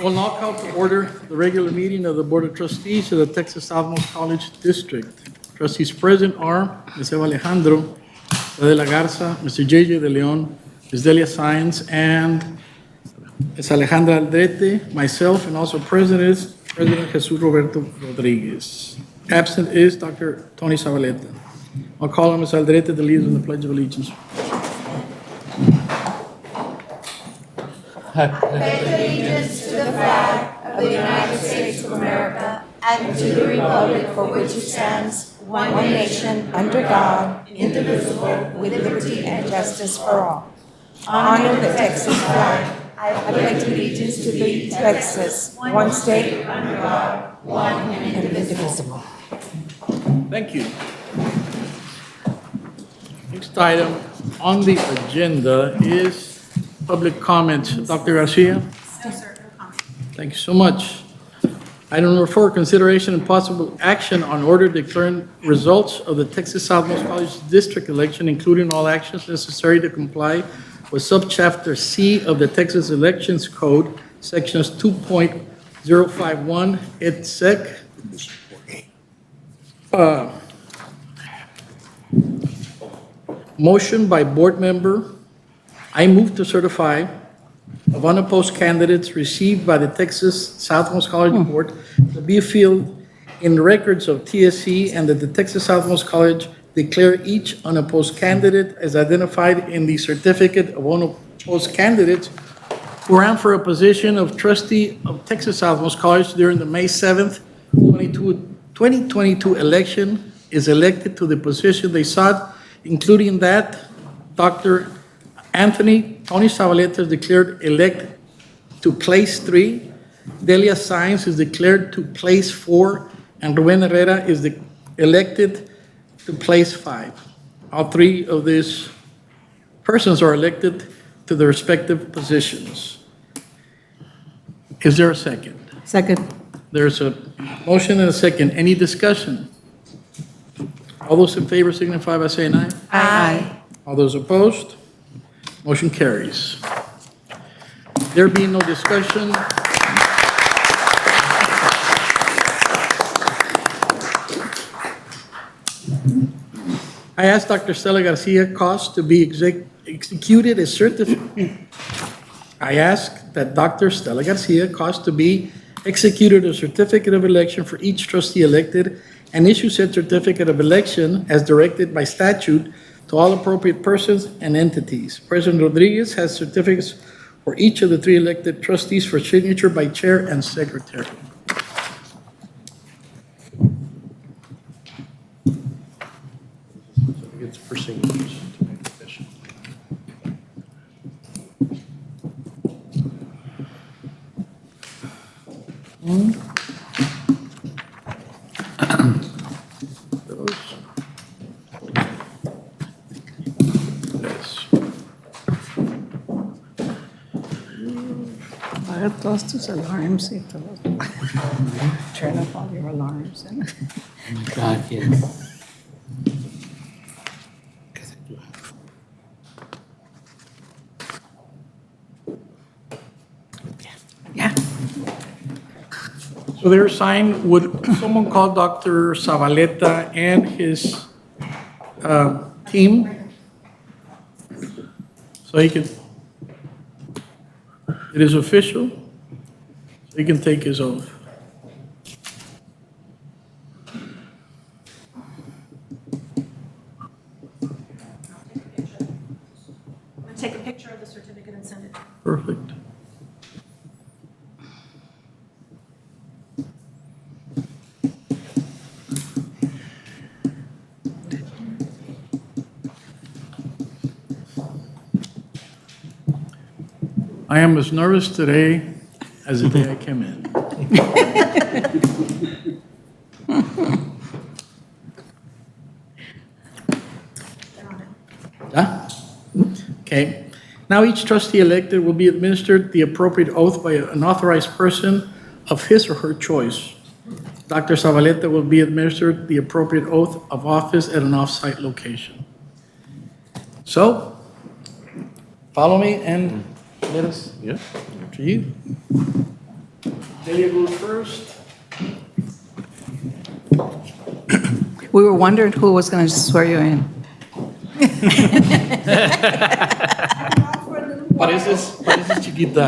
Will now call to order the regular meeting of the Board of Trustees of the Texas Southmost College District. Trustees present are Ms. Eva Alejandro, Ms. de la Garza, Mr. J.J. De Leon, Ms. Delia Sáenz, and Ms. Alejandra Aldrete, myself, and also present is President Jesus Roberto Rodriguez. Absent is Dr. Tony Zavaleta. I'll call on Ms. Aldrete to lead us in the Pledge of Allegiance. Pledge allegiance to the flag of the United States of America and to the republic for which it stands, one nation, under God, indivisible, with liberty and justice for all. Honor the Texas flag. I pledge allegiance to thee, Texas, one state, under God, one and indivisible. Thank you. Next item on the agenda is public comments. Dr. Garcia? No, sir, no comment. Thank you so much. Item number 4, consideration and possible action on order declaring results of the Texas Southmost College District election, including all actions necessary to comply with Subchapter C of the Texas Elections Code, Sections 2.051 et sec. Motion by board member. I move to certify of unopposed candidates received by the Texas Southmost College Board to be filled in the records of TSC, and that the Texas Southmost College declare each unopposed candidate as identified in the certificate of unopposed candidates who ran for a position of trustee of Texas Southmost College during the May 7th, 2022 election is elected to the position they sought, including that Dr. Anthony Tony Zavaleta is declared elected to place 3, Delia Sáenz is declared to place 4, and Ruben Herrera is elected to place 5. All 3 of these persons are elected to their respective positions. Is there a second? Second. There's a motion and a second. Any discussion? All those in favor signify by saying aye. Aye. All those opposed? Motion carries. There being no discussion, I ask Dr. Stella Garcia Cost to be executed a certificate. I ask that Dr. Stella Garcia Cost to be executed a certificate of election for each trustee elected and issue said certificate of election as directed by statute to all appropriate persons and entities. President Rodriguez has certificates for each of the 3 elected trustees for signature by chair and secretary. It's for signatures to make official. Those. Yes. Apaga todos tus alarms y todo. Turn off all your alarms. Oh my God, yes. Yeah. So they're signed. Would someone call Dr. Zavaleta and his team? So he can, it is official, so he can take his oath. I'm going to take a picture of the certificate and send it. Perfect. I am as nervous today as the day I came in. They're on it. Huh? Okay. Now each trustee elected will be administered the appropriate oath by an authorized person of his or her choice. Dr. Zavaleta will be administered the appropriate oath of office at an off-site location. So, follow me and let us, Yeah. to you. Delia goes first. We were wondering who was going to swear you in. Pareces chiquita.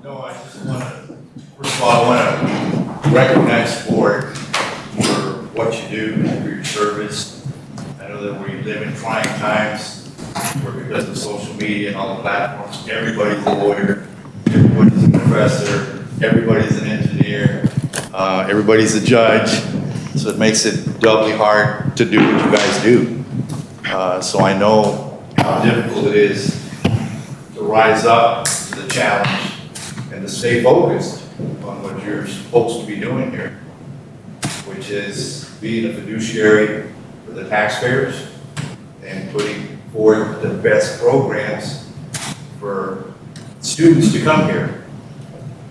No, I just want to, first of all, I want to recognize the board for what you do, for your service. I know that we live in trying times where because of social media and all the platforms, everybody's a lawyer, everybody's a professor, everybody's an engineer, everybody's a judge, so it makes it doubly hard to do what you guys do. So I know how difficult it is to rise up to the challenge and to stay focused on what you're supposed to be doing here, which is being a fiduciary for the taxpayers and putting forth the best programs for students to come here.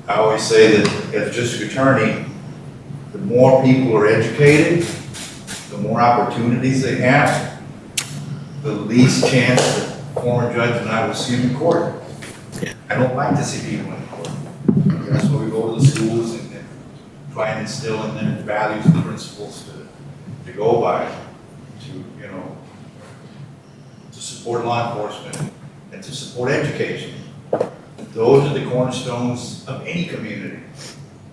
I always say that as district attorney, the more people are educated, the more opportunities they have, the least chance that a former judge and I will see them in court. I don't like to see people in court. That's why we go to the schools and try and instill in them values and principles to go by, to support law enforcement and to support education. Those are the cornerstones of any community.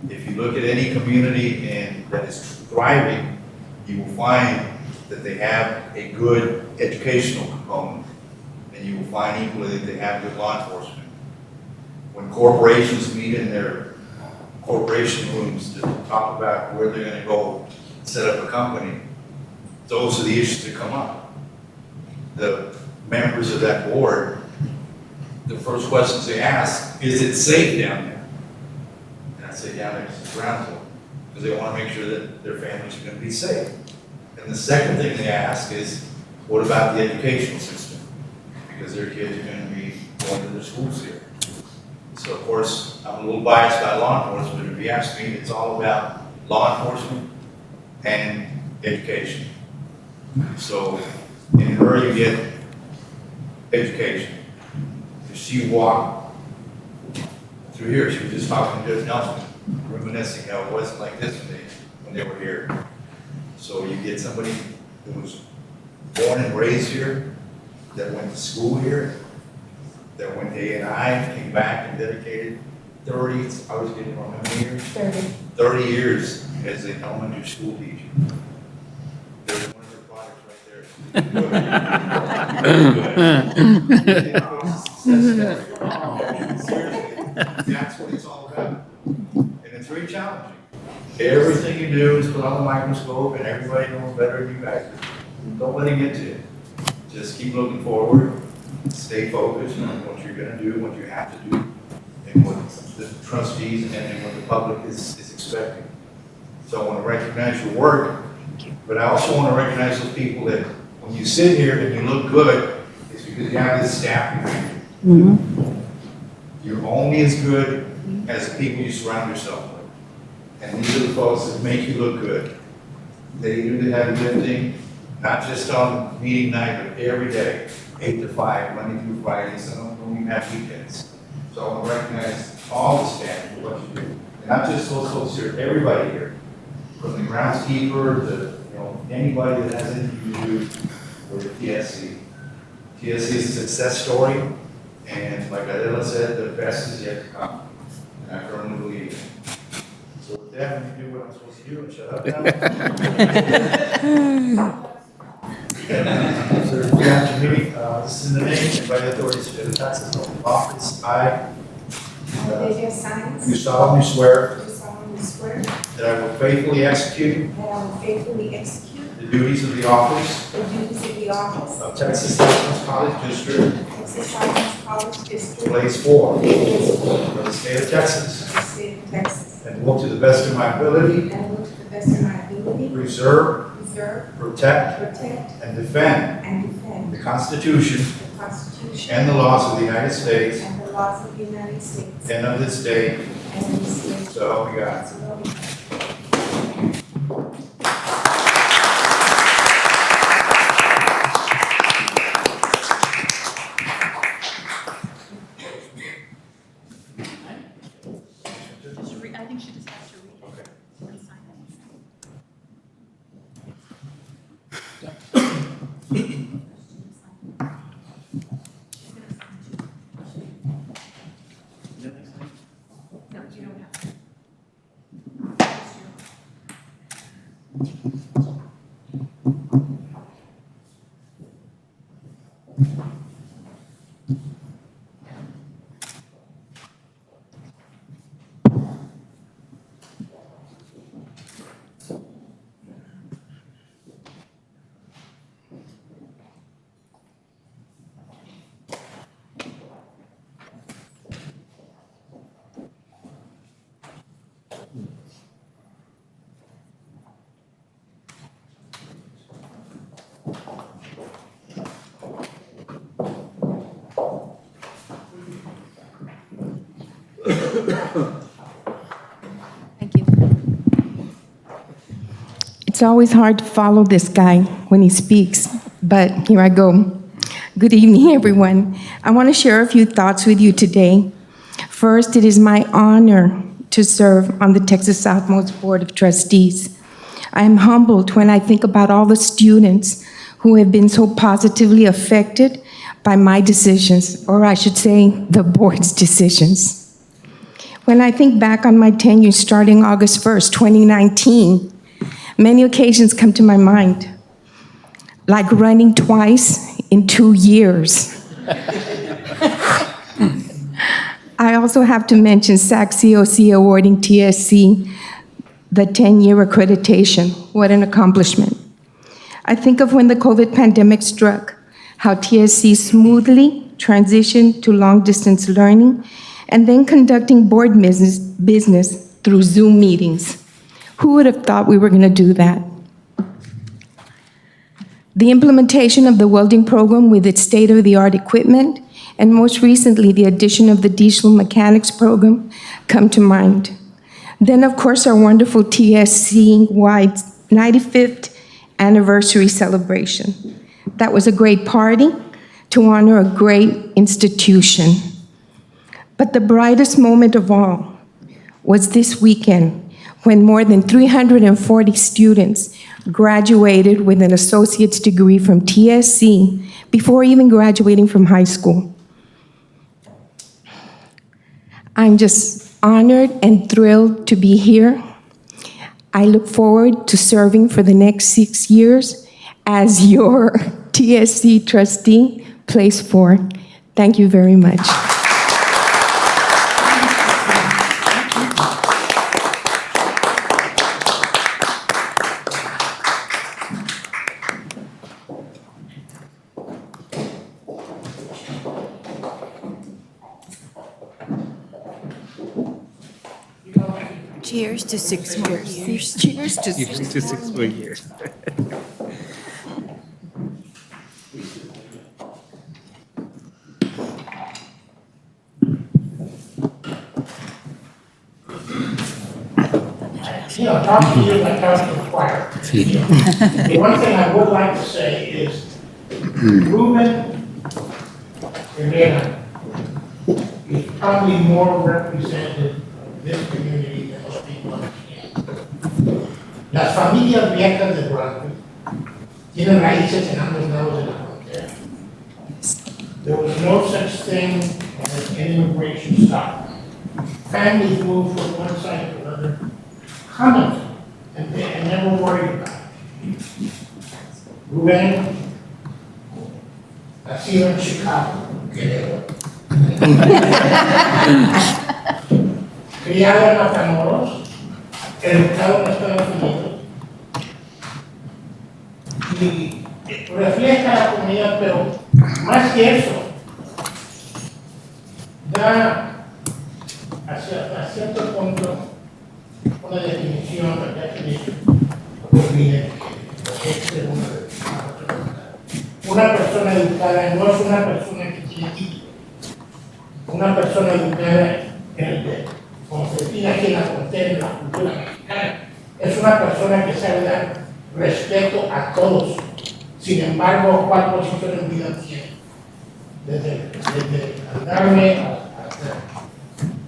If you look at any community that is thriving, you will find that they have a good educational component, and you will find equally that they have good law enforcement. When corporations meet in their corporation rooms to talk about where they're going to go set up a company, those are the issues that come up. The members of that board, the first questions they ask, is it safe down there? And I say down there because it's ground floor, because they want to make sure that their families are going to be safe. And the second thing they ask is, what about the educational system? Because their kids are going to be going to their schools here. So of course, I'm a little biased about law enforcement. If you ask me, it's all about law enforcement and education. So in her, you get education. If she walked through here, she was just talking to Judge Nelson, reminiscing how it wasn't like this when they were here. So you get somebody who was born and raised here, that went to school here, that went to A&I, came back and dedicated 30, I was getting wrong, how many years? 30 years as an elementary school teacher. There's one of her products right there. Seriously, that's what it's all about. And it's very challenging. Everything you do is put on the microscope and everybody knows better than you guys do. Don't let it get to you. Just keep looking forward, stay focused on what you're going to do, what you have to do, and what the trustees and what the public is expecting. So I want to recognize your work, but I also want to recognize those people that when you sit here and you look good, it's because you have this staff behind you. You're only as good as the people you surround yourself with. And these are the folks that make you look good. They do the heavy lifting, not just on meeting night, but every day, 8 to 5, Monday through Friday. Some don't even have weekends. So I want to recognize all the staff for what you do. And not just those folks here, everybody here. From the groundskeeper to anybody that has anything to do with the TSC. TSC is a success story, and like Adela said, the best is yet to come. And I firmly believe it. So with that, let me do what I'm supposed to do and shut up now. So, yeah, committee, this is in the name, and by the authorities of the taxes office, I do solemnly swear that I will faithfully execute the duties of the office of Texas Southwest College District, Place 4, of the state of Texas, and will to the best of my ability preserve, preserve, protect, protect, and defend and defend the Constitution the Constitution and the laws of the United States and the laws of the United States and of this state, and of this state. so help me God. So help me God. I think she just has to read it and sign it. No, you don't have to. Thank you. It's always hard to follow this guy when he speaks, but here I go. Good evening, everyone. I want to share a few thoughts with you today. First, it is my honor to serve on the Texas Southmost Board of Trustees. I am humbled when I think about all the students who have been so positively affected by my decisions, or I should say, the board's decisions. When I think back on my tenure starting August 1st, 2019, many occasions come to my mind, like running twice in 2 years. I also have to mention SAC-COC awarding TSC the 10-year accreditation. What an accomplishment. I think of when the COVID pandemic struck, how TSC smoothly transitioned to long-distance learning and then conducting board business through Zoom meetings. Who would have thought we were going to do that? The implementation of the welding program with its state-of-the-art equipment, and most recently, the addition of the diesel mechanics program come to mind. Then, of course, our wonderful TSC-wide 95th anniversary celebration. That was a great party to honor a great institution. But the brightest moment of all was this weekend when more than 340 students graduated with an associate's degree from TSC before even graduating from high school. I'm just honored and thrilled to be here. I look forward to serving for the next 6 years as your TSC trustee, place 4. Thank you very much. Cheers to 6 more years. Cheers to Used to 6 more years. Talk to you like talking to the choir. The one thing I would like to say is, Ruben Rivera is probably more representative of this community than most people understand. Las familias viejas de Brunswick tienen raíces en ambos lados de la frontera. There was no such thing as an immigration stop. Families moved from one side to another, commented, and never worried about it. Ruben, nacido en Chicago, Guerrero. Criado en Matamoros, educado en Estados Unidos. Y refleja la comunidad, pero más que eso, da a cierto punto una definición de lo que viene. Una persona educada no es una persona que tiene título. Una persona educada como se define aquí en la frontera, en la cultura mexicana, es una persona que sabe dar respeto a todos. Sin embargo, ¿cuál posición en vida tiene? Desde andarme a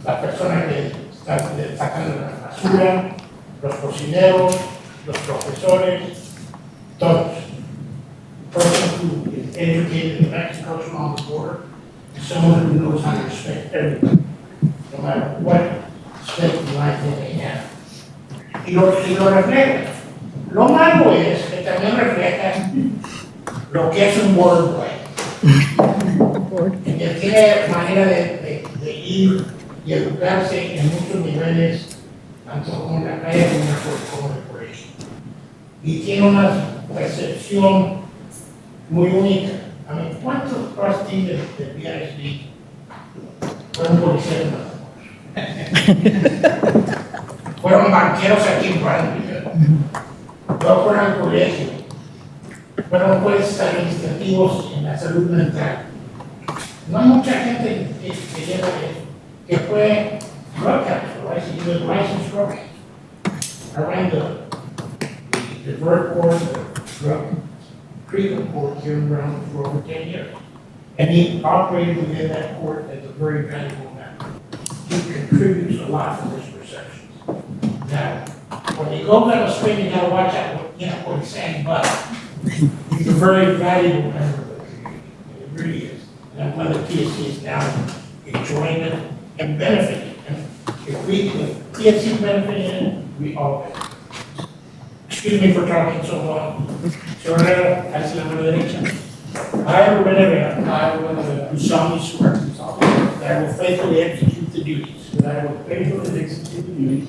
la persona que está sacando la basura, los cocineros, los profesores, todos. Person who is educated in Mexico on the border, someone who knows how to respect everyone, no matter what state of life they may have. Y lo refleja. Lo malo es que también refleja lo que es un border boy. Que tiene manera de ir y educarse en muchos niveles, tanto como en la calle como en el colegio. Y tiene una percepción muy única. A mí, ¿cuántos trustees de TSC fueron policías? Fueron banqueros aquí en Brandon. Luego fueron al colegio. Fueron jueces administrativos en la salud mental. No hay mucha gente que lleva eso, que fue drug capture, licensed drug around the drug court, the drug treatment court here in Brown for over 10 years. And he operated within that court as a very valuable member. He contributes a lot to this perception. Now, when he goes on the street, you gotta watch out what he's saying, but he's a very valuable member of the community. It really is. And I'm glad the TSC is now enjoying it and benefiting. And if TSC benefiting, we all benefit. Excuse me for talking so long. Señor Herrera, hacia la mano derecha. I, Ruben Herrera, do solemnly swear that I will faithfully execute the duties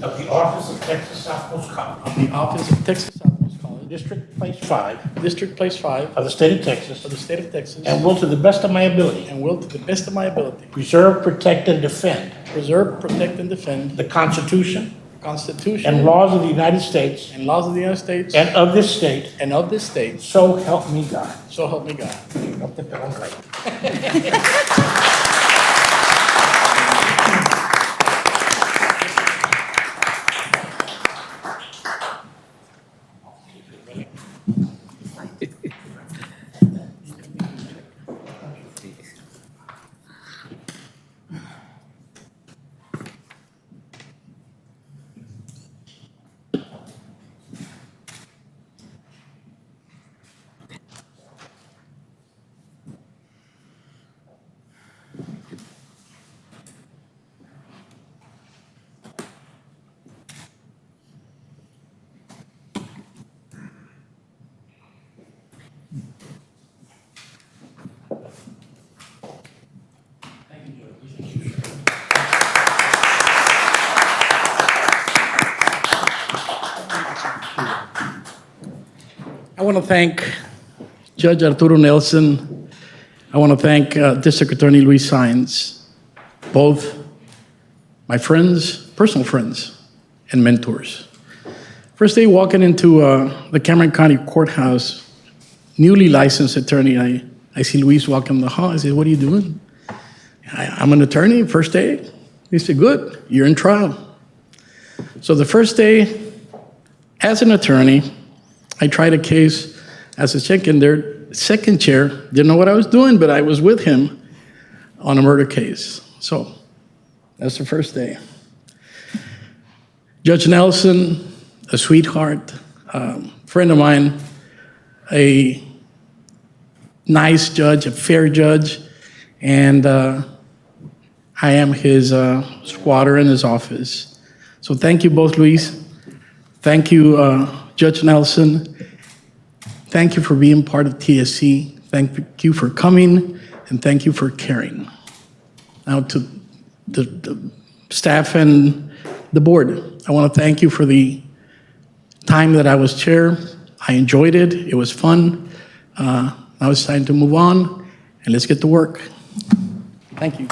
of the office of Texas Southmost College, of the office of Texas Southmost College, District Place 5 District Place 5 of the state of Texas, of the state of Texas, and will to the best of my ability and will to the best of my ability preserve, protect, and defend preserve, protect, and defend the Constitution the Constitution and laws of the United States and laws of the United States and of this state, and of this state, so help me God. so help me God. No te pegan right. I want to thank Judge Arturo Nelson. I want to thank District Attorney Luis Saenz, both my friends, personal friends, and mentors. First day walking into the Cameron County Courthouse, newly licensed attorney, I see Luis walk in the hall. I said, "What are you doing?" I'm an attorney, first day. He said, "Good, you're in trial." So the first day, as an attorney, I tried a case as a second chair. Didn't know what I was doing, but I was with him on a murder case. So that's the first day. Judge Nelson, a sweetheart, friend of mine, a nice judge, a fair judge, and I am his squatter in his office. So thank you both, Luis. Thank you, Judge Nelson. Thank you for being part of TSC. Thank you for coming, and thank you for caring. Now to the staff and the board, I want to thank you for the time that I was chair. I enjoyed it. It was fun. Now it's time to move on, and let's get to work. Thank you.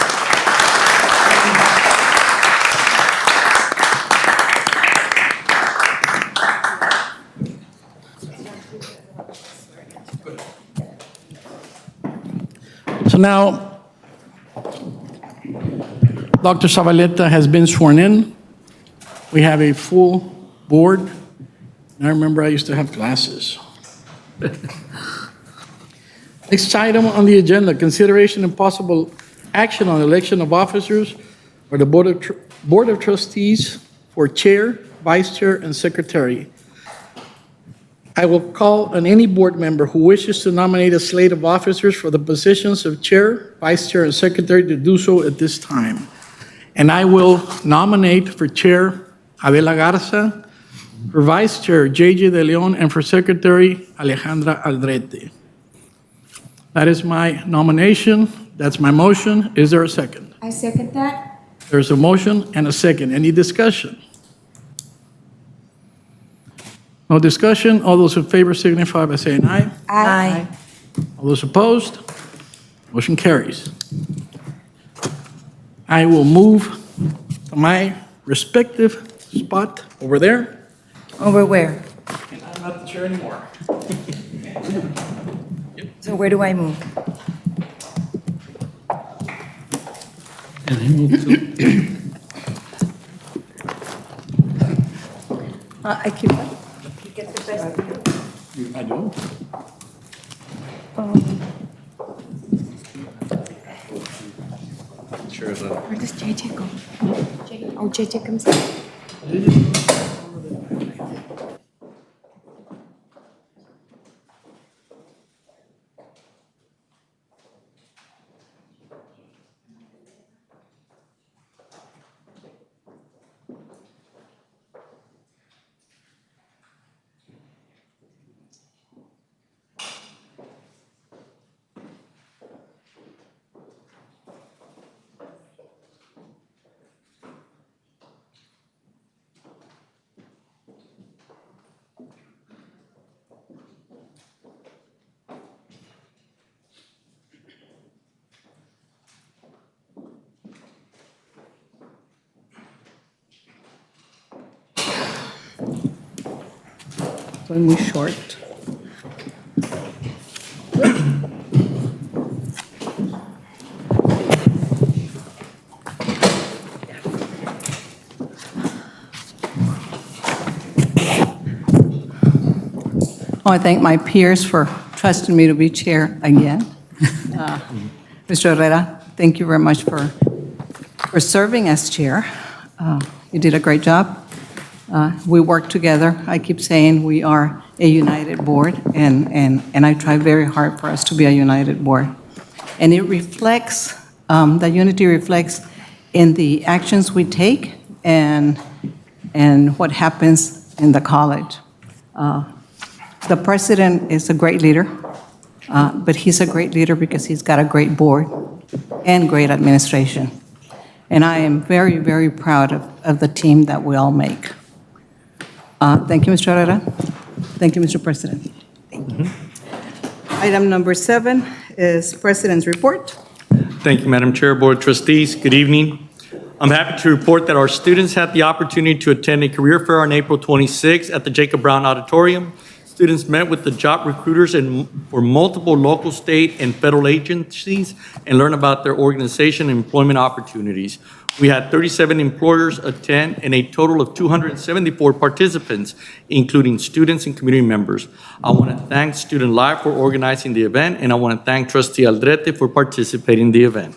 So now, Dr. Zavaleta has been sworn in. We have a full board. And I remember I used to have glasses. Next item on the agenda, consideration and possible action on election of officers for the Board of Trustees for Chair, Vice Chair, and Secretary. I will call on any board member who wishes to nominate a slate of officers for the positions of Chair, Vice Chair, and Secretary to do so at this time. And I will nominate for Chair Adela Garza, for Vice Chair J.J. De Leon, and for Secretary Alejandra Aldrete. That is my nomination. That's my motion. Is there a second? I second that. There's a motion and a second. Any discussion? No discussion. All those in favor signify by saying aye. Aye. All those opposed? Motion carries. I will move to my respective spot over there. Over where? And I'm not the chair anymore. So where do I move? And I move to, I keep, you get the best. I do. Where does JJ go? Oh, JJ comes in. When we short. I want to thank my peers for trusting me to be chair again. Mr. Herrera, thank you very much for serving as chair. You did a great job. We work together. I keep saying we are a united board, and I try very hard for us to be a united board. And it reflects, the unity reflects in the actions we take and what happens in the college. The president is a great leader, but he's a great leader because he's got a great board and great administration. And I am very, very proud of the team that we all make. Thank you, Mr. Herrera. Thank you, Mr. President. Item number 7 is President's Report. Thank you, Madam Chair, Board of Trustees. Good evening. I'm happy to report that our students had the opportunity to attend a career fair on April 26th at the Jacob Brown Auditorium. Students met with the job recruiters for multiple local, state, and federal agencies and learned about their organization and employment opportunities. We had 37 employers attend and a total of 274 participants, including students and community members. I want to thank Student Life for organizing the event, and I want to thank Trustee Aldrete for participating in the event.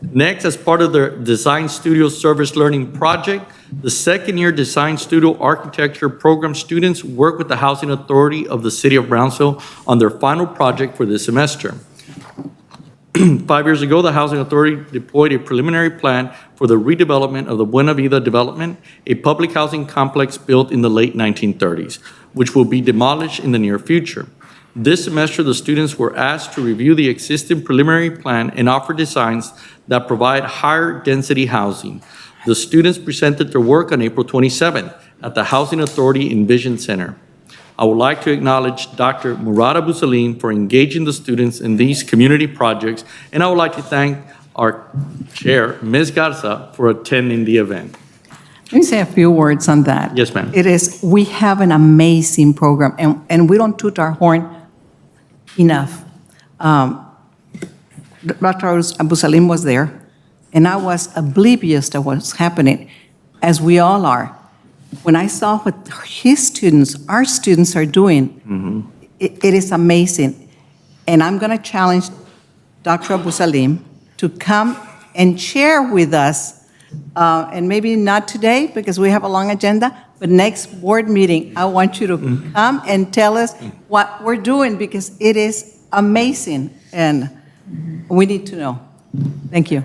Next, as part of the Design Studio Service Learning Project, the second-year Design Studio Architecture Program students work with the Housing Authority of the City of Brownsville on their final project for this semester. 5 years ago, the Housing Authority deployed a preliminary plan for the redevelopment of the Buena Vida development, a public housing complex built in the late 1930s, which will be demolished in the near future. This semester, the students were asked to review the existing preliminary plan and offer designs that provide higher density housing. The students presented their work on April 27th at the Housing Authority Envision Center. I would like to acknowledge Dr. Murad Abu Salim for engaging the students in these community projects, and I would like to thank our chair, Ms. Garza, for attending the event. Let me say a few words on that. Yes, ma'am. We have an amazing program, and we don't toot our horn enough. Dr. Abu Salim was there, and I was oblivious to what's happening, as we all are. When I saw what his students, our students are doing, it is amazing. And I'm going to challenge Dr. Abu Salim to come and share with us, and maybe not today because we have a long agenda, but next board meeting, I want you to come and tell us what we're doing because it is amazing and we need to know. Thank you.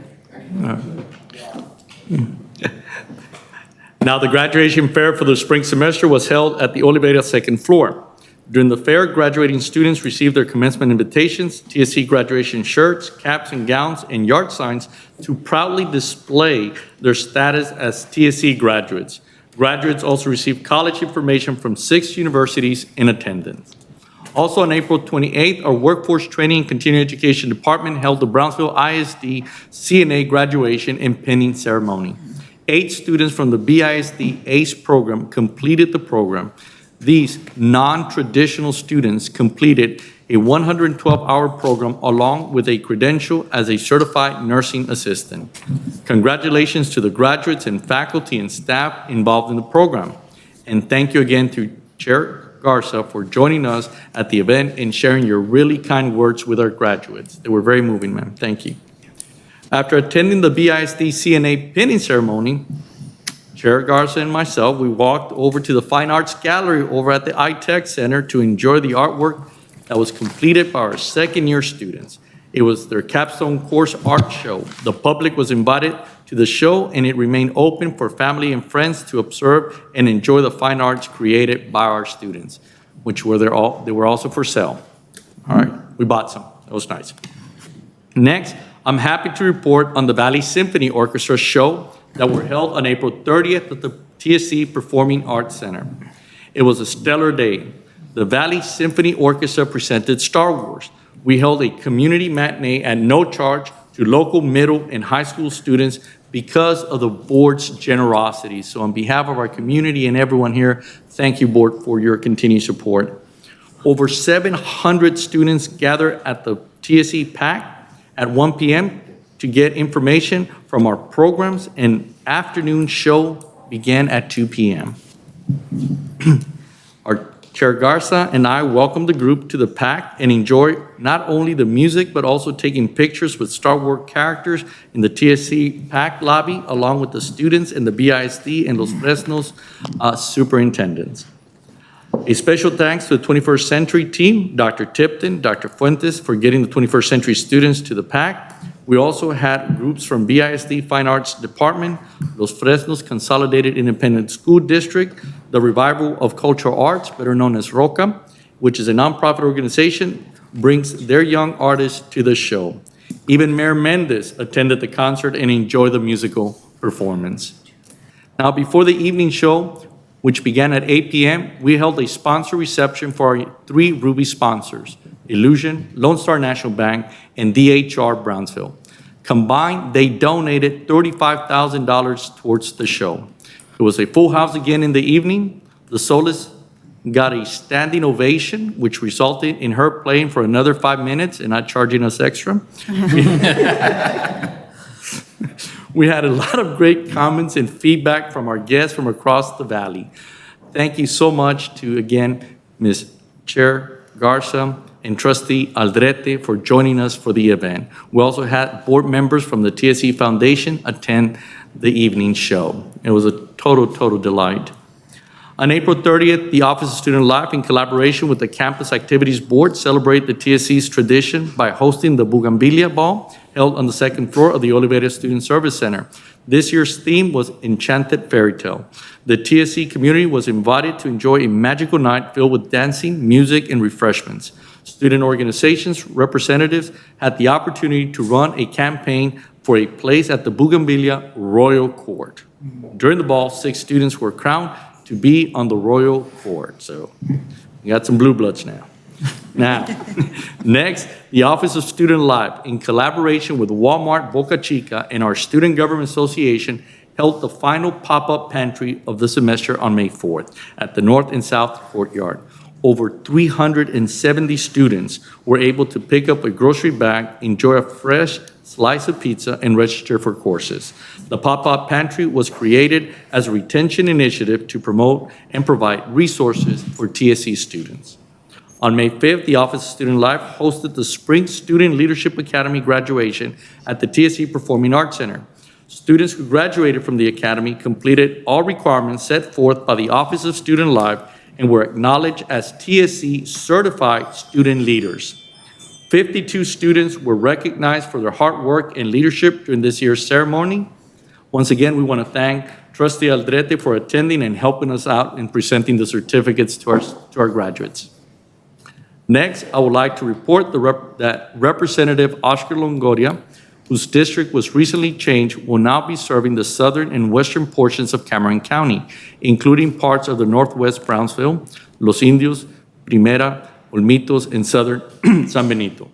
Now, the graduation fair for the spring semester was held at the Oliveira second floor. During the fair, graduating students received their commencement invitations, TSC graduation shirts, caps and gowns, and yard signs to proudly display their status as TSC graduates. Graduates also received college information from 6 universities in attendance. Also on April 28th, our Workforce Training and Continuing Education Department held the Brownsville ISD CNA graduation and pinning ceremony. 8 students from the BISD ACE program completed the program. These non-traditional students completed a 112-hour program along with a credential as a certified nursing assistant. Congratulations to the graduates and faculty and staff involved in the program. And thank you again to Chair Garza for joining us at the event and sharing your really kind words with our graduates. They were very moving, ma'am. Thank you. After attending the BISD CNA pinning ceremony, Chair Garza and myself, we walked over to the Fine Arts Gallery over at the iTech Center to enjoy the artwork that was completed by our second-year students. It was their capstone course art show. The public was invited to the show, and it remained open for family and friends to observe and enjoy the fine arts created by our students, which were they were also for sale. All right, we bought some. That was nice. Next, I'm happy to report on the Valley Symphony Orchestra show that were held on April 30th at the TSC Performing Arts Center. It was a stellar day. The Valley Symphony Orchestra presented Star Wars. We held a community matinee at no charge to local middle and high school students because of the board's generosity. So on behalf of our community and everyone here, thank you, board, for your continued support. Over 700 students gathered at the TSC PAC at 1 p.m. to get information from our programs, and afternoon show began at 2 p.m. Our Chair Garza and I welcomed the group to the PAC and enjoyed not only the music, but also taking pictures with Star Wars characters in the TSC PAC lobby, along with the students and the BISD and Los Fresnos superintendents. A special thanks to the 21st Century team, Dr. Tipton, Dr. Fuentes, for getting the 21st Century students to the PAC. We also had groups from BISD Fine Arts Department, Los Fresnos Consolidated Independent School District, the Revival of Cultural Arts, better known as ROCA, which is a nonprofit organization, brings their young artists to the show. Even Mayor Mendez attended the concert and enjoyed the musical performance. Now, before the evening show, which began at 8 p.m., we held a sponsor reception for our 3 Ruby sponsors, Illusion, Lone Star National Bank, and DHR Brownsville. Combined, they donated $35,000 towards the show. It was a full house again in the evening. The Solis got a standing ovation, which resulted in her playing for another 5 minutes and not charging us extra. We had a lot of great comments and feedback from our guests from across the valley. Thank you so much to, again, Ms. Chair Garza and Trustee Aldrete for joining us for the event. We also had board members from the TSC Foundation attend the evening show. It was a total delight. On April 30th, the Office of Student Life, in collaboration with the Campus Activities Board, celebrated the TSC's tradition by hosting the Bougainvillea Ball, held on the 2nd floor of the Oliveira Student Service Center. This year's theme was Enchanted Fairy Tale. The TSC community was invited to enjoy a magical night filled with dancing, music, and refreshments. Student organizations representatives had the opportunity to run a campaign for a place at the Bougainvillea Royal Court. During the ball, 6 students were crowned to be on the Royal Court. So we got some blue bloods now. Now, next, the Office of Student Life, in collaboration with Walmart Boca Chica and our Student Government Association, held the final pop-up pantry of the semester on May 4th at the North and South Courtyard. Over 370 students were able to pick up a grocery bag, enjoy a fresh slice of pizza, and register for courses. The pop-up pantry was created as a retention initiative to promote and provide resources for TSC students. On May 5th, the Office of Student Life hosted the Spring Student Leadership Academy graduation at the TSC Performing Arts Center. Students who graduated from the Academy completed all requirements set forth by the Office of Student Life and were acknowledged as TSC Certified Student Leaders. 52 students were recognized for their hard work and leadership during this year's ceremony. Once again, we want to thank Trustee Aldrete for attending and helping us out in presenting the certificates to our graduates. Next, I would like to report that Representative Oscar Longoria, whose district was recently changed, will now be serving the southern and western portions of Cameron County, including parts of the northwest Brownsville, Los Indios, Primera, Olmitos, and southern San Benito.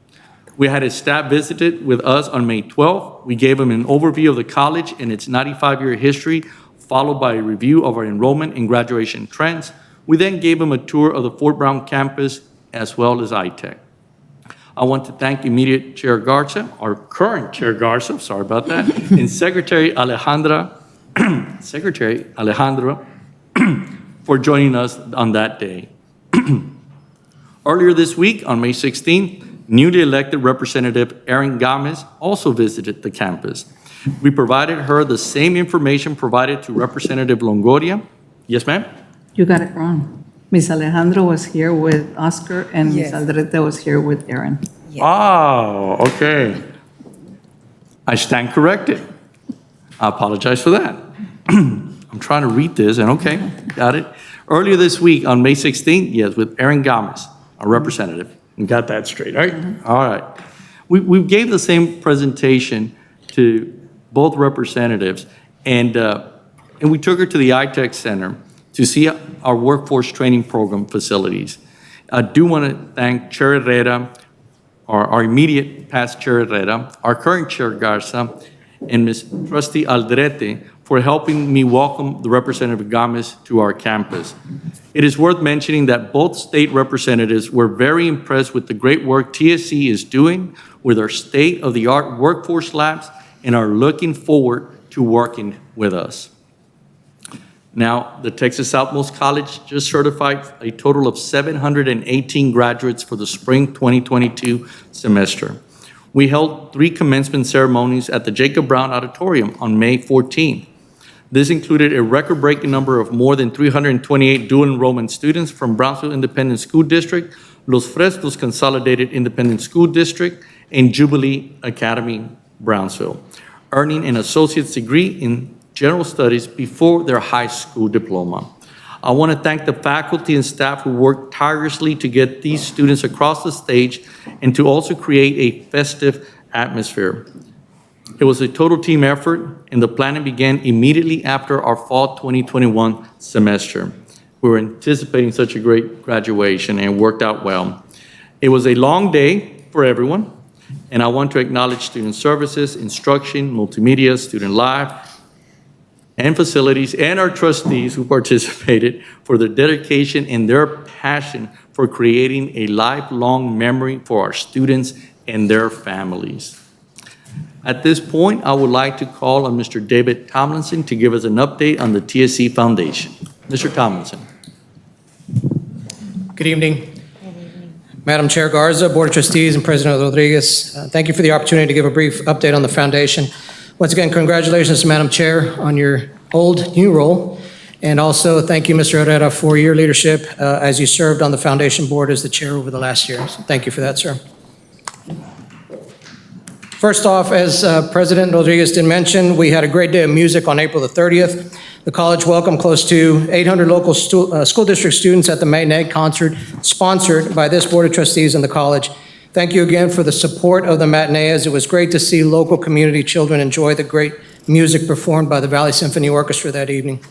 We had his staff visited with us on May 12th. We gave him an overview of the college and its 95-year history, followed by a review of our enrollment and graduation trends. We then gave him a tour of the Fort Brown campus as well as ITech. I want to thank immediate Chair Garza, our current Chair Garza, sorry about that, and Secretary Alejandra for joining us on that day. Earlier this week, on May 16th, newly elected Representative Erin Gomez also visited the campus. We provided her the same information provided to Representative Longoria. Yes, ma'am? You got it wrong. Ms. Alejandro was here with Oscar, and Ms. Yes. Aldrete was here with Erin. Oh, okay. I stand corrected. I apologize for that. I'm trying to read this, and okay, got it. Earlier this week, on May 16th, yes, with Erin Gomez, a representative. You got that straight, right? All right. We gave the same presentation to both representatives, and we took her to the iTech Center to see our workforce training program facilities. I do want to thank Chair Herrera, our immediate past Chair Herrera, our current Chair Garza, and Ms. Trustee Aldrete for helping me welcome the Representative Gomez to our campus. It is worth mentioning that both state representatives were very impressed with the great work TSC is doing with our state-of-the-art workforce labs and are looking forward to working with us. Now, the Texas Southmost College just certified a total of 718 graduates for the spring 2022 semester. We held 3 commencement ceremonies at the Jacob Brown Auditorium on May 14th. This included a record-breaking number of more than 328 dual enrollment students from Brownsville Independent School District, Los Fresnos Consolidated Independent School District, and Jubilee Academy, Brownsville, earning an associate's degree in general studies before their high school diploma. I want to thank the faculty and staff who worked tirelessly to get these students across the stage and to also create a festive atmosphere. It was a total team effort, and the planning began immediately after our fall 2021 semester. We were anticipating such a great graduation, and it worked out well. It was a long day for everyone, and I want to acknowledge student services, instruction, multimedia, student life, and facilities, and our trustees who participated for their dedication and their passion for creating a lifelong memory for our students and their families. At this point, I would like to call on Mr. David Tomlinson to give us an update on the TSC Foundation. Mr. Tomlinson. Good evening. Madam Chair Garza, Board of Trustees, and President Rodriguez, thank you for the opportunity to give a brief update on the foundation. Once again, congratulations, Madam Chair, on your new role. And also, thank you, Mr. Herrera, for your leadership as you served on the foundation board as the chair over the last year. So thank you for that, sir. First off, as President Rodriguez did mention, we had a great day of music on April the 30th. The college welcomed close to 800 local school district students at the Matinee concert sponsored by this Board of Trustees and the college. Thank you again for the support of the matinee, as it was great to see local community children enjoy the great music performed by the Valley Symphony Orchestra that evening.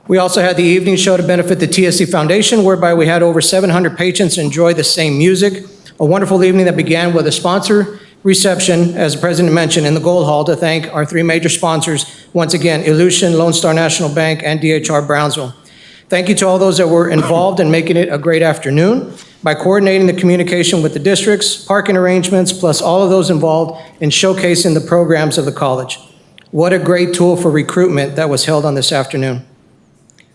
We also had the evening show to benefit the TSC Foundation, whereby we had over 700 patrons enjoy the same music. A wonderful evening that began with a sponsor reception, as the President mentioned, in the Gold Hall to thank our three major sponsors, once again, Illusion, Lone Star National Bank, and DHR Brownsville. Thank you to all those that were involved in making it a great afternoon by coordinating the communication with the districts, parking arrangements, plus all of those involved in showcasing the programs of the college. What a great tool for recruitment that was held on this afternoon.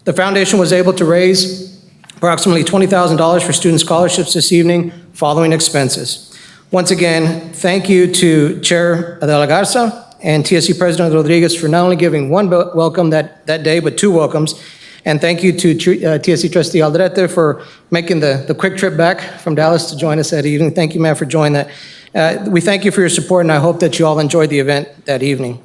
The foundation was able to raise approximately $20,000 for student scholarships this evening following expenses. Once again, thank you to Chair Adela Garza and TSC President Rodriguez for not only giving one welcome that day, but two welcomes. And thank you to TSC Trustee Aldrete for making the quick trip back from Dallas to join us that evening. Thank you, ma'am, for joining that. We thank you for your support, and I hope that you all enjoyed the event that evening.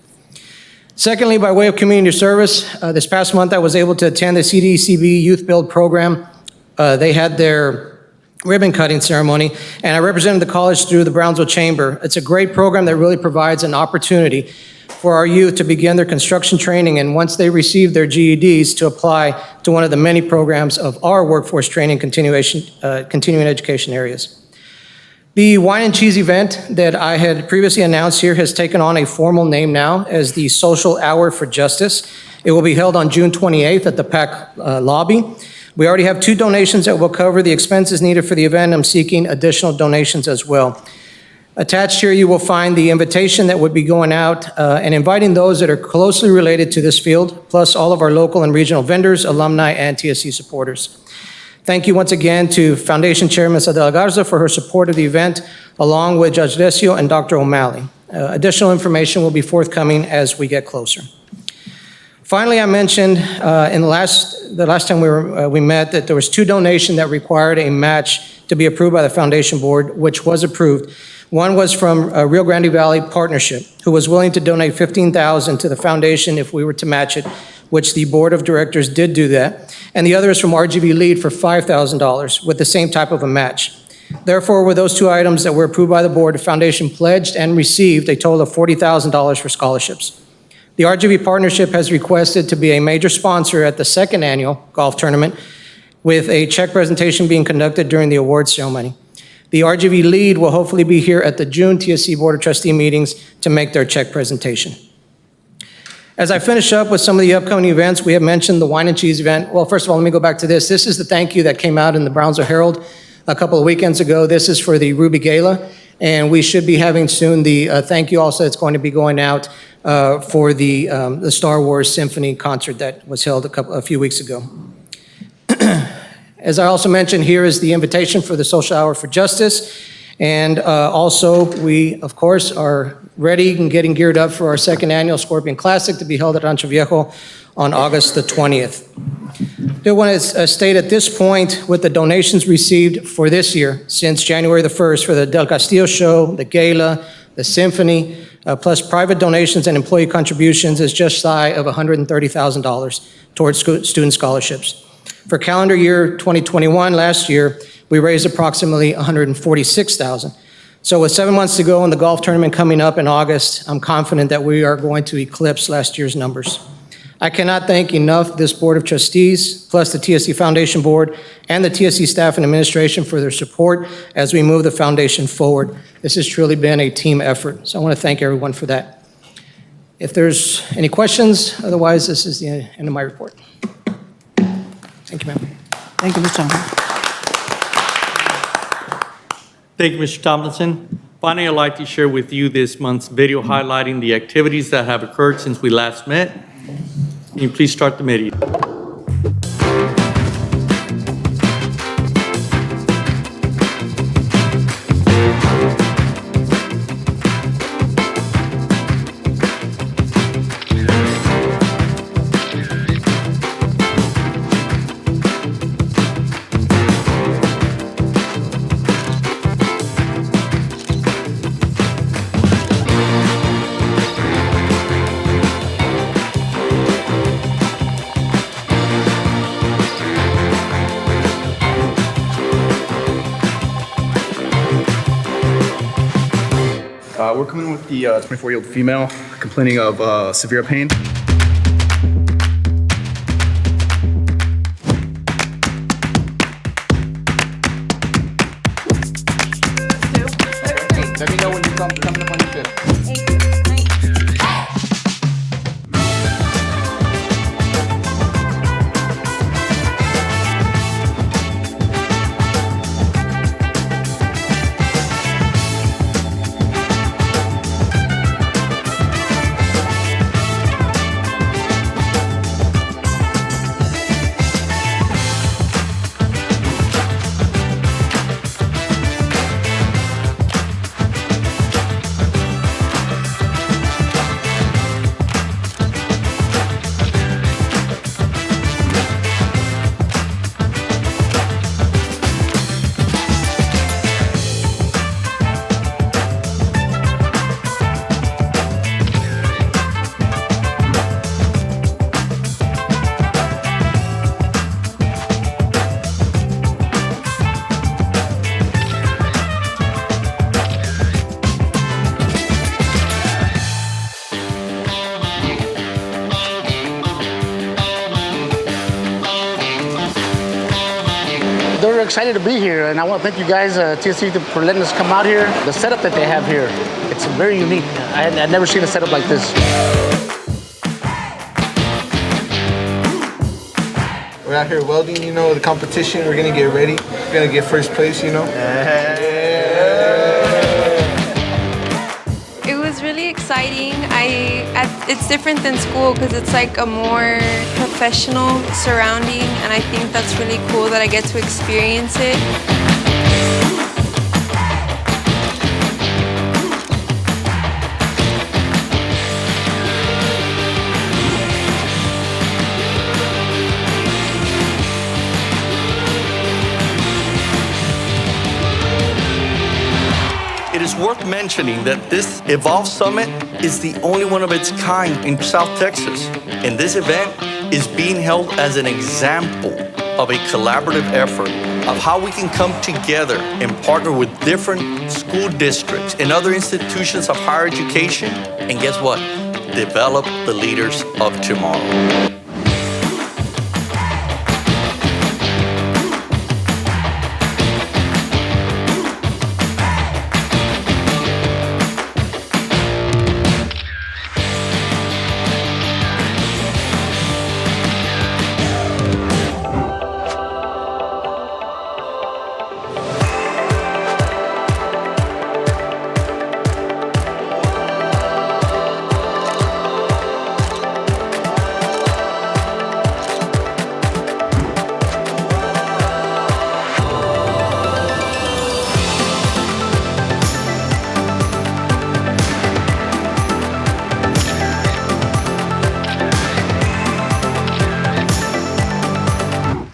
Secondly, by way of community service, this past month I was able to attend the CDCB Youth Build program. They had their ribbon cutting ceremony, and I represented the college through the Brownsville Chamber. It's a great program that really provides an opportunity for our youth to begin their construction training, and once they receive their GEDs, to apply to one of the many programs of our workforce training continuing education areas. The wine and cheese event that I had previously announced here has taken on a formal name now as the Social Hour for Justice. It will be held on June 28th at the PAC lobby. We already have 2 donations that will cover the expenses needed for the event. I'm seeking additional donations as well. Attached here, you will find the invitation that would be going out and inviting those that are closely related to this field, plus all of our local and regional vendors, alumni, and TSC supporters. Thank you once again to Foundation Chair Ms. Adela Garza for her support of the event, along with Judge Decio and Dr. O'Malley. Additional information will be forthcoming as we get closer. Finally, I mentioned in the last time we met that there was 2 donations that required a match to be approved by the Foundation Board, which was approved. One was from Rio Grande Valley Partnership, who was willing to donate $15,000 to the foundation if we were to match it, which the Board of Directors did do that. And the other is from RGV Lead for $5,000 with the same type of a match. Therefore, with those 2 items that were approved by the board, the foundation pledged and received a total of $40,000 for scholarships. The RGV Partnership has requested to be a major sponsor at the 2nd annual golf tournament, with a check presentation being conducted during the awards ceremony. The RGV Lead will hopefully be here at the June TSC Board of Trustee meetings to make their check presentation. As I finish up with some of the upcoming events, we have mentioned the wine and cheese event. Well, first of all, let me go back to this. This is the thank you that came out in the Brownsville Herald a couple of weekends ago. This is for the Ruby Gala, and we should be having soon the thank you also that's going to be going out for the Star Wars Symphony concert that was held a few weeks ago. As I also mentioned, here is the invitation for the Social Hour for Justice. And also, we, of course, are ready and getting geared up for our 2nd annual Scorpion Classic to be held at Rancho Viejo on August the 20th. I want to state at this point, with the donations received for this year, since January the 1st, for the Del Castillo Show, the Gala, the Symphony, plus private donations and employee contributions, is just shy of $130,000 towards student scholarships. For calendar year 2021, last year, we raised approximately $146,000. So with 7 months to go and the golf tournament coming up in August, I'm confident that we are going to eclipse last year's numbers. I cannot thank enough this Board of Trustees, plus the TSC Foundation Board, and the TSC staff and administration for their support as we move the foundation forward. This has truly been a team effort, so I want to thank everyone for that. If there's any questions, otherwise, this is the end of my report. Thank you, ma'am. Thank you, Mr. Thompson. Thank you, Mr. Tomlinson. Finally, I'd like to share with you this month's video highlighting the activities that have occurred since we last met. Can you please start the video? We're coming with the 24-year-old female complaining of severe pain. Let me know when you come They're excited to be here, and I want to thank you guys, TSC, for letting us come out here. The setup that they have here, it's very unique. I'd never seen a setup like this. We're out here welding, you know, the competition. We're gonna get ready. We're gonna get first place, you know. It was really exciting. It's different than school because it's like a more professional surrounding, and I think that's really cool that I get to experience it. It is worth mentioning that this Evolve Summit is the only one of its kind in South Texas. And this event is being held as an example of a collaborative effort of how we can come together and partner with different school districts and other institutions of higher education. And guess what? Develop the leaders of tomorrow.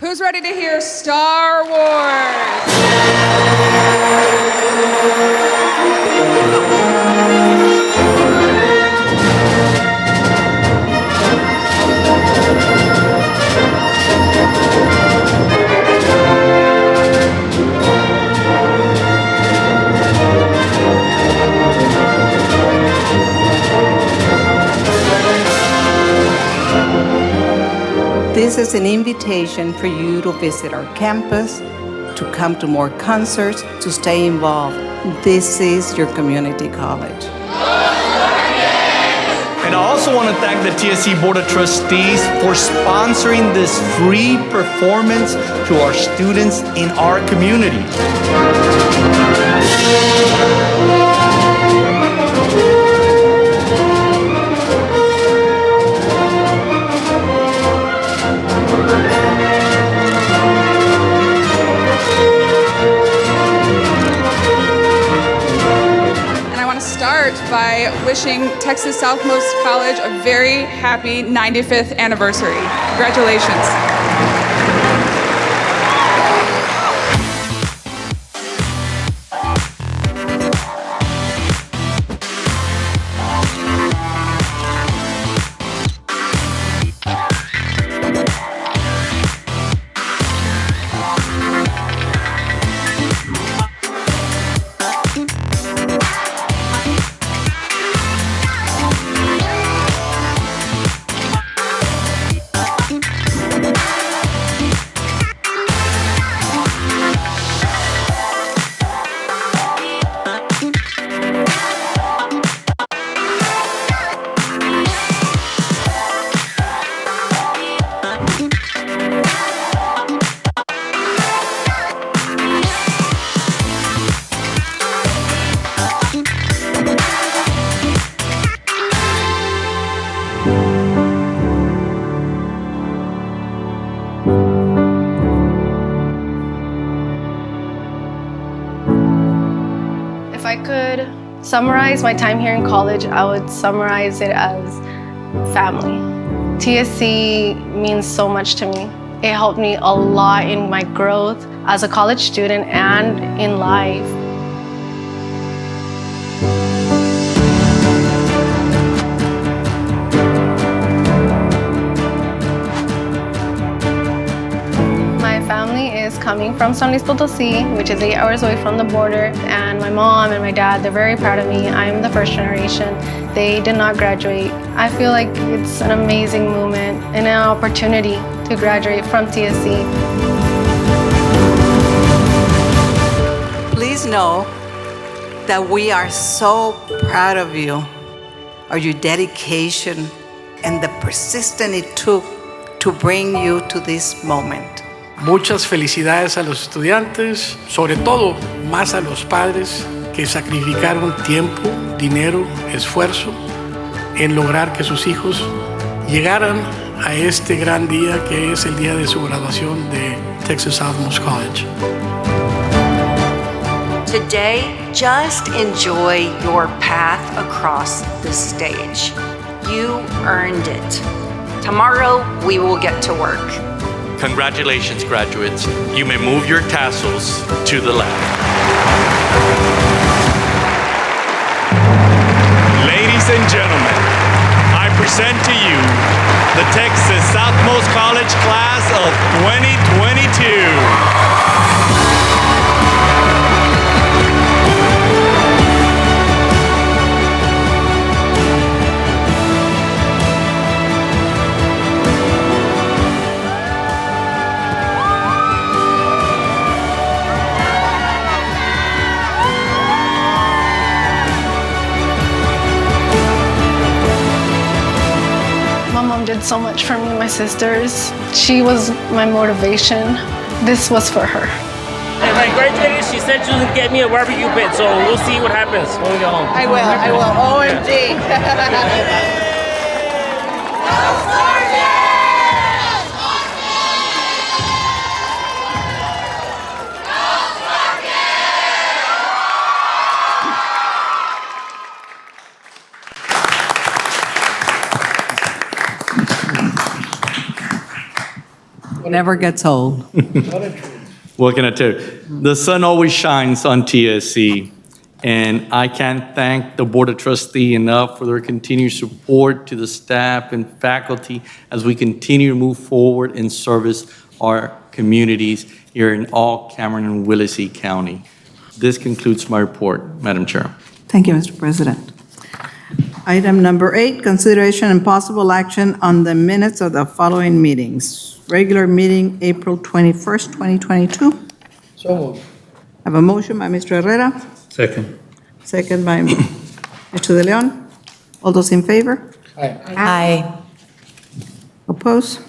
Who's ready to hear Star Wars? This is an invitation for you to visit our campus, to come to more concerts, to stay involved. This is your community college. And I also want to thank the TSC Board of Trustees for sponsoring this free performance to our students in our community. By wishing Texas Southmost College a very happy 95th anniversary. Congratulations. If I could summarize my time here in college, I would summarize it as family. TSC means so much to me. It helped me a lot in my growth as a college student and in life. My family is coming from San Luis Potosí, which is 8 hours away from the border, and my mom and my dad, they're very proud of me. I am the first generation. They did not graduate. I feel like it's an amazing moment and an opportunity to graduate from TSC. Please know that we are so proud of you, of your dedication and the persistence it took to bring you to this moment. Muchas felicidades a los estudiantes, sobre todo más a los padres que sacrificaron tiempo, dinero, esfuerzo en lograr que sus hijos llegaran a este gran día que es el día de su graduación de Texas Southmost College. Today, just enjoy your path across the stage. You earned it. Tomorrow, we will get to work. Congratulations, graduates. You may move your tassels to the left. Ladies and gentlemen, I present to you the Texas Southmost College class of 2022. My mom did so much for me and my sisters. She was my motivation. This was for her. If I graduated, she said she was gonna get me a barbecue pit, so we'll see what happens when we go home. I will. OMG. Never gets old. What can I tell you? The sun always shines on TSC, and I can't thank the Board of Trustees enough for their continued support to the staff and faculty as we continue to move forward and service our communities here in all Cameron and Willacy County. This concludes my report, Madam Chair. Thank you, Mr. President. Item number 8, consideration and possible action on the minutes of the following meetings. Regular meeting, April 21st, 2022. So moved. I have a motion by Mr. Herrera, Second. second by Mr. De Leon. All those in favor? Aye. Aye. Oppose?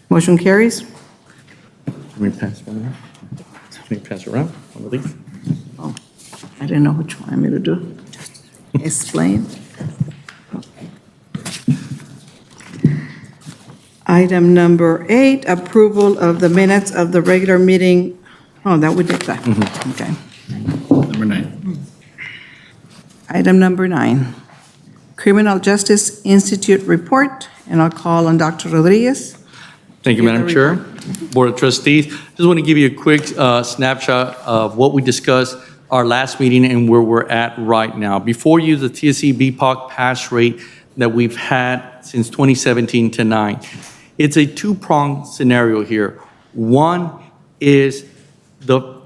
Motion carries. Let me pass one around. Let me pass around one of these. Oh, I didn't know which one I meant to do. Just explain. Item number 8, approval of the minutes of the regular meeting. Oh, that we did that. Okay. Number 9. Item number 9, Criminal Justice Institute report, and I'll call on Dr. Rodriguez. Thank you, Give the Madam Chair. Board of Trustees, just want to give you a quick snapshot of what we discussed our last meeting and where we're at right now. Before you, the TSC BPOC pass rate that we've had since 2017 to 9. It's a two-pronged scenario here. One is the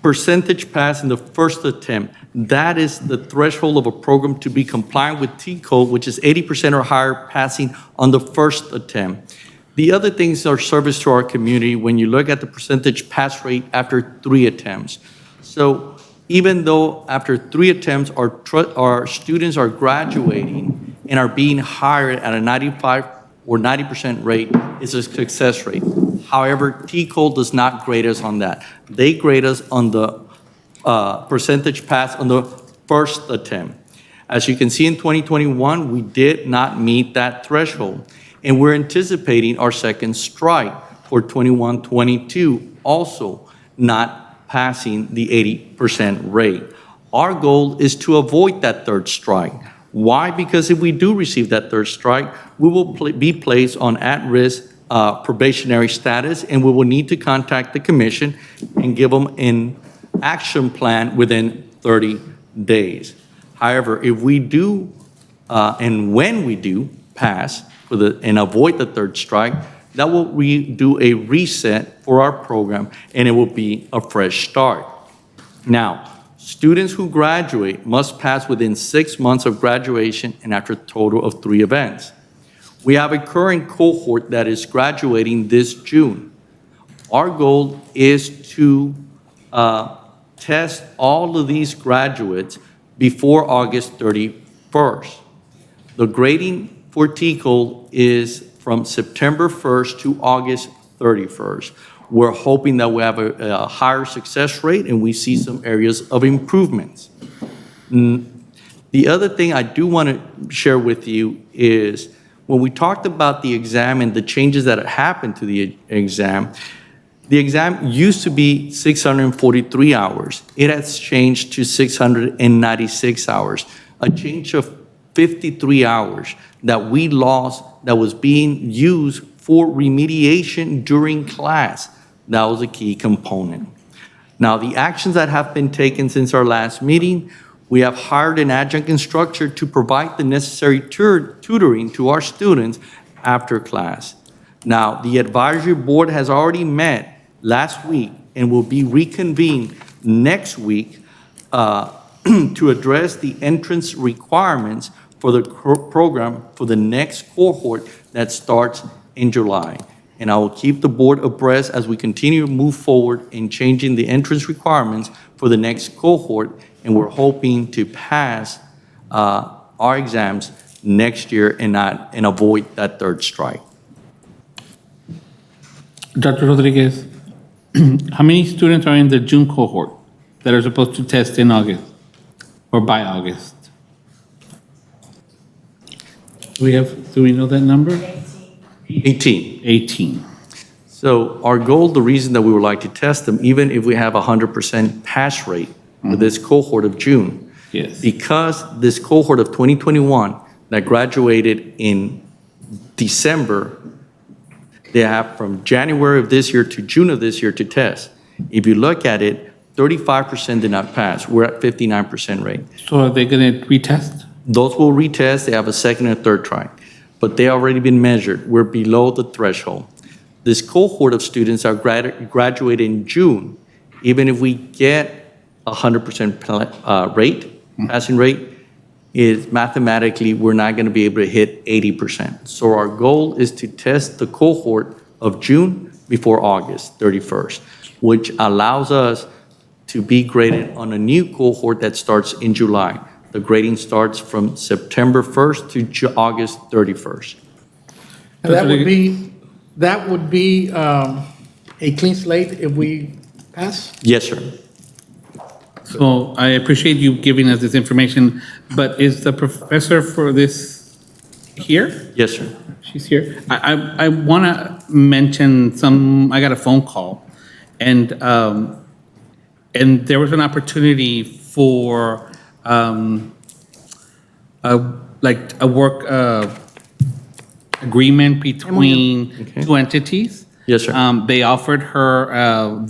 percentage pass in the first attempt. That is the threshold of a program to be compliant with T-code, which is 80% or higher passing on the first attempt. The other things are service to our community when you look at the percentage pass rate after 3 attempts. So even though after 3 attempts our students are graduating and are being hired at a 95 or 90% rate, is a success rate. However, T-code does not grade us on that. They grade us on the percentage pass on the first attempt. As you can see in 2021, we did not meet that threshold. And we're anticipating our second strike for 21-22, also not passing the 80% rate. Our goal is to avoid that third strike. Why? Because if we do receive that third strike, we will be placed on at-risk probationary status, and we will need to contact the commission and give them an action plan within 30 days. However, if we do, and when we do pass and avoid the third strike, that will do a reset for our program, and it will be a fresh start. Now, students who graduate must pass within 6 months of graduation and after a total of 3 events. We have a current cohort that is graduating this June. Our goal is to test all of these graduates before August 31st. The grading for TCOL is from September 1st to August 31st. We're hoping that we have a higher success rate and we see some areas of improvements. The other thing I do want to share with you is when we talked about the exam and the changes that happened to the exam used to be 643 hours. It has changed to 696 hours, a change of 53 hours that we lost that was being used for remediation during class. That was a key component. Now, the actions that have been taken since our last meeting, we have hired an adjunct instructor to provide the necessary tutoring to our students after class. Now, the advisory board has already met last week and will be reconvened next week to address the entrance requirements for the program for the next cohort that starts in July. And I will keep the board abreast as we continue to move forward in changing the entrance requirements for the next cohort, and we're hoping to pass our exams next year and avoid that third strike. Dr. Rodriguez, how many students are in the June cohort that are supposed to test in August or by August? Do we know that number? 18. So our goal, the reason that we would like to test them, even if we have a 100% pass rate with this cohort of June, because this cohort of 2021 that graduated in December, they have from January of this year to June of this year to test. If you look at it, 35% did not pass. We're at 59% rate. So are they going to retest? Those will retest. They have a second and third try, but they already been measured. We're below the threshold. This cohort of students are graduate in June. Even if we get 100% passing rate, is mathematically we're not going to be able to hit 80%. So our goal is to test the cohort of June before August 31st, which allows us to be graded on a new cohort that starts in July. The grading starts from September 1st to August 31st. And that would be a clean slate if we pass? Yes, sir. So I appreciate you giving us this information, but is the professor for this here? Yes, sir. She's here. I want to mention I got a phone call, and there was an opportunity for a work agreement between two entities. Yes, sir. They offered her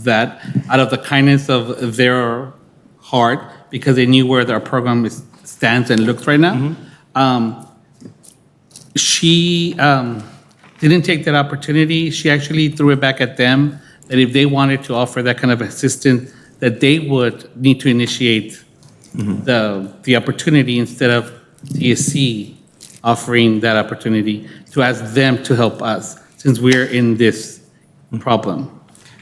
that out of the kindness of their heart, because they knew where their program stands and looks right now. She didn't take that opportunity. She actually threw it back at them, that if they wanted to offer that kind of assistance, that they would need to initiate the opportunity instead of TSC offering that opportunity, to ask them to help us, since we're in this problem.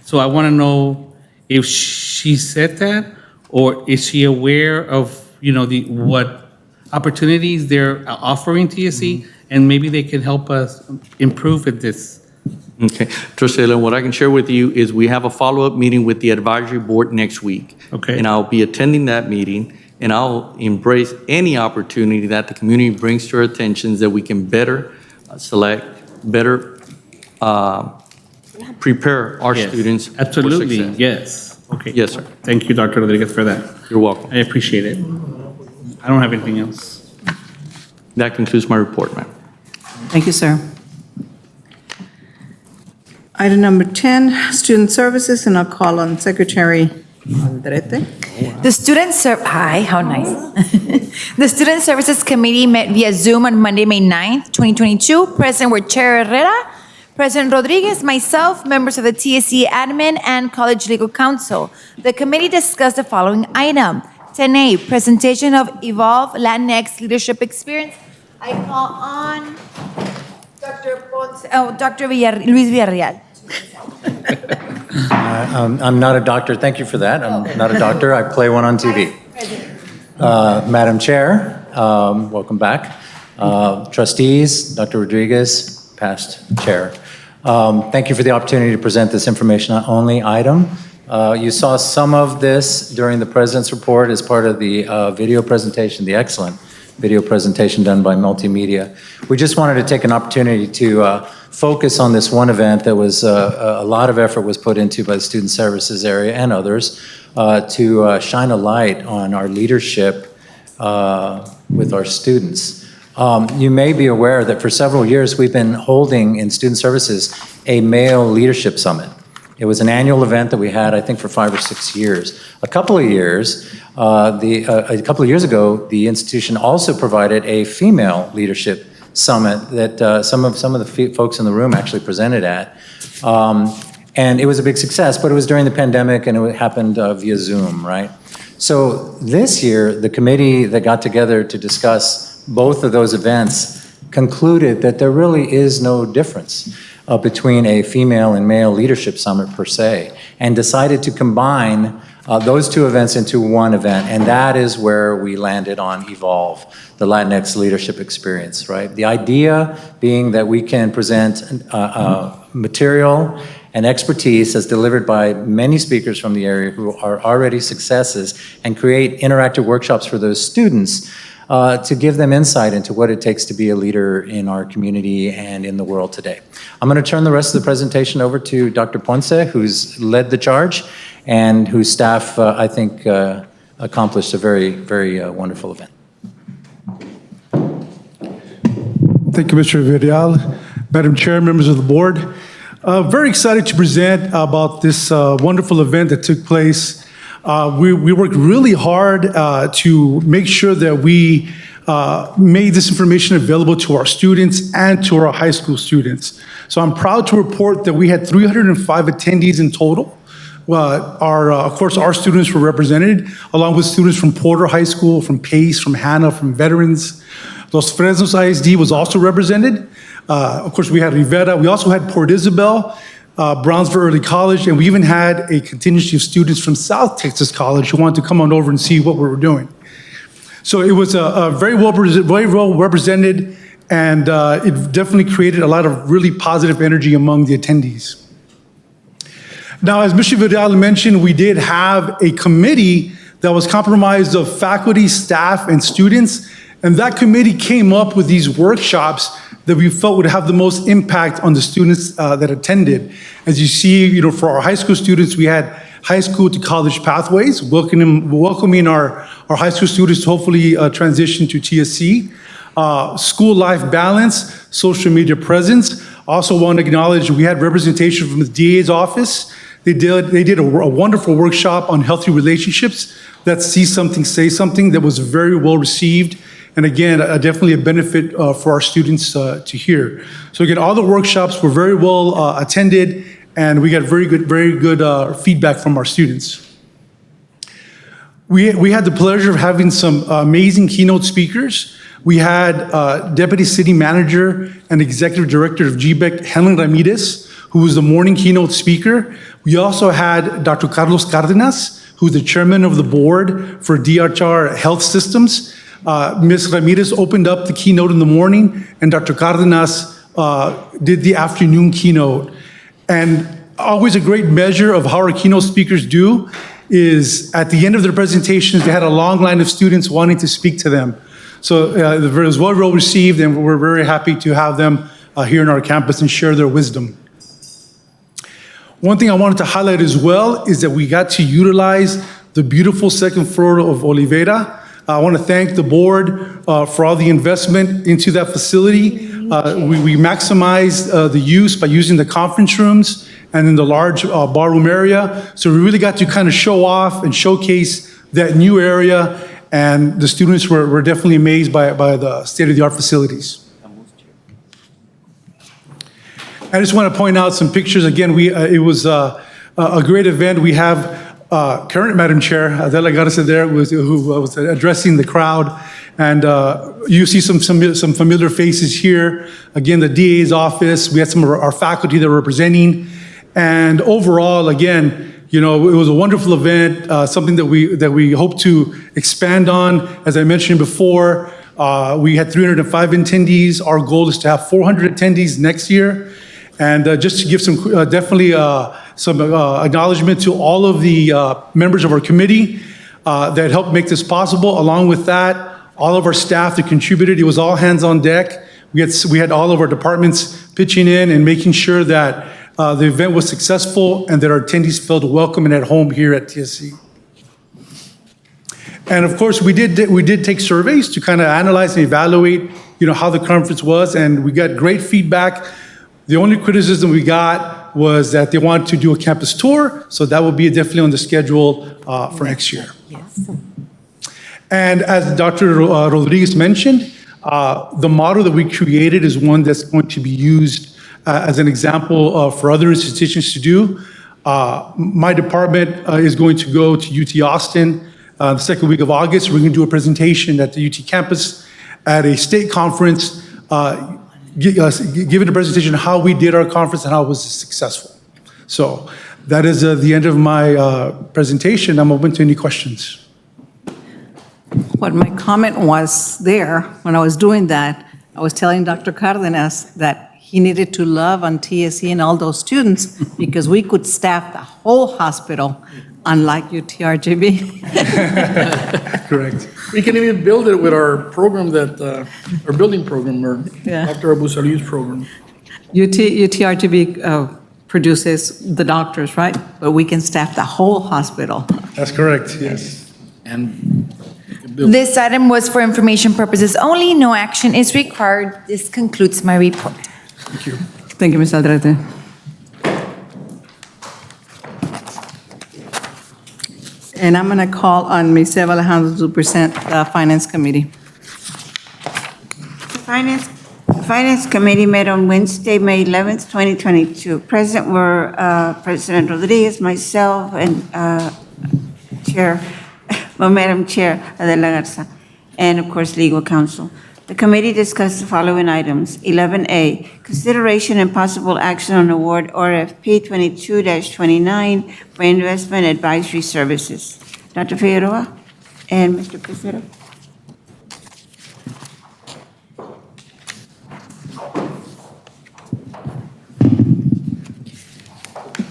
So I want to know if she said that, or is she aware of, what opportunities they're offering TSC, and maybe they can help us improve at this. Okay. Trustee Allen, what I can share with you is we have a follow-up meeting with the advisory board next week. Okay. And I'll be attending that meeting, and I'll embrace any opportunity that the community brings to our attention that we can better select, better prepare our students for Absolutely, success. yes. Okay. Yes, sir. Thank you, Dr. Rodriguez, for that. You're welcome. I appreciate it. I don't have anything else. That concludes my report, ma'am. Thank you, sir. Item number 10, Student Services, and I'll call on Secretary Aldrete. Hi, how nice. The Student Services Committee met via Zoom on Monday, May 9th, 2022. Present were Chair Herrera, President Rodriguez, myself, members of the TSC admin, and College Legal Counsel. The committee discussed the following item. 10A, presentation of Evolve Latinx Leadership Experience. I call on Dr. Luis Villarreal. I'm not a doctor. Thank you for that. I'm not a doctor. I play one on TV. Madam Chair, welcome back. Trustees, Dr. Rodriguez, past chair. Thank you for the opportunity to present this information-only item. You saw some of this during the President's report as part of the video presentation, the excellent video presentation done by Multimedia. We just wanted to take an opportunity to focus on this one event that was a lot of effort was put into by the Student Services area and others to shine a light on our leadership with our students. You may be aware that for several years we've been holding in Student Services a male leadership summit. It was an annual event that we had, I think, for 5 or 6 years. A couple of years ago, the institution also provided a female leadership summit that some of the folks in the room actually presented at. And it was a big success, but it was during the pandemic and it happened via Zoom, right? So this year, the committee that got together to discuss both of those events concluded that there really is no difference between a female and male leadership summit per se, and decided to combine those two events into one event, and that is where we landed on Evolve, the Latinx leadership experience, right? The idea being that we can present material and expertise as delivered by many speakers from the area who are already successes and create interactive workshops for those students to give them insight into what it takes to be a leader in our community and in the world today. I'm going to turn the rest of the presentation over to Dr. Ponce, who's led the charge and whose staff, I think, accomplished a very, very wonderful event. Thank you, Mr. Villarreal. Madam Chair, members of the board. Very excited to present about this wonderful event that took place. We worked really hard to make sure that we made this information available to our students and to our high school students. So I'm proud to report that we had 305 attendees in total. Of course, our students were represented, along with students from Porter High School, from Pace, from Hanna, from Veterans. Los Fresnos ISD was also represented. Of course, we had Rivera. We also had Port Isabel, Brownsville Early College, and we even had a contingency of students from South Texas College who wanted to come on over and see what we were doing. So it was very well represented, and it definitely created a lot of really positive energy among the attendees. Now, as Mr. Vidal mentioned, we did have a committee that was comprised of faculty, staff, and students, and that committee came up with these workshops that we felt would have the most impact on the students that attended. As you see, for our high school students, we had high school to college pathways, welcoming our high school students to hopefully transition to TSC. School life balance, social media presence. Also want to acknowledge we had representation from the DA's office. They did a wonderful workshop on healthy relationships. That See Something, Say Something, that was very well received. And again, definitely a benefit for our students to hear. So again, all the workshops were very well attended, and we got very good feedback from our students. We had the pleasure of having some amazing keynote speakers. We had Deputy City Manager and Executive Director of GBEC, Helen Ramirez, who was the morning keynote speaker. We also had Dr. Carlos Cardenas, who's the chairman of the board for DHR Health Systems. Ms. Ramirez opened up the keynote in the morning, and Dr. Cardenas did the afternoon keynote. And always a great measure of how our keynote speakers do is at the end of their presentations, they had a long line of students wanting to speak to them. So it was well received, and we're very happy to have them here on our campus and share their wisdom. One thing I wanted to highlight as well is that we got to utilize the beautiful second floor of Olivera. I want to thank the board for all the investment into that facility. We maximized the use by using the conference rooms and in the large ballroom area. So we really got to kind of show off and showcase that new area, and the students were definitely amazed by the state-of-the-art facilities. I just want to point out some pictures. Again, it was a great event. We have current Madam Chair, Adela Garza there, who was addressing the crowd. And you see some familiar faces here. Again, the DA's office. We had some of our faculty that were representing. And overall, again, it was a wonderful event, something that we hope to expand on. As I mentioned before, we had 305 attendees. Our goal is to have 400 attendees next year. And just to give some acknowledgement to all of the members of our committee that helped make this possible. Along with that, all of our staff that contributed. It was all hands on deck. We had all of our departments pitching in and making sure that the event was successful and that our attendees felt welcome and at home here at TSC. And of course, we did take surveys to kind of analyze and evaluate, how the conference was, and we got great feedback. The only criticism we got was that they wanted to do a campus tour, so that will be definitely on the schedule for next year. Yes. And as Dr. Rodriguez mentioned, the model that we created is one that's going to be used as an example for other institutions to do. My department is going to go to UT Austin the second week of August. We're going to do a presentation at the UT campus at a state conference, giving a presentation on how we did our conference and how it was successful. So that is the end of my presentation. I'm open to any questions. What my comment was there, when I was doing that, I was telling Dr. Cardenas that he needed to love on TSC and all those students because we could staff the whole hospital, unlike UTRGV. Correct. We can even build it with our program our building program, or Yeah. Dr. Abu Salih's program. UTRGV produces the doctors, right? But we can staff the whole hospital. That's correct, yes. And This item was for information purposes only. No action is required. This concludes my report. Thank you. Thank you, Ms. Aldrete. And I'm going to call on Ms. Eva Alejandro to present the Finance Committee. The Finance Committee met on Wednesday, May 11th, 2022. Present were President Rodriguez, myself, and Madam Chair Adela Garza, and of course, legal counsel. The committee discussed the following items. 11A, consideration and possible action on award RFP 22-29 for investment advisory services. Dr. Figueroa and Mr. Pesero.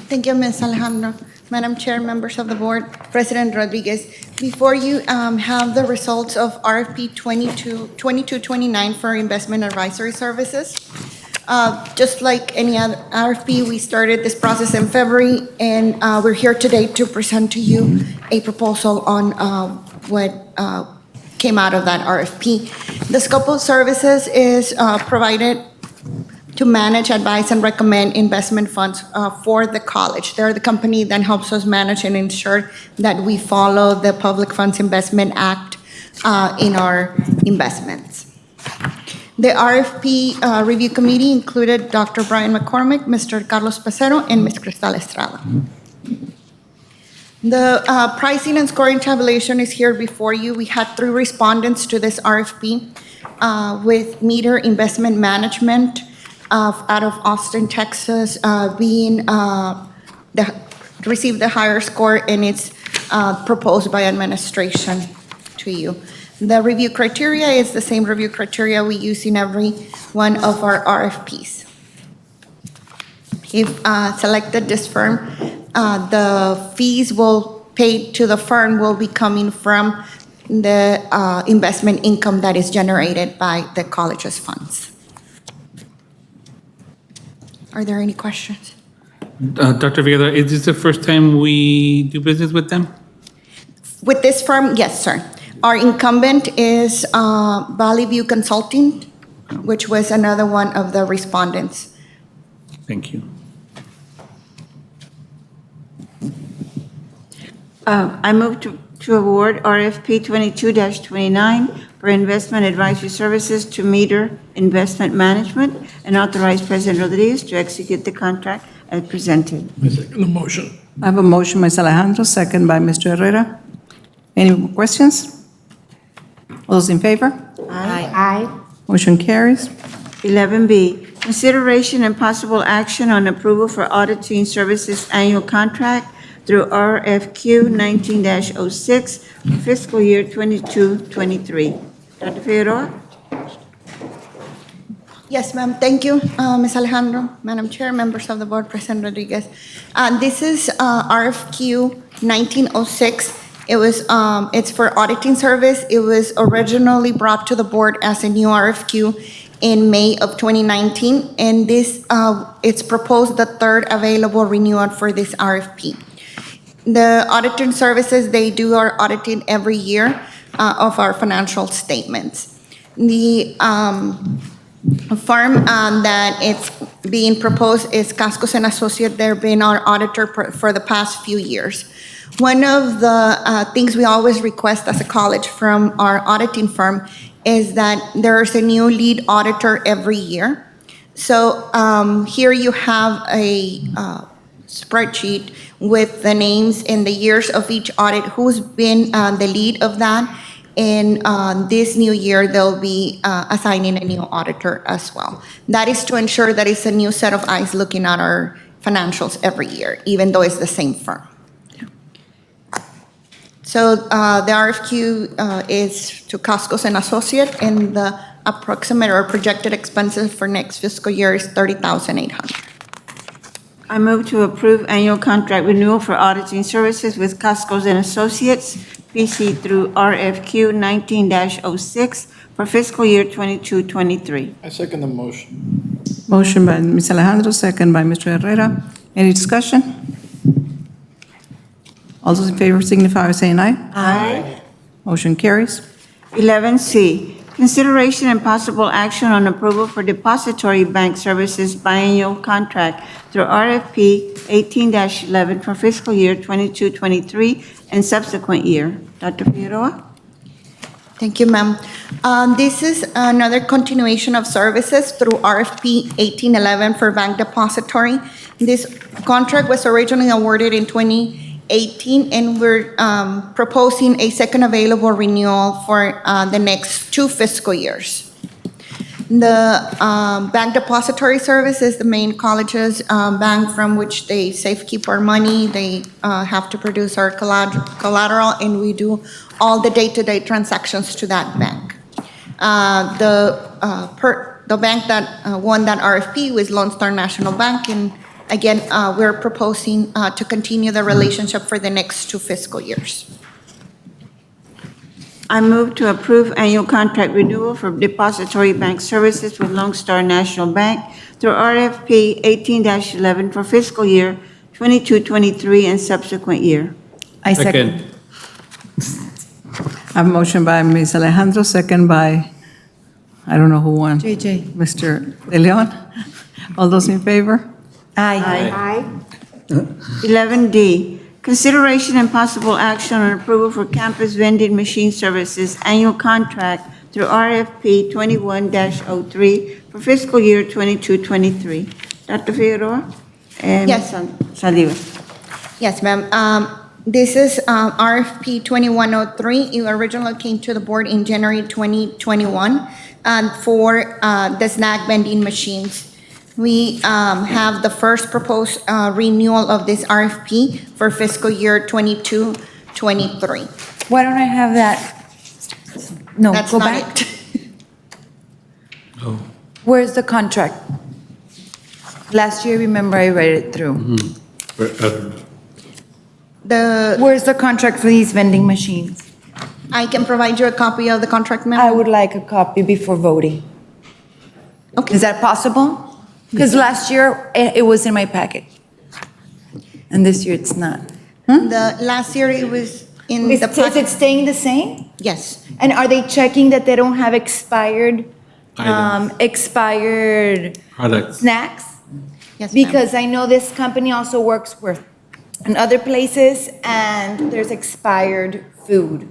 Thank you, Ms. Alejandro. Madam Chair, members of the board, President Rodriguez, before you have the results of RFP 2229 for investment advisory services. Just like any other RFP, we started this process in February, and we're here today to present to you a proposal on what came out of that RFP. The scope of services is provided to manage, advise, and recommend investment funds for the college. They're the company that helps us manage and ensure that we follow the Public Funds Investment Act in our investments. The RFP review committee included Dr. Brian McCormick, Mr. Carlos Pesero, and Ms. Cristal Estrada. The pricing and scoring tabulation is here before you. We had 3 respondents to this RFP with Meter Investment Management out of Austin, Texas, received the higher score, and it's proposed by administration to you. The review criteria is the same review criteria we use in every one of our RFPs. If selected this firm, the fees paid to the firm will be coming from the investment income that is generated by the college's funds. Are there any questions? Dr. Villa, is this the first time we do business with them? With this firm, yes, sir. Our incumbent is Valley View Consulting, which was another one of the respondents. Thank you. I move to award RFP 22-29 for investment advisory services to Meter Investment Management and authorize President Rodriguez to execute the contract as presented. I second the motion. I have a motion, Ms. Alejandro, second by Mr. Herrera. Any more questions? All those in favor? Aye. Motion carries. 11B, consideration and possible action on approval for auditing services annual contract through RFQ 19-06 fiscal year 22-23. Dr. Figueroa? Yes, ma'am. Thank you, Ms. Alejandro, Madam Chair, members of the board, President Rodriguez. This is RFQ 1906. It's for auditing service. It was originally brought to the board as a new RFQ in May of 2019, and this it's proposed the third available renewal for this RFP. The auditing services, they do our auditing every year of our financial statements. The firm that it's being proposed is Cascos and Associates. They've been our auditor for the past few years. One of the things we always request as a college from our auditing firm is that there's a new lead auditor every year. So here you have a spreadsheet with the names and the years of each audit, who's been the lead of that. And this new year, they'll be assigning a new auditor as well. That is to ensure that it's a new set of eyes looking at our financials every year, even though it's the same firm. So the RFQ is to Cascos and Associates, and the approximate or projected expenses for next fiscal year is $30,800. I move to approve annual contract renewal for auditing services with Cascos and Associates, PC through RFQ 19-06 for fiscal year 22-23. I second the motion. Motion by Ms. Alejandro, second by Mr. Herrera. Any discussion? All those in favor signify by saying aye. Aye. Motion carries. 11C, consideration and possible action on approval for depository bank services biennial contract through RFP 18-11 for fiscal year 22-23 and subsequent year. Dr. Figueroa? Thank you, ma'am. This is another continuation of services through RFP 1811 for bank depository. This contract was originally awarded in 2018, and we're proposing a second available renewal for the next 2 fiscal years. The bank depository service is the main college's bank from which they safekeep our money. They have to produce our collateral, and we do all the day-to-day transactions to that bank. The bank that won that RFP was Lone Star National Bank, and again, we're proposing to continue the relationship for the next 2 fiscal years. I move to approve annual contract renewal for depository bank services with Lone Star National Bank through RFP 18-11 for fiscal year 22-23 and subsequent year. I second. I have a motion by Ms. Alejandro, second by, I don't know who won. JJ. Mr. De Leon. All those in favor? Aye. 11D, consideration and possible action on approval for campus vending machine services annual contract through RFP 21-03 for fiscal year 22-23. Dr. Figueroa? And Yes. Ms. Saldívar. Yes, ma'am. This is RFP 2103. It originally came to the board in January 2021 for the snack vending machines. We have the first proposed renewal of this RFP for fiscal year 22-23. Why don't I have that? No, That's go not back. it. Where's the contract? Last year, remember, I read it through. Where's the contract for these vending machines? I can provide you a copy of the contract, ma'am. I would like a copy before voting. Okay. Is that possible? Because last year, it was in my packet. And this year it's not. The last year it was in the. Is it staying the same? Yes. And are they checking that they don't have expired Products. snacks? Yes, ma'am. Because I know this company also works with in other places and there's expired food.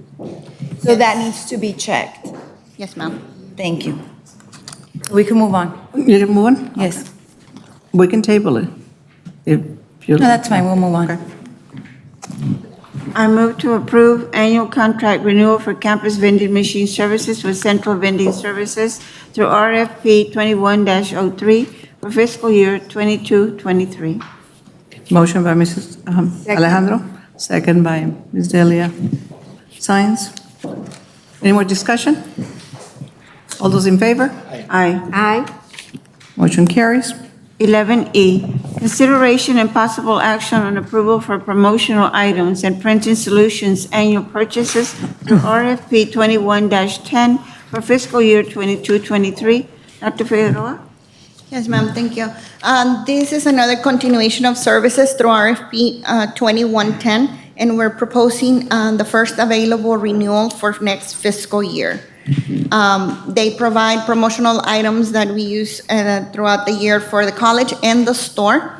So that needs to be checked. Yes, ma'am. Thank you. We can move on. You can move on? Yes. We can table it. If you. No, that's fine, we'll move on. I move to approve annual contract renewal for campus vending machine services with Central Vending Services through RFP 21-03 for fiscal year 22-23. Motion by Mrs. Alejandro, second by Ms. Delia Science. Any more discussion? All those in favor? Aye. Aye. Motion carries. 11E, consideration and possible action on approval for promotional items and printing solutions annual purchases through RFP 21-10 for fiscal year 22-23. Dr. Figueroa? Yes, ma'am, thank you. This is another continuation of services through RFP 2110, and we're proposing the first available renewal for next fiscal year. They provide promotional items that we use throughout the year for the college and the store.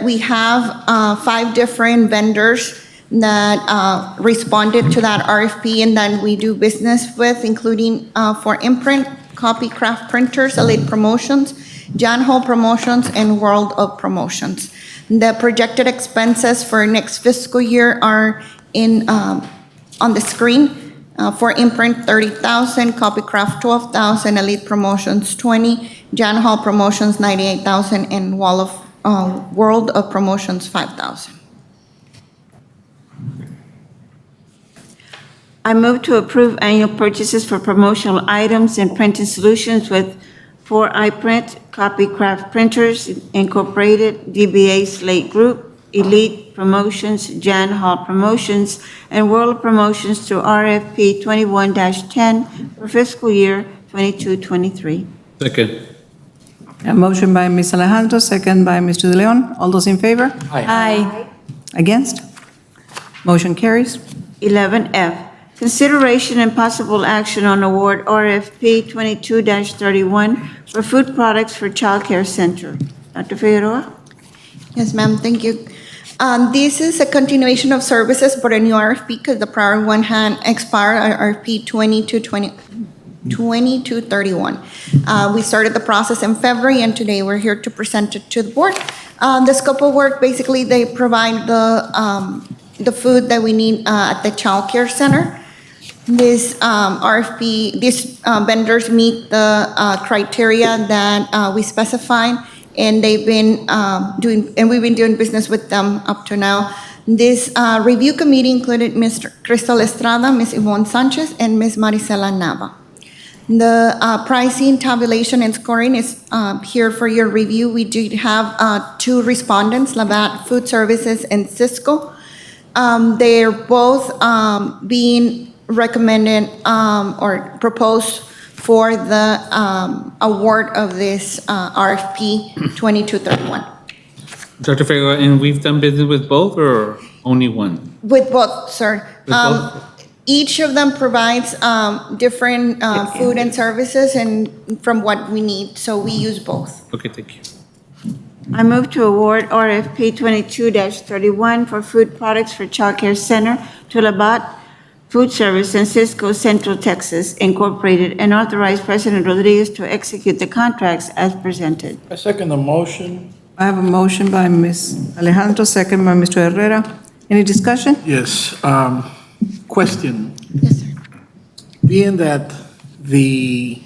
We have 5 different vendors that responded to that RFP and that we do business with, including for imprint, copy craft printers, Elite Promotions, Jan Hall Promotions, and World of Promotions. The projected expenses for next fiscal year are on the screen. For imprint, $30,000, Copycraft, $12,000, Elite Promotions, $20,000, Jan Hall Promotions, $98,000, and World of Promotions, $5,000. I move to approve annual purchases for promotional items and printing solutions with 4iPrint, Copycraft Printers Incorporated, DBA Slate Group, Elite Promotions, Jan Hall Promotions, and World Promotions through RFP 21-10 for fiscal year 22-23. Second. A motion by Ms. Alejandro, second by Mr. De Leon. All those in favor? Aye. Against? Motion carries. 11F, consideration and possible action on award RFP 22-31 for food products for childcare center. Dr. Figueroa? Yes, ma'am, thank you. This is a continuation of services for a new RFP because the prior one had expired, RFP 2231. We started the process in February, and today we're here to present it to the board. The scope of work, basically, they provide the food that we need at the child care center. This RFP, these vendors meet the criteria that we specified, and we've been doing business with them up to now. This review committee included Ms. Crystal Estrada, Ms. Yvonne Sanchez, and Ms. Maricela Nava. The pricing, tabulation, and scoring is here for your review. We did have 2 respondents, Labatt Food Services and Cisco. They're both being recommended or proposed for the award of this RFP 2231. Dr. Figueroa, and we've done business with both or only one? With both, sir. With both? Each of them provides different food and services and from what we need, so we use both. Okay, thank you. I move to award RFP 22-31 for food products for childcare center to Labatt Food Service and Cisco Central Texas Incorporated, and authorize President Rodriguez to execute the contracts as presented. I second the motion. I have a motion by Ms. Alejandro, second by Mr. Herrera. Any discussion? Yes. Question. Yes, sir. Being that the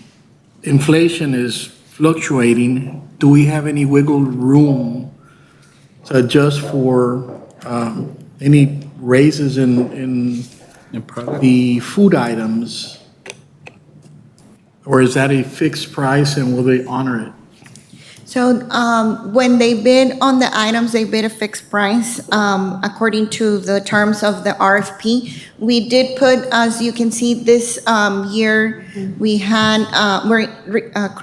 inflation is fluctuating, do we have any wiggle room to adjust for any raises in the food items? Or is that a fixed price and will they honor it? So when they bid on the items, they bid a fixed price according to the terms of the RFP. We did put, as you can see, this year, we're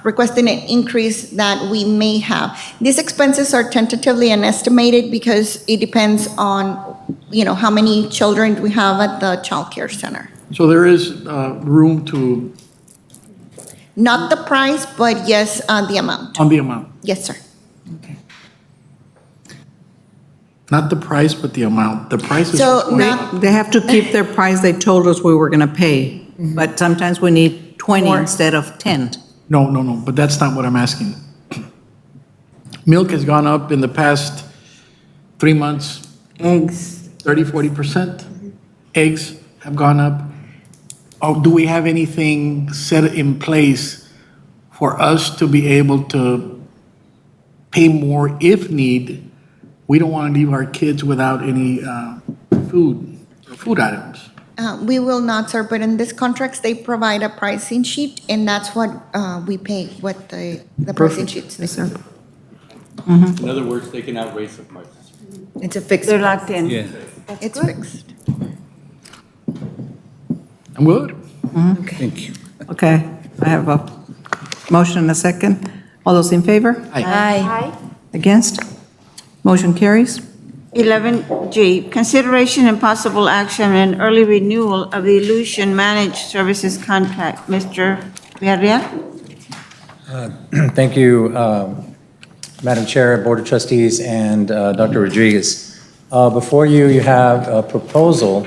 requesting an increase that we may have. These expenses are tentatively estimated because it depends on, how many children we have at the childcare center. So there is room to, Not the price, but yes, the amount. on the amount. Yes, sir. Not the price, but the amount. The price is. So not, They have to keep their price they told us we were going to pay, but sometimes we need 20 More. instead of 10. No, but that's not what I'm asking. Milk has gone up in the past 3 months, Eggs. 30, 40%. Eggs have gone up. Or do we have anything set in place for us to be able to pay more if need? We don't want to leave our kids without any food or food items. we will not, sir, but in these contracts, they provide a pricing sheet, and that's what we pay, what the pricing sheets. Yes, sir. In other words, they cannot raise the prices. It's a fixed. They're locked in. Yeah. It's fixed. I'm good. Thank you. Okay, I have a motion and a second. All those in favor? Aye. Against? Motion carries. 11G, consideration and possible action and early renewal of the Illusion Managed Services contract. Mr. Villarreal? Thank you, Madam Chair, Board of Trustees, and Dr. Rodriguez. Before you, you have a proposal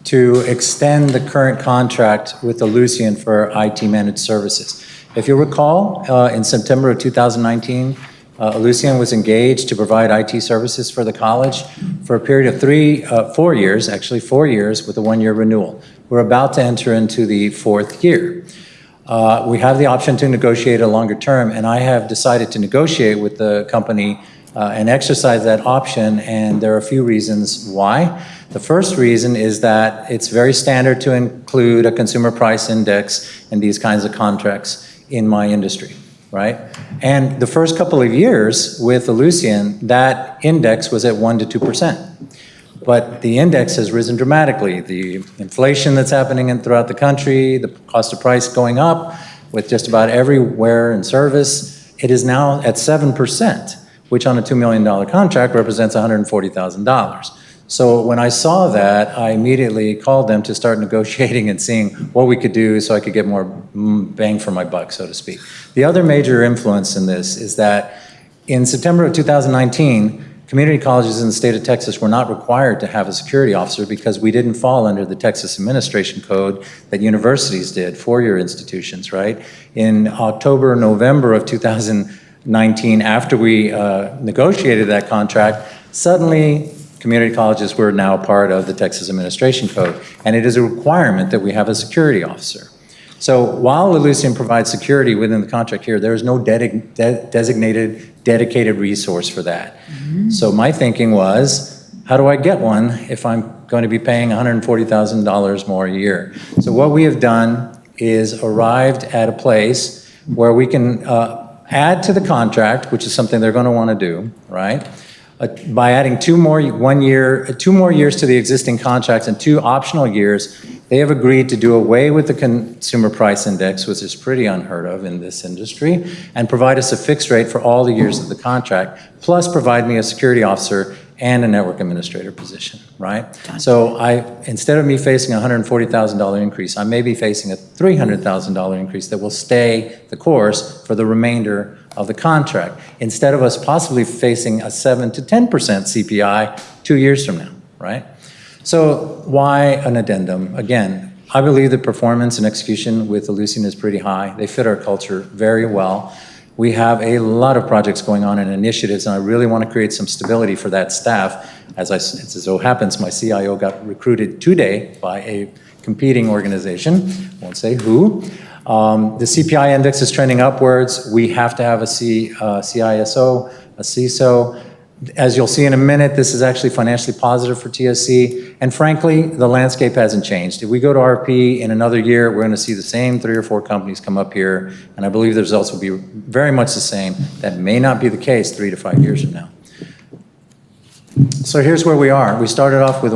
to extend the current contract with Illusion for IT managed services. If you recall, in September of 2019, Illusion was engaged to provide IT services for the college for a period of 4 years, actually 4 years, with a one-year renewal. We're about to enter into the fourth year. We have the option to negotiate a longer term, and I have decided to negotiate with the company and exercise that option, and there are a few reasons why. The first reason is that it's very standard to include a consumer price index in these kinds of contracts in my industry, right? And the first couple of years with Illusion, that index was at 1% to 2%. But the index has risen dramatically. The inflation that's happening throughout the country, the cost of price going up with just about everywhere in service, it is now at 7%, which on a $2 million contract represents $140,000. So when I saw that, I immediately called them to start negotiating and seeing what we could do so I could get more bang for my buck, so to speak. The other major influence in this is that in September of 2019, community colleges in the state of Texas were not required to have a security officer because we didn't fall under the Texas Administration Code that universities did, four-year institutions, right? In October, November of 2019, after we negotiated that contract, suddenly community colleges were now part of the Texas Administration Code, and it is a requirement that we have a security officer. So while Illusion provides security within the contract here, there is no designated, dedicated resource for that. So my thinking was, how do I get one if I'm going to be paying $140,000 more a year? So what we have done is arrived at a place where we can add to the contract, which is something they're going to want to do, right? By adding 2 more years to the existing contracts and 2 optional years, they have agreed to do away with the consumer price index, which is pretty unheard of in this industry, and provide us a fixed rate for all the years of the contract, plus provide me a security officer and a network administrator position, right? So instead of me facing a $140,000 increase, I may be facing a $300,000 increase that will stay the course for the remainder of the contract, instead of us possibly facing a 7 to 10% CPI 2 years from now, right? So why an addendum? Again, I believe the performance and execution with Illusion is pretty high. They fit our culture very well. We have a lot of projects going on and initiatives, and I really want to create some stability for that staff. As so happens, my CIO got recruited today by a competing organization, won't say who. The CPI index is trending upwards. We have to have a CISO, a CISO. As you'll see in a minute, this is actually financially positive for TSC, and frankly, the landscape hasn't changed. If we go to RFP in another year, we're going to see the same 3 or 4 companies come up here, and I believe the results will be very much the same. That may not be the case 3 to 5 years from now. So here's where we are. We started off with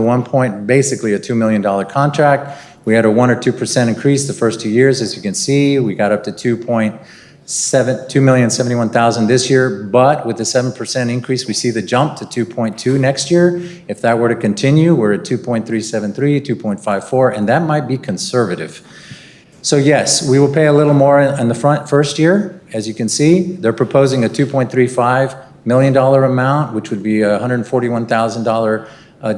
basically a $2 million contract. We had a 1 or 2% increase the first 2 years. As you can see, we got up to $2,071,000 this year, but with the 7% increase, we see the jump to 2.2 next year. If that were to continue, we're at 2.373, 2.54, and that might be conservative. So yes, we will pay a little more in the first year. As you can see, they're proposing a $2.35 million amount, which would be a $141,000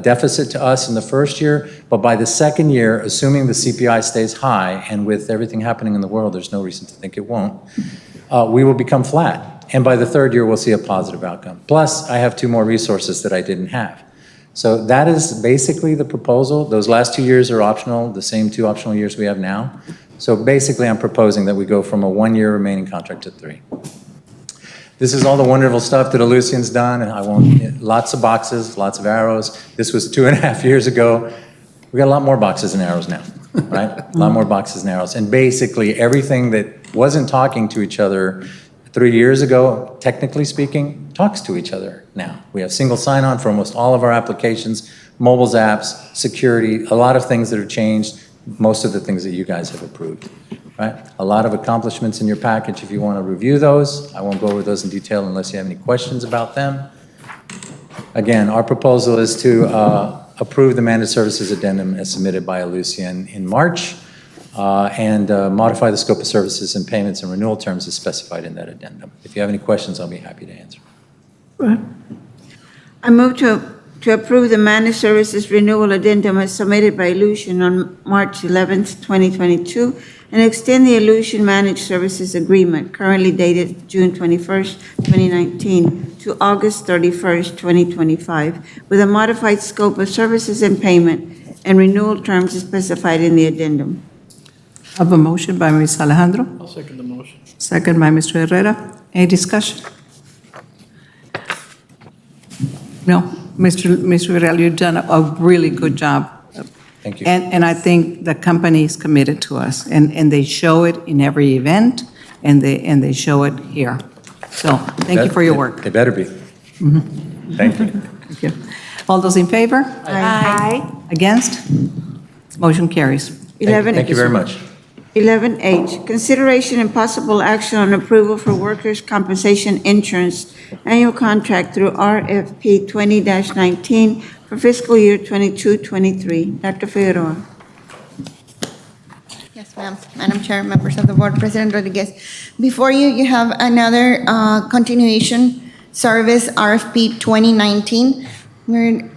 deficit to us in the first year. But by the second year, assuming the CPI stays high, and with everything happening in the world, there's no reason to think it won't, we will become flat. And by the third year, we'll see a positive outcome. Plus, I have 2 more resources that I didn't have. So that is basically the proposal. Those last 2 years are optional, the same 2 optional years we have now. So basically, I'm proposing that we go from a 1-year remaining contract to 3. This is all the wonderful stuff that Aleutian's done, and lots of boxes, lots of arrows. This was 2.5 years ago. We got a lot more boxes and arrows now, right? A lot more boxes and arrows. And basically, everything that wasn't talking to each other 3 years ago, technically speaking, talks to each other now. We have single sign-on for almost all of our applications, mobile apps, security, a lot of things that have changed, most of the things that you guys have approved. Right? A lot of accomplishments in your package if you want to review those. I won't go over those in detail unless you have any questions about them. Again, our proposal is to approve the managed services addendum as submitted by Aleutian in March and modify the scope of services and payments and renewal terms as specified in that addendum. If you have any questions, I'll be happy to answer. I move to approve the managed services renewal addendum as submitted by Aleutian on March 11th, 2022, and extend the Aleutian Managed Services Agreement, currently dated June 21st, 2019, to August 31st, 2025, with a modified scope of services and payment and renewal terms as specified in the addendum. I have a motion by Ms. Alejandro. I'll second the motion. Second by Mr. Herrera. Any discussion? No. Mr. Herrera, you've done a really good job. Thank you. And I think the company is committed to us, and they show it in every event, and they show it here. So thank you for your work. They better be. Thank you. Thank you. All those in favor? Aye. Against? Motion carries. Thank you very much. 11H, consideration and possible action on approval for workers' compensation insurance annual contract through RFP 20-19 for fiscal year 22-23. Dr. Figueroa. Yes, ma'am. Madam Chair, members of the board, President Rodriguez. Before you, you have another continuation service, RFP 2019. We're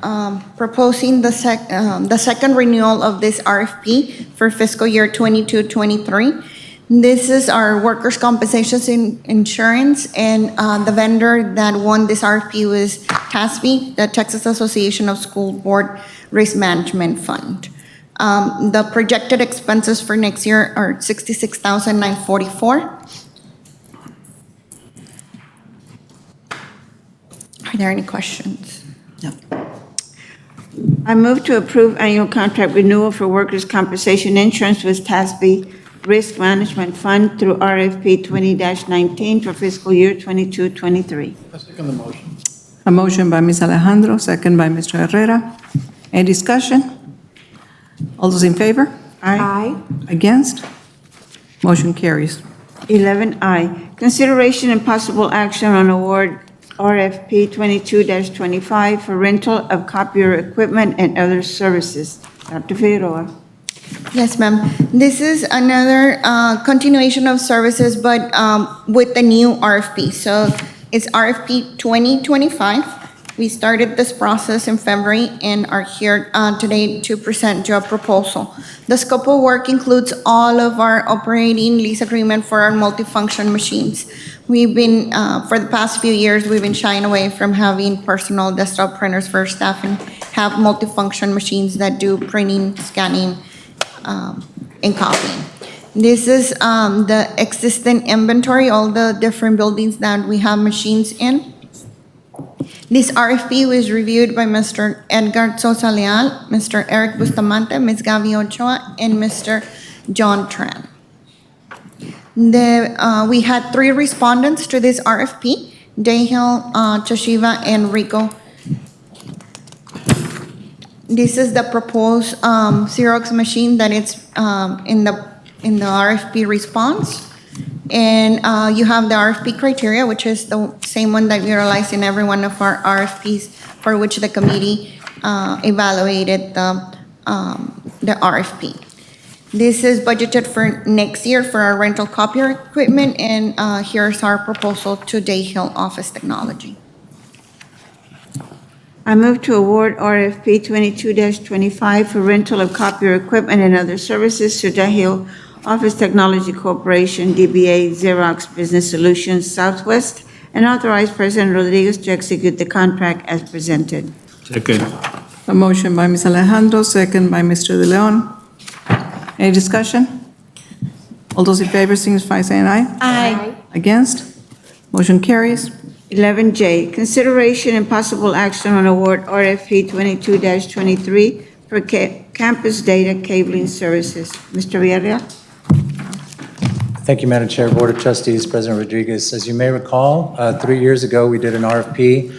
proposing the second renewal of this RFP for fiscal year 22-23. This is our workers' compensation insurance, and the vendor that won this RFP was TSC, the Texas Association of School Board Risk Management Fund. The projected expenses for next year are $66,944. Are there any questions? No. I move to approve annual contract renewal for workers' compensation insurance with TSC Risk Management Fund through RFP 20-19 for fiscal year 22-23. I'll second the motion. A motion by Ms. Alejandro, second by Mr. Herrera. Any discussion? All those in favor? Aye. Against? Motion carries. 11I, consideration and possible action on award RFP 22-25 for rental of copier equipment and other services. Dr. Figueroa. Yes, ma'am. This is another continuation of services, but with the new RFP. So it's RFP 2025. We started this process in February and are here today to present job proposal. The scope of work includes all of our operating lease agreement for our multifunction machines. We've been, for the past few years, we've been shying away from having personal desktop printers for staff and have multifunction machines that do printing, scanning, and copying. This is the existing inventory, all the different buildings that we have machines in. This RFP was reviewed by Mr. Edgar Sosa Leal, Mr. Eric Bustamante, Ms. Gavi Ochoa, and Mr. John Tran. We had 3 respondents to this RFP, Dayhill, Toshiba, and Rico. This is the proposed Xerox machine that it's in the RFP response. And you have the RFP criteria, which is the same one that we utilize in every one of our RFPs for which the committee evaluated the RFP. This is budgeted for next year for our rental copier equipment, and here's our proposal to Dayhill Office Technology. I move to award RFP 22-25 for rental of copier equipment and other services to Dayhill Office Technology Corporation, DBA Xerox Business Solutions Southwest, and authorize President Rodriguez to execute the contract as presented. Second. A motion by Ms. Alejandro, second by Mr. De Leon. Any discussion? All those in favor signify by saying aye. Aye. Against? Motion carries. 11J, consideration and possible action on award RFP 22-23 for campus data cabling services. Mr. Villarreal? Thank you, Madam Chair, Board of Trustees, President Rodriguez. As you may recall, 3 years ago, we did an RFP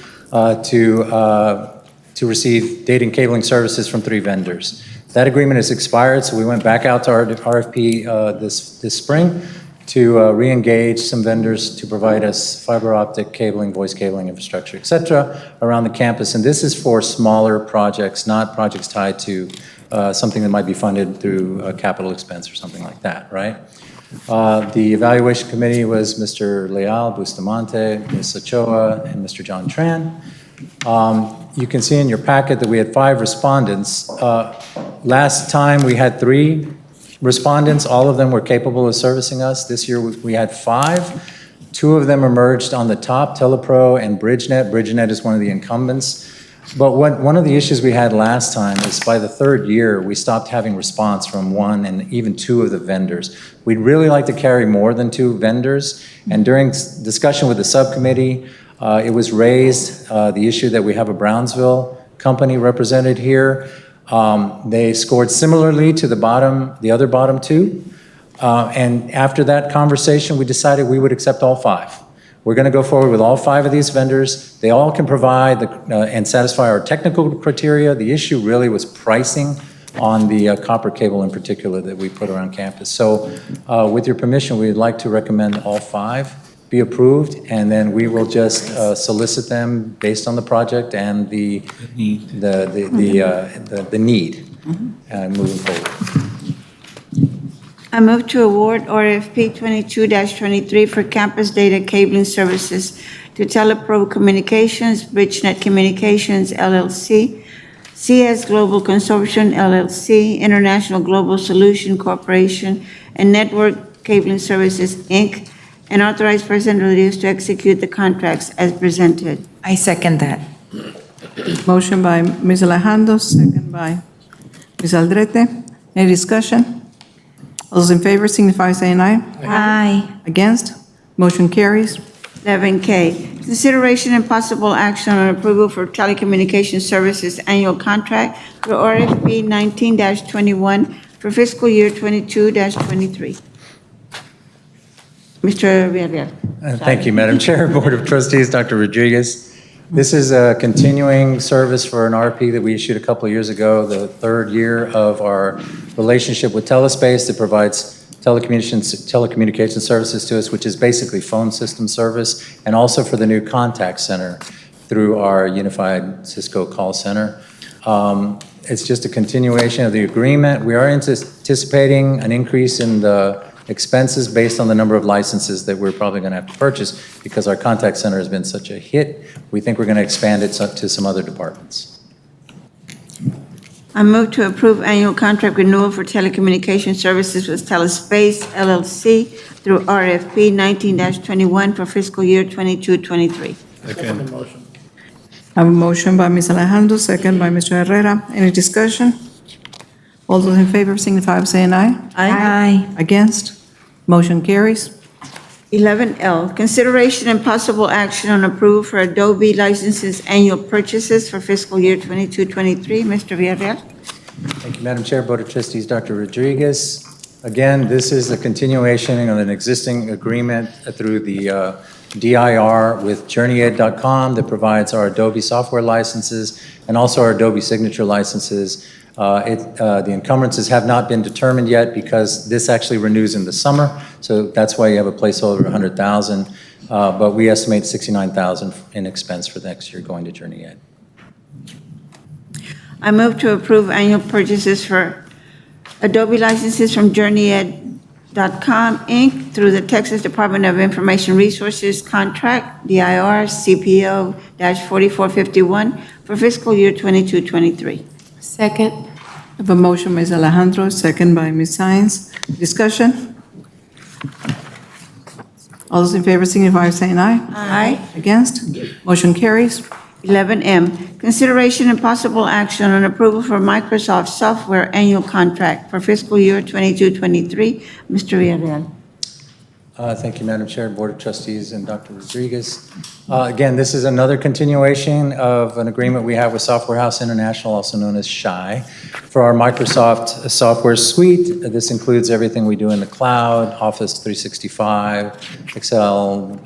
to receive data and cabling services from 3 vendors. That agreement has expired, so we went back out to our RFP this spring to re-engage some vendors to provide us fiber optic cabling, voice cabling infrastructure, et cetera, around the campus. And this is for smaller projects, not projects tied to something that might be funded through a capital expense or something like that, right? The evaluation committee was Mr. Leal, Bustamante, Ms. Ochoa, and Mr. John Tran. You can see in your packet that we had 5 respondents. Last time we had 3 respondents. All of them were capable of servicing us. This year we had 5. 2 of them emerged on the top, Telepro and BridgeNet. BridgeNet is one of the incumbents. But one of the issues we had last time is by the 3rd year, we stopped having response from 1 and even 2 of the vendors. We'd really like to carry more than 2 vendors. And during discussion with the subcommittee, it was raised, the issue that we have a Brownsville company represented here. They scored similarly to the other bottom 2. And after that conversation, we decided we would accept all 5. We're going to go forward with all 5 of these vendors. They all can provide and satisfy our technical criteria. The issue really was pricing on the copper cable in particular that we put around campus. So with your permission, we'd like to recommend all 5 be approved, and then we will just solicit them based on the project and the need moving forward. I move to award RFP 22-23 for campus data cabling services to Telepro Communications, BridgeNet Communications LLC, CS Global Consortium LLC, International Global Solution Corporation, and Network Cabling Services, Inc., and authorize President Rodriguez to execute the contracts as presented. I second that. Motion by Ms. Alejandro, second by Ms. Aldrete. Any discussion? All those in favor signify by saying aye. Aye. Against? Motion carries. 11K, consideration and possible action on approval for telecommunication services annual contract for RFP 19-21 for fiscal year 22-23. Mr. Villarreal. Thank you, Madam Chair, Board of Trustees, Dr. Rodriguez. This is a continuing service for an RFP that we issued a couple of years ago, the 3rd year of our relationship with Telespace that provides telecommunication services to us, which is basically phone system service, and also for the new contact center through our unified Cisco call center. It's just a continuation of the agreement. We are anticipating an increase in the expenses based on the number of licenses that we're probably going to have to purchase because our contact center has been such a hit. We think we're going to expand it to some other departments. I move to approve annual contract renewal for telecommunication services with Telespace LLC through RFP 19-21 for fiscal year 22-23. Second. I have a motion by Ms. Alejandro, second by Mr. Herrera. Any discussion? All those in favor signify by saying aye. Aye. Against? Motion carries. 11L, consideration and possible action on approval for Adobe licenses annual purchases for fiscal year 22-23. Mr. Villarreal. Thank you, Madam Chair, Board of Trustees, Dr. Rodriguez. Again, this is a continuation of an existing agreement through the DIR with JourneyEd.com that provides our Adobe software licenses and also our Adobe signature licenses. The encumbrances have not been determined yet because this actually renews in the summer, so that's why you have a placeholder of 100,000, but we estimate 69,000 in expense for next year going to JourneyEd. I move to approve annual purchases for Adobe licenses from JourneyEd.com, Inc. through the Texas Department of Information Resources contract, DIR CPO-4451 for fiscal year 22-23. Second. I have a motion, Ms. Alejandro, second by Ms. Science. Discussion? All those in favor signify by saying aye. Aye. Against? Motion carries. 11M, consideration and possible action on approval for Microsoft software annual contract for fiscal year 22-23. Mr. Villarreal. Thank you, Madam Chair, Board of Trustees, and Dr. Rodriguez. Again, this is another continuation of an agreement we have with Software House International, also known as SHI, for our Microsoft software suite. This includes everything we do in the cloud, Office 365, Excel,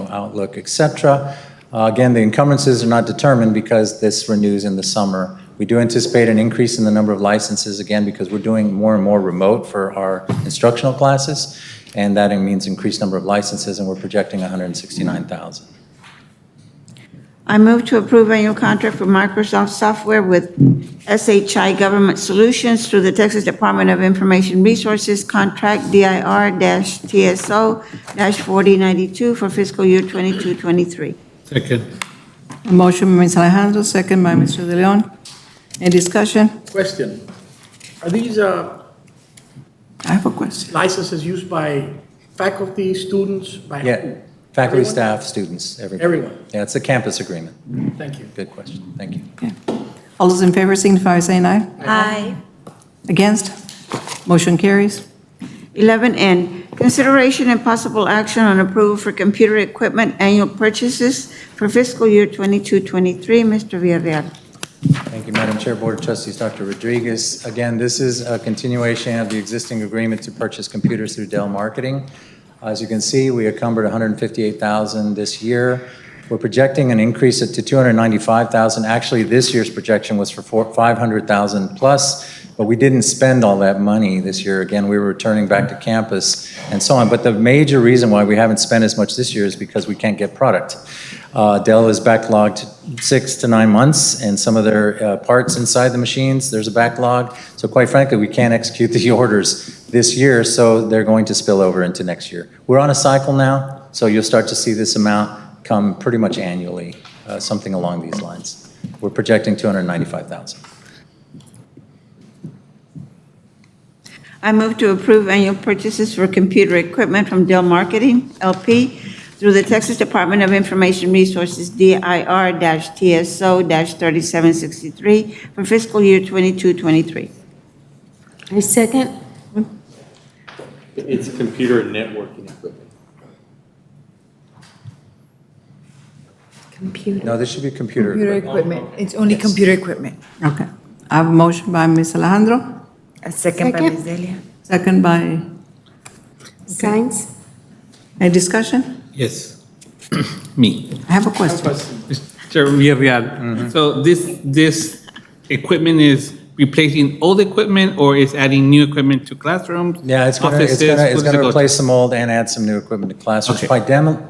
Outlook, etc. Again, the encumbrances are not determined because this renews in the summer. We do anticipate an increase in the number of licenses, again, because we're doing more and more remote for our instructional classes, and that means increased number of licenses, and we're projecting 169,000. I move to approve annual contract for Microsoft software with SHI Government Solutions through the Texas Department of Information Resources contract DIR-TSO-4092 for fiscal year 22-23. Second. A motion by Ms. Alejandro, second by Mr. De Leon. Any discussion? Question. Are these I have a question. licenses used by faculty, students, by Yeah, who? faculty, Everyone? staff, students, everyone. Everyone. Yeah, it's a campus agreement. Thank you. Good question. Thank you. All those in favor signify by saying aye. Aye. Against? Motion carries. 11N, consideration and possible action on approval for computer equipment annual purchases for fiscal year 22-23. Mr. Villarreal. Thank you, Madam Chair, Board of Trustees, Dr. Rodriguez. Again, this is a continuation of the existing agreement to purchase computers through Dell Marketing. As you can see, we encumbered 158,000 this year. We're projecting an increase to 295,000. Actually, this year's projection was for 500,000 plus, but we didn't spend all that money this year. Again, we were returning back to campus and so on. But the major reason why we haven't spent as much this year is because we can't get product. Dell is backlogged 6 to 9 months, and some of their parts inside the machines, there's a backlog. So quite frankly, we can't execute the orders this year, so they're going to spill over into next year. We're on a cycle now, so you'll start to see this amount come pretty much annually, something along these lines. We're projecting 295,000. I move to approve annual purchases for computer equipment from Dell Marketing, LP, through the Texas Department of Information Resources, DIR-TSO-3763 for fiscal year 22-23. I second. It's computer networking equipment. Computer. No, this should be computer Computer equipment. equipment. It's only computer equipment. Okay. I have a motion by Ms. Alejandro, A second by Second. Ms. Delia. second by, Science. any discussion? Yes. Me. I have a question. Mr. Villarreal. So this equipment is replacing old equipment or is adding new equipment to classrooms? Yeah, it's going offices? to What does it go replace some old and add some new equipment to classrooms,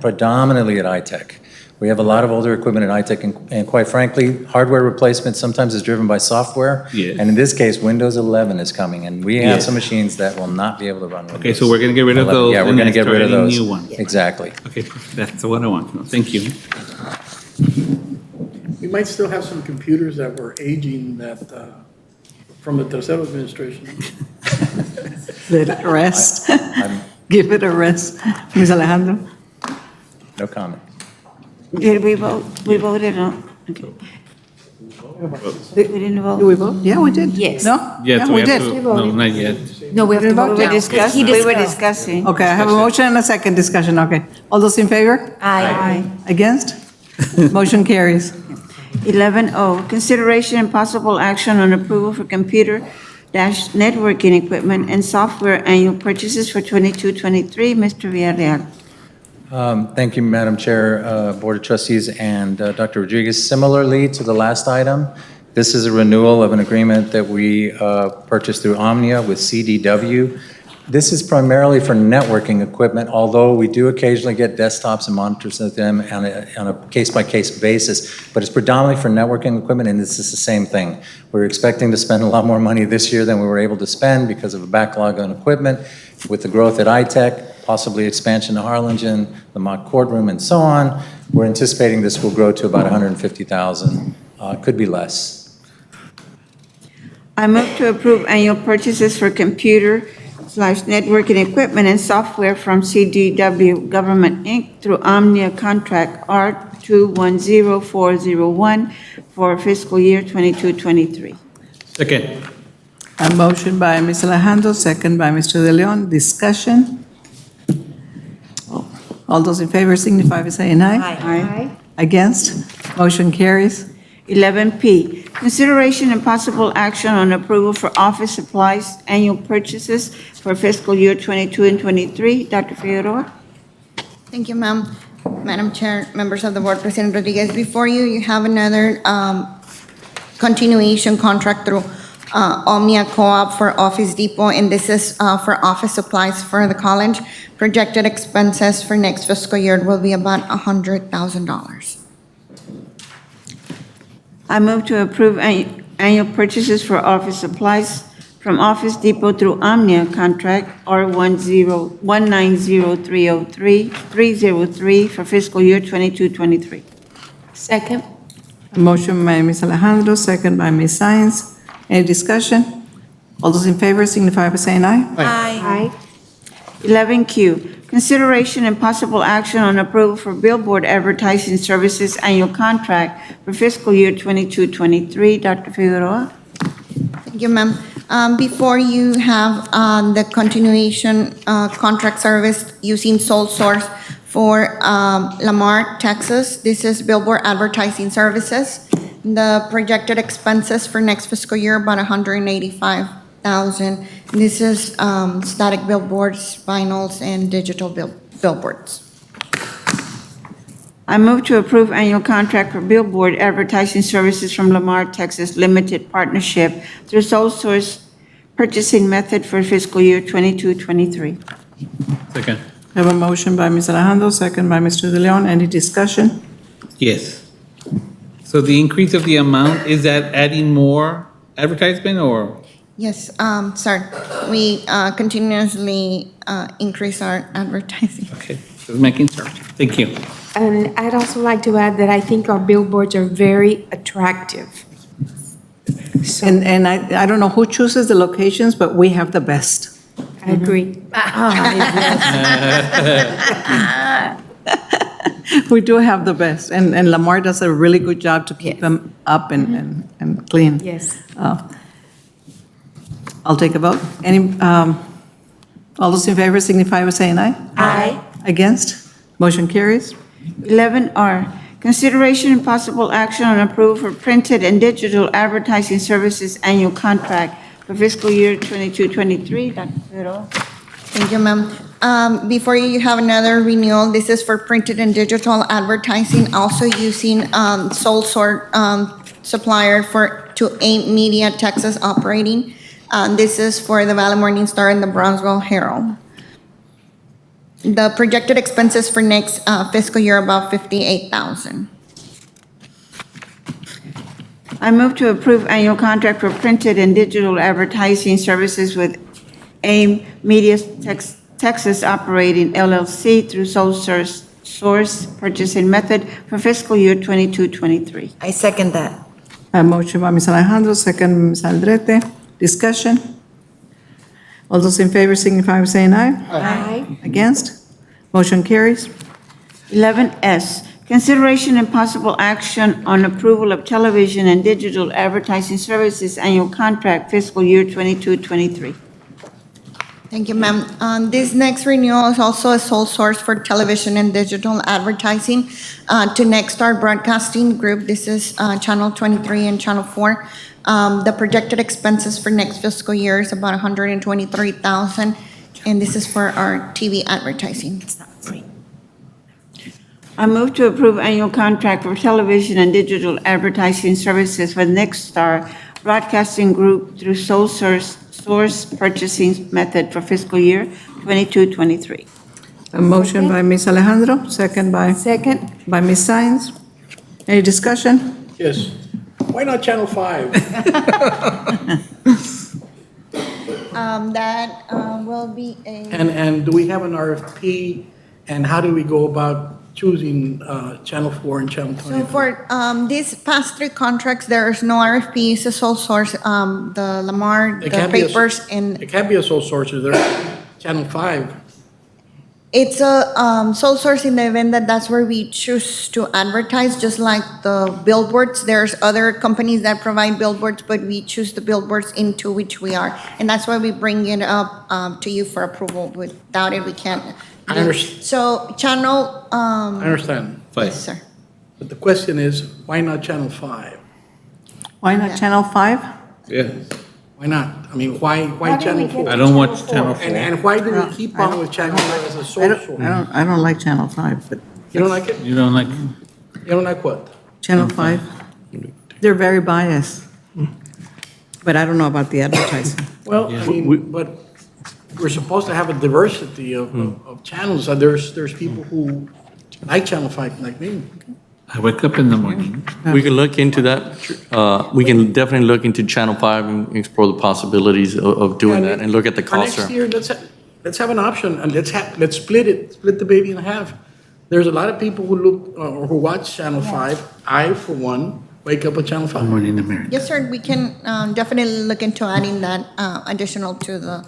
predominantly at iTech. We have a lot of older equipment at iTech, and quite frankly, hardware replacement sometimes is driven by software. Yes. And in this case, Windows 11 is coming, and we have Yes. some machines that will not be able to run Windows. Okay, so we're going to get rid of 11. those. Yeah, we're and going to then get rid of start those. adding new ones. Exactly. Okay, perfect. That's what I want to know. Thank you. We might still have some computers that were aging that, from the Tercero administration. Let it rest. I'm- Give it a rest. Ms. Alejandro? No comment. Did we vote? We voted on, okay. We didn't vote. Did we vote? Yeah, we did. Yes. No? Yeah, so we we have did. to, no, not yet. No, we have to vote We now. discussed, He we were discussed. discussing. Okay, I have a motion and a second discussion, okay. All those in favor? Aye. Against? Motion carries. 11O, consideration and possible action on approval for computer-networking equipment and software annual purchases for 22-23. Mr. Villarreal. Thank you, Madam Chair, Board of Trustees, and Dr. Rodriguez. Similarly to the last item, this is a renewal of an agreement that we purchased through Omnia with CDW. This is primarily for networking equipment, although we do occasionally get desktops and monitors with them on a case-by-case basis, but it's predominantly for networking equipment, and this is the same thing. We're expecting to spend a lot more money this year than we were able to spend because of a backlog on equipment. With the growth at iTech, possibly expansion to Harlingen, the mock courtroom, and so on, we're anticipating this will grow to about 150,000, could be less. I move to approve annual purchases for computer/networking equipment and software from CDW Government, Inc. through Omnia Contract R210401 for fiscal year 22-23. Second. A motion by Ms. Alejandro, second by Mr. De Leon. Discussion? All those in favor signify by saying aye. Aye. Against? Motion carries. 11P, consideration and possible action on approval for office supplies annual purchases for fiscal year 22 and 23. Dr. Figueroa? Thank you, ma'am. Madam Chair, members of the board, President Rodriguez, before you, you have another continuation contract through Omnia Co-op for Office Depot, and this is for office supplies for the college. Projected expenses for next fiscal year will be about $100,000. I move to approve annual purchases for office supplies from Office Depot through Omnia Contract R190303 for fiscal year 22-23. Second. A motion by Ms. Alejandro, second by Ms. Science. Any discussion? All those in favor signify by saying aye. Aye. 11Q, consideration and possible action on approval for billboard advertising services annual contract for fiscal year 22-23. Dr. Figueroa? Thank you, ma'am. Before you have the continuation contract service using sole source for Lamar, Texas. This is billboard advertising services. The projected expenses for next fiscal year, about $185,000. This is static billboards, vinyls, and digital billboards. I move to approve annual contract for billboard advertising services from Lamar, Texas Limited Partnership through sole source purchasing method for fiscal year 22-23. Second. I have a motion by Ms. Alejandro, second by Mr. De Leon. Any discussion? Yes. So the increase of the amount, is that adding more advertisement or? Yes, sir. We continuously increase our advertising. Okay, just making sure. Thank you. And I'd also like to add that I think our billboards are very attractive. And I don't know who chooses the locations, but we have the best. I agree. We do have the best, and Lamar does a really good job to keep them up and clean. Yes. I'll take a vote. All those in favor signify by saying aye. Aye. Against? Motion carries. 11R, consideration and possible action on approval for printed and digital advertising services annual contract for fiscal year 22-23. Dr. Figueroa? Thank you, ma'am. Before you have another renewal. This is for printed and digital advertising, also using sole source supplier to AIM Media Texas Operating. This is for the Valley Morning Star and the Brownsville Herald. The projected expenses for next fiscal year about $58,000. I move to approve annual contract for printed and digital advertising services with AIM Media Texas Operating LLC through sole source purchasing method for fiscal year 22-23. I second that. A motion by Ms. Alejandro, second by Ms. Aldrete. Discussion? All those in favor signify by saying aye. Aye. Against? Motion carries. 11S, Consideration and possible action on approval of television and digital advertising services annual contract fiscal year 22-23. Thank you, ma'am. This next renewal is also a sole source for television and digital advertising to Nexstar Broadcasting Group. This is Channel 23 and Channel 4. The projected expenses for next fiscal year is about $123,000, and this is for our TV advertising. I move to approve annual contract for television and digital advertising services with Nexstar Broadcasting Group through sole source purchasing method for fiscal year 22-23. A motion by Ms. Alejandro, second by Ms. Sines. Any discussion? Yes. Why not Channel 5? That will be a. And do we have an RFP? And how do we go about choosing Channel 4 and Channel 23? So for these past three contracts, there is no RFP, it's a sole source, the Lamar, the papers, and It can't be a sole source, is there? Channel 5. it's a sole source in the event that that's where we choose to advertise, just like the billboards. There's other companies that provide billboards, but we choose the billboards into which we are. And that's why we bring it up to you for approval. Without it, we can't. I understand. So channel. I understand. Yes, sir. But the question is, why not Channel 5? Why not Channel 5? Yeah. Why not? I mean, why Channel 4? I don't watch Channel 4. And why do we keep on with Channel 5 as a sole source? I don't like Channel 5, but. You don't like it? You don't like? You don't like what? Channel 5, they're very biased. But I don't know about the advertising. Well, I mean, but we're supposed to have a diversity of channels. There's people who like Channel 5, like me. I wake up in the morning. We can look into that. We can definitely look into Channel 5 and explore the possibilities of doing that and look at the For cost. next year, let's have an option and let's split the baby in half. There's a lot of people who look or who watch Channel 5. I, for one, wake up with Channel 5. Morning America. Yes, sir, we can definitely look into adding that additional to the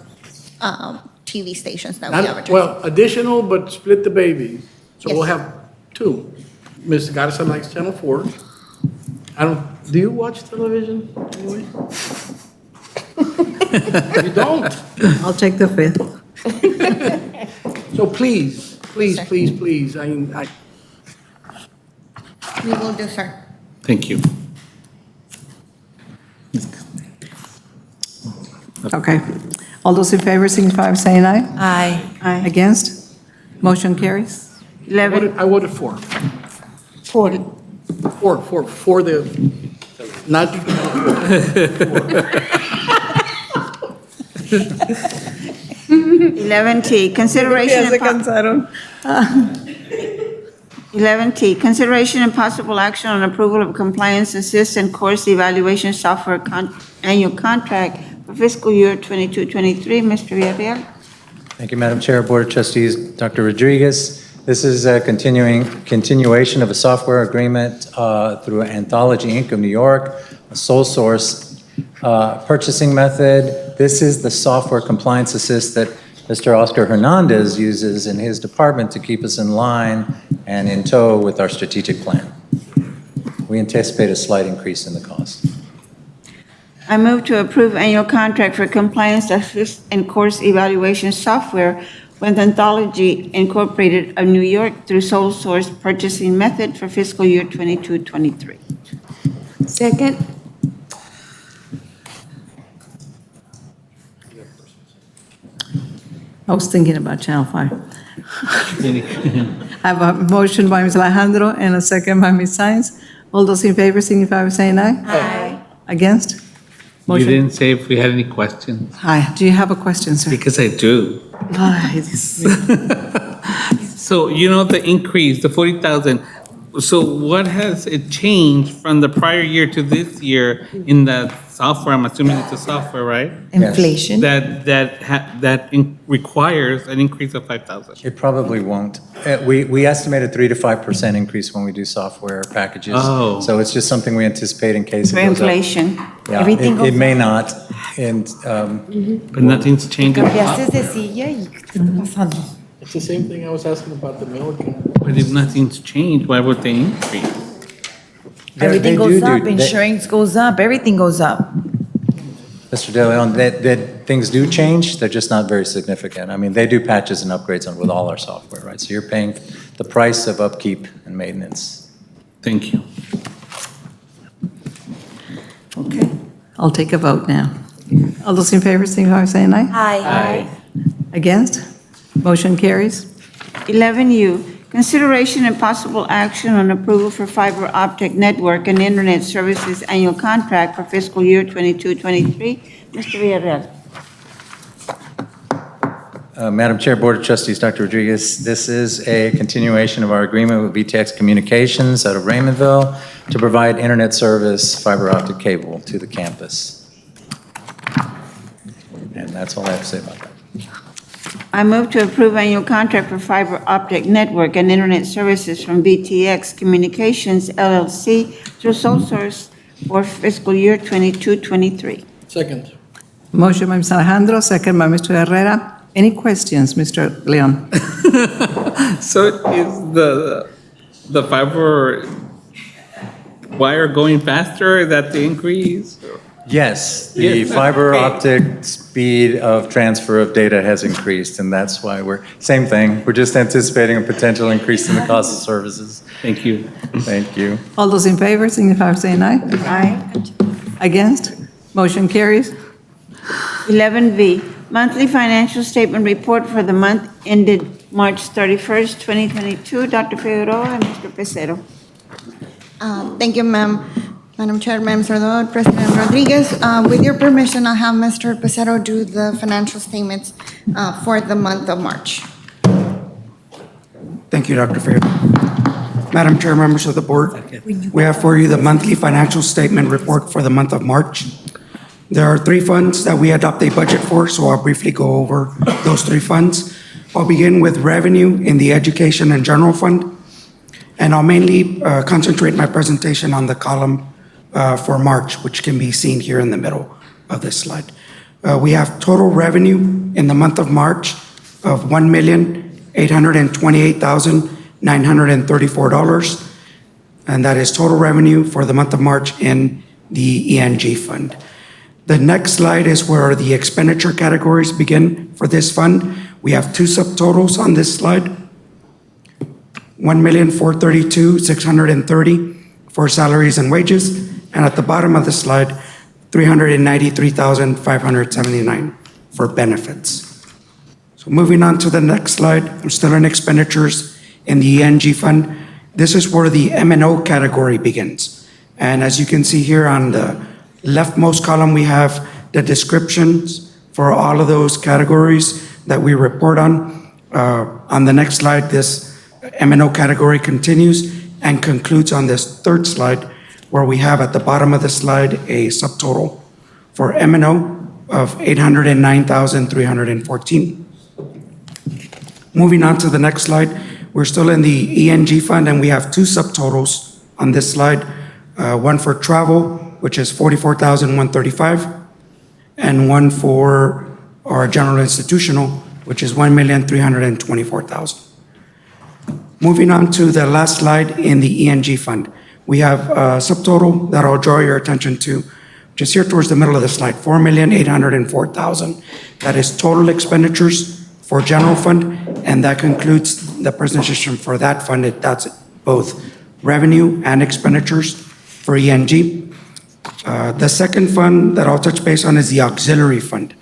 TV stations that we advertise. Well, additional, but split the baby. So we'll have two. Mr. Garza likes Channel 4. Do you watch television anyway? You don't? I'll take the fifth. So please, please, I We will do, sir. Thank you. Okay. All those in favor signify by saying aye. Aye. Aye. Against? Motion carries. I voted for. For the, not. 11T, consideration and possible action on approval of compliance assist and course evaluation software annual contract for fiscal year 22-23. Mr. Villarreal. Thank you, Madam Chair, Board of Trustees, Dr. Rodriguez. This is a continuation of a software agreement through Anthology Inc. of New York, a sole source purchasing method. This is the software compliance assist that Mr. Oscar Hernandez uses in his department to keep us in line and in tow with our strategic plan. We anticipate a slight increase in the cost. I move to approve annual contract for compliance assist and course evaluation software with Anthology Incorporated of New York through sole source purchasing method for fiscal year 22-23. Second. I was thinking about Channel 5. I have a motion by Ms. Alejandro and a second by Ms. Sines. All those in favor signify by saying aye. Aye. Against? You Motion. didn't say if we had any questions. Hi, do you have a question, sir? Because I do. So, the increase, the 40,000, so what has it changed from the prior year to this year in the software? I'm assuming it's a software, right? Inflation. That requires an increase of 5,000. It probably won't. We estimate a 3 to 5% increase when we do software packages. Oh. So it's just something we anticipate in case it For goes up. inflation. Yeah, Everything it goes may up. not, and But nothing's changing. Cambiaste de silla y ¿qué está pasando? It's the same thing I was asking about the milk. But if nothing's changed, why would they increase? Everything They goes do up, they- insurance goes up, everything goes up. Mr. De Leon, that things do change, they're just not very significant. I mean, they do patches and upgrades on with all our software, right? So you're paying the price of upkeep and maintenance. Thank you. Okay, I'll take a vote now. All those in favor, signify by saying aye. Aye. Against? Motion carries. 11U, consideration and possible action on approval for fiber optic network and internet services annual contract for fiscal year 22-23. Mr. Villarreal. Madam Chair, Board of Trustees, Dr. Rodriguez, this is a continuation of our agreement with VTX Communications out of Raymondville to provide internet service fiber optic cable to the campus. And that's all I have to say about that. I move to approve annual contract for fiber optic network and internet services from VTX Communications LLC through sole source for fiscal year 22-23. Second. Motion by Mr. Alejandro, second by Mr. Herrera. Any questions, Mr. Leon? So is the fiber wire going faster? Is that the increase? Yes, the Yes, fiber okay. optic speed of transfer of data has increased, and that's why same thing, we're just anticipating a potential increase in the cost of services. Thank you. Thank you. All those in favor, signify by saying aye. Aye. Against? Motion carries. 11V, monthly financial statement report for the month ended March 31st, 2022. Dr. Figueroa and Mr. Pecero. Thank you, ma'am. Madam Chair, members of the board, President Rodriguez, with your permission, I'll have Mr. Pecero do the financial statements for the month of March. Thank you, Dr. Figueroa. Madam Chair, members of the board, we have for you the monthly financial statement report for the month of March. There are 3 funds that we adopt a budget for, so I'll briefly go over those 3 funds. I'll begin with revenue in the Education and General Fund, and I'll mainly concentrate my presentation on the column for March, which can be seen here in the middle of this slide. We have total revenue in the month of March of $1,828,934, and that is total revenue for the month of March in the ENG fund. The next slide is where the expenditure categories begin for this fund. We have 2 subtotals on this slide. $1,432,630 for salaries and wages, and at the bottom of the slide, $393,579 for benefits. So moving on to the next slide, we're still in expenditures in the ENG fund. This is where the M&O category begins. And as you can see here on the leftmost column, we have the descriptions for all of those categories that we report on. On the next slide, this M&O category continues and concludes on this 3rd slide, where we have at the bottom of the slide a subtotal for M&O of $809,314. Moving on to the next slide, we're still in the ENG fund, and we have 2 subtotals on this slide. One for travel, which is $44,135, and one for our general institutional, which is $1,324,000. Moving on to the last slide in the ENG fund, we have a subtotal that I'll draw your attention to, just here towards the middle of the slide, $4,804,000. That is total expenditures for general fund, and that concludes the presentation for that fund. That's both revenue and expenditures for ENG. The second fund that I'll touch base on is the auxiliary fund.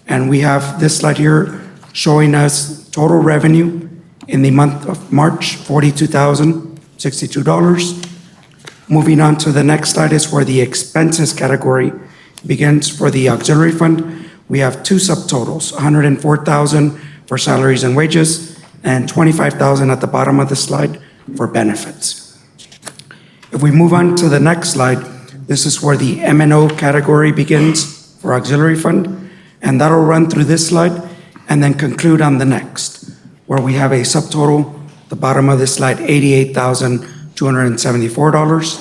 And we have this slide here showing us total revenue in the month of March, $42,062. Moving on to the next slide is where the expenses category begins for the auxiliary fund. We have 2 subtotals, $104,000 for salaries and wages, and $25,000 at the bottom of the slide for benefits. If we move on to the next slide, this is where the M&O category begins for auxiliary fund, and that'll run through this slide and then conclude on the next, where we have a subtotal, the bottom of this slide, $88,274.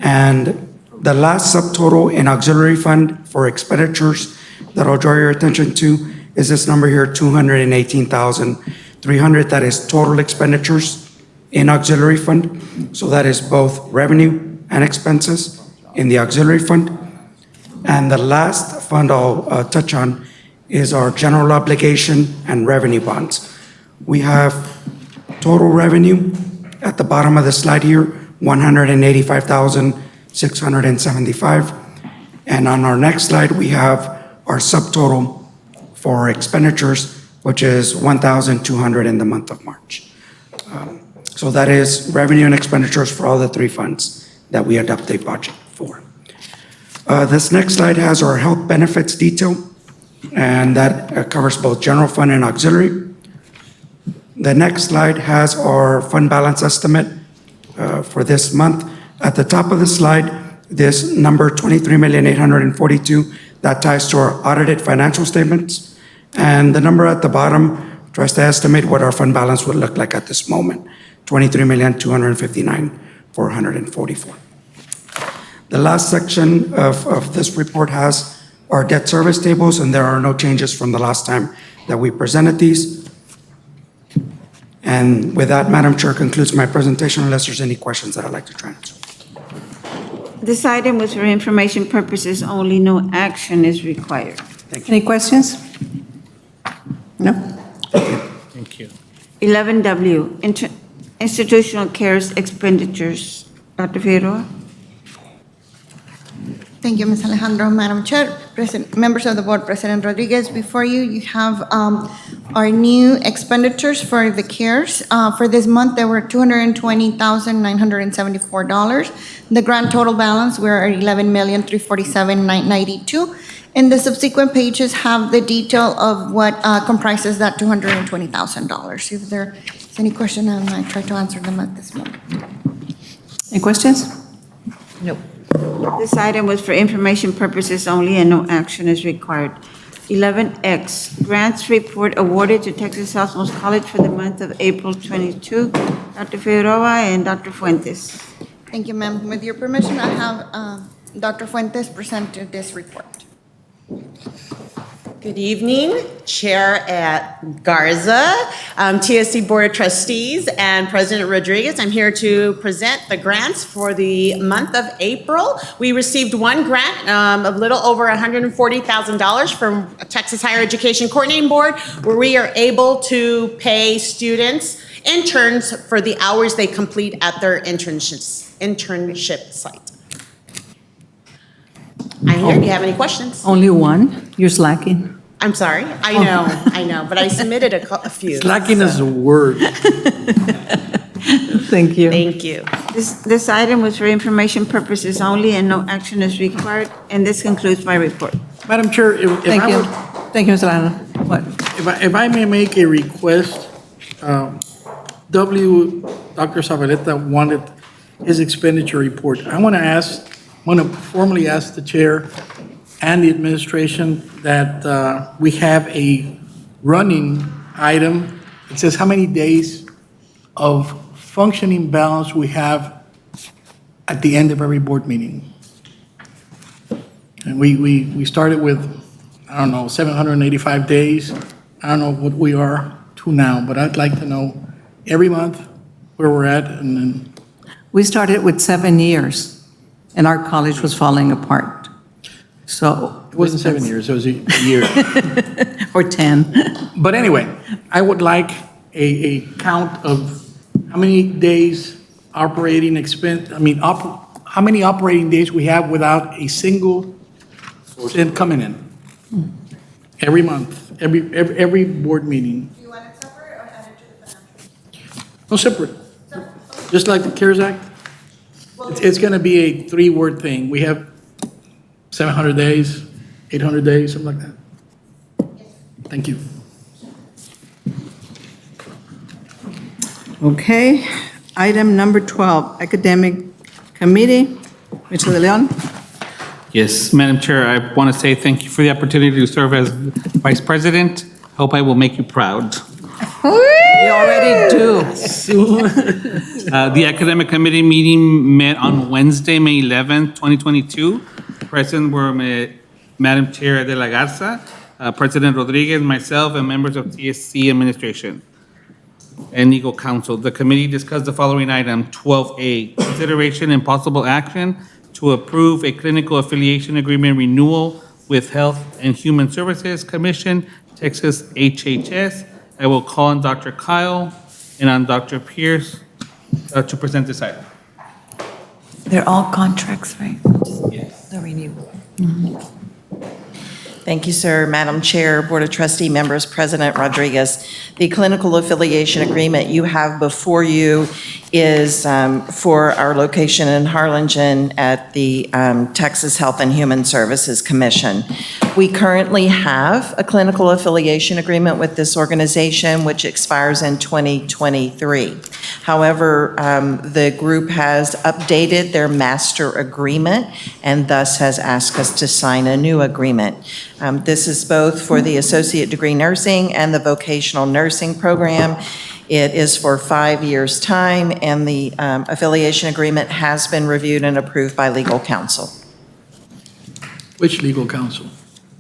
And the last subtotal in auxiliary fund for expenditures that I'll draw your attention to is this number here, $218,000 300, that is total expenditures in auxiliary fund. So that is both revenue and expenses in the auxiliary fund. And the last fund I'll touch on is our general obligation and revenue bonds. We have total revenue at the bottom of the slide here, 185,675. And on our next slide, we have our subtotal for expenditures, which is 1,200 in the month of March. So that is revenue and expenditures for all the three funds that we adopt a budget for. This next slide has our health benefits detail, and that covers both general fund and auxiliary. The next slide has our fund balance estimate for this month. At the top of the slide, this number 23,842,000, that ties to our audited financial statements. And the number at the bottom tries to estimate what our fund balance would look like at this moment, 23,259,444. The last section of this report has our debt service tables, and there are no changes from the last time that we presented these. And with that, Madam Chair, concludes my presentation unless there's any questions that I'd like to try and answer. This item was for information purposes only. No action is required. Any questions? No? Thank you. 11W, institutional cares expenditures. Dr. Figueroa? Thank you, Ms. Alejandro. Madam Chair, members of the board, President Rodriguez, before you, you have our new expenditures for the CARES. For this month, there were $220,974. The grand total balance, we're at $11,347,992. And the subsequent pages have the detail of what comprises that $220,000. If there's any question, I might try to answer them at this moment. Any questions? Nope. This item was for information purposes only and no action is required. 11X, grants report awarded to Texas Southmost College for the month of April 22. Dr. Figueroa and Dr. Fuentes. Thank you, ma'am. With your permission, I have Dr. Fuentes present this report. Good evening, Chair at Garza, TSC Board of Trustees, and President Rodriguez. I'm here to present the grants for the month of April. We received one grant of a little over $140,000 from Texas Higher Education Coordinating Board, where we are able to pay students, interns, for the hours they complete at their internship site. I'm here. Do you have any questions? Only one? You're slacking. I'm sorry. I know, but I submitted a few. Slacking is a word. Thank you. Thank you. This item was for information purposes only and no action is required. And this concludes my report. Madam Chair, if Thank I you. would- Thank you, Mr. Lana. What? if I may make a request, Dr. Zavaleta wanted his expenditure report. I want to formally ask the chair and the administration that we have a running item. It says how many days of functioning balance we have at the end of every board meeting. And we started with, I don't know, 785 days. I don't know what we are to now, but I'd like to know every month where we're at, and then. We started with 7 years, and our college was falling apart. So. It wasn't 7 years, it was a year. Or 10. But anyway, I would like a count of how many days operating expense, how many operating days we have without a single cent coming in. Every month, every board meeting. Do you want it separate or added to the financial? No, separate. Just like the CARES Act. It's going to be a 3-word thing. We have 700 days, 800 days, something like that. Thank you. Okay. Item number 12, Academic Committee. Mr. De Leon? Yes, Madam Chair, I want to say thank you for the opportunity to serve as Vice President. Hope I will make you proud. You already do. The Academic Committee meeting met on Wednesday, May 11th, 2022. Present were Madam Chair de la Garza, President Rodriguez, myself, and members of TSC administration. and legal counsel. The committee discussed the following item, 12A, consideration and possible action to approve a clinical affiliation agreement renewal with Health and Human Services Commission, Texas HHS. I will call on Dr. Kyle and on Dr. Pierce to present this item. They're all contracts, right? Yes. The renewal. Thank you, sir. Madam Chair, Board of Trustee members, President Rodriguez. The clinical affiliation agreement you have before you is for our location in Harlingen at the Texas Health and Human Services Commission. We currently have a clinical affiliation agreement with this organization, which expires in 2023. However, the group has updated their master agreement and thus has asked us to sign a new agreement. This is both for the associate degree nursing and the vocational nursing program. It is for 5 years' time, and the affiliation agreement has been reviewed and approved by legal counsel. Which legal counsel?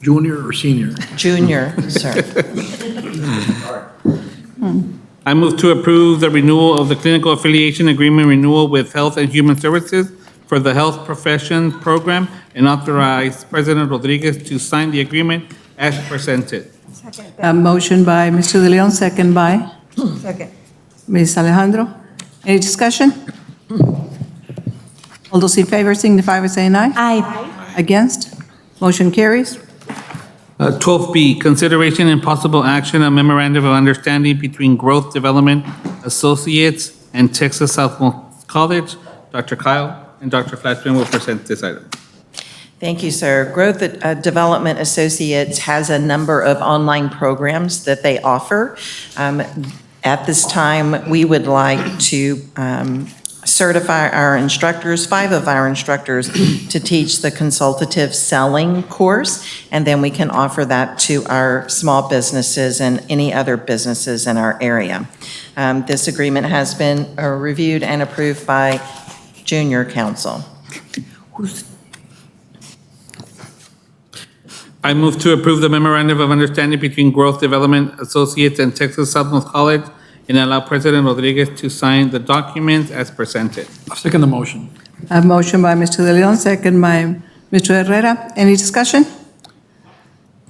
Junior or senior? Junior, sir. I move to approve the renewal of the clinical affiliation agreement renewal with Health and Human Services for the Health Professions Program and authorize President Rodriguez to sign the agreement as presented. A motion by Mr. De Leon, second by Ms. Alejandro. Any discussion? All those in favor signify by saying aye. Aye. Against? Motion carries. 12B, consideration and possible action on memorandum of understanding between Growth Development Associates and Texas Southmost College. Dr. Kyle and Dr. Flashman will present this item. Thank you, sir. Growth Development Associates has a number of online programs that they offer. At this time, we would like to certify our instructors, 5 of our instructors, to teach the consultative selling course, and then we can offer that to our small businesses and any other businesses in our area. This agreement has been reviewed and approved by junior counsel. I move to approve the memorandum of understanding between Growth Development Associates and Texas Southmost College and allow President Rodriguez to sign the documents as presented. I'll second the motion. A motion by Mr. De Leon, second by Mr. Herrera. Any discussion?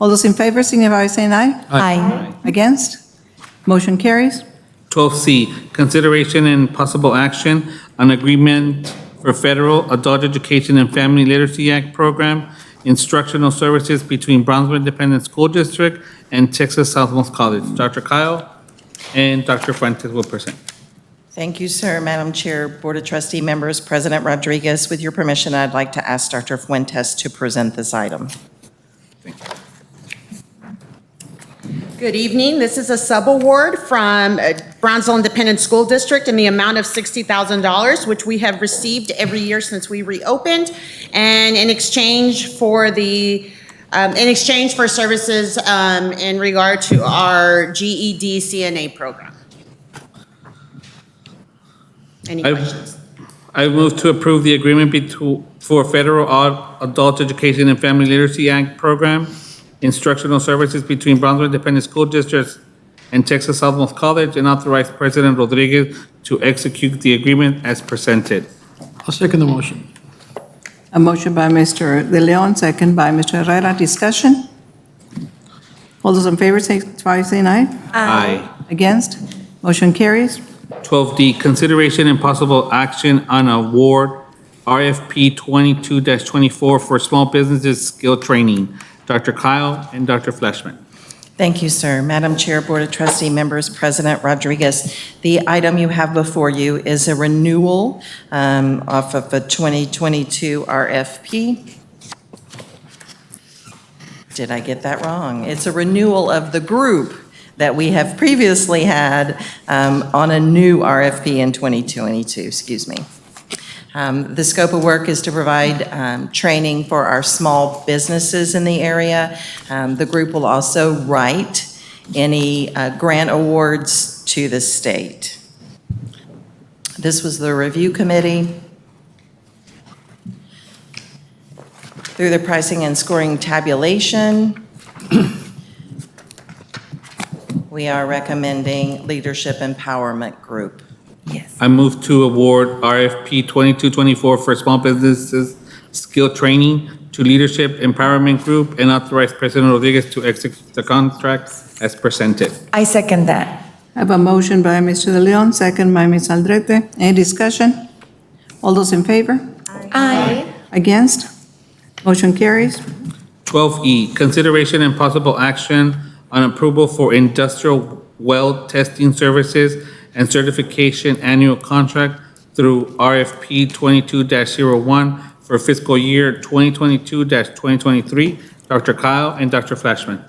All those in favor signify by saying aye. Aye. Against? Motion carries. 12C, consideration and possible action on agreement for Federal Adult Education and Family Literacy Act program, instructional services between Brownsville Independent School District and Texas Southmost College. Dr. Kyle and Dr. Fuentes will present. Thank you, sir. Madam Chair, Board of Trustee members, President Rodriguez, with your permission, I'd like to ask Dr. Fuentes to present this item. Good evening. This is a subaward from Brownsville Independent School District in the amount of $60,000, which we have received every year since we reopened, and in exchange for services in regard to our GED CNA program. Any questions? I move to approve the agreement for Federal Adult Education and Family Literacy Act program, instructional services between Brownsville Independent School Districts and Texas Southmost College, and authorize President Rodriguez to execute the agreement as presented. I'll second the motion. A motion by Mr. De Leon, second by Mr. Herrera. Discussion? All those in favor signify by saying aye. Aye. Against? Motion carries. 12D, consideration and possible action on award RFP 22-24 for small businesses skill training. Dr. Kyle and Dr. Fleshman. Thank you, sir. Madam Chair, Board of Trustee members, President Rodriguez, the item you have before you is a renewal off of a 2022 RFP. Did I get that wrong? It's a renewal of the group that we have previously had on a new RFP in 2022, excuse me. The scope of work is to provide training for our small businesses in the area. The group will also write any grant awards to the state. This was the review committee. Through the pricing and scoring tabulation, We are recommending Leadership Empowerment Group. I move to award RFP 2224 for small businesses skill training to Leadership Empowerment Group and authorize President Rodriguez to execute the contract as presented. I second that. I have a motion by Mr. De Leon, second by Ms. Aldrete. Any discussion? All those in favor? Aye. Against? Motion carries. 12E, consideration and possible action on approval for industrial well testing services and certification annual contract through RFP 22-01 for fiscal year 2022-2023. Dr. Kyle and Dr. Flashman.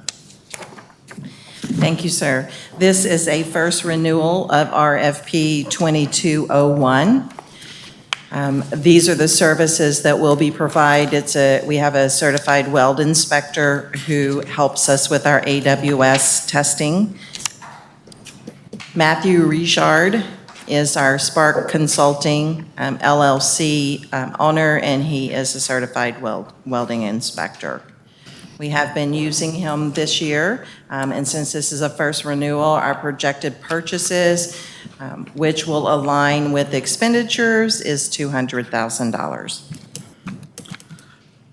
Thank you, sir. This is a first renewal of RFP 2201. These are the services that will be provided. We have a certified weld inspector who helps us with our AWS testing. Matthew Richard is our Spark Consulting LLC owner, and he is a certified welding inspector. We have been using him this year, and since this is a first renewal, our projected purchases, which will align with expenditures, is $200,000.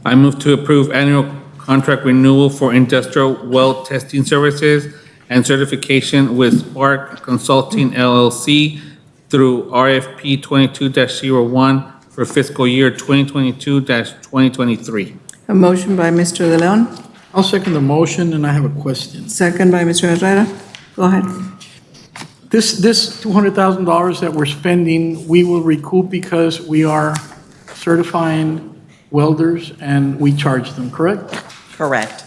I move to approve annual contract renewal for industrial well testing services and certification with Spark Consulting LLC through RFP 22-01 for fiscal year 2022-2023. A motion by Mr. De Leon, I'll second the motion, and I have a question. second by Mr. Herrera. Go ahead. This $200,000 that we're spending, we will recoup because we are certifying welders and we charge them, correct? Correct.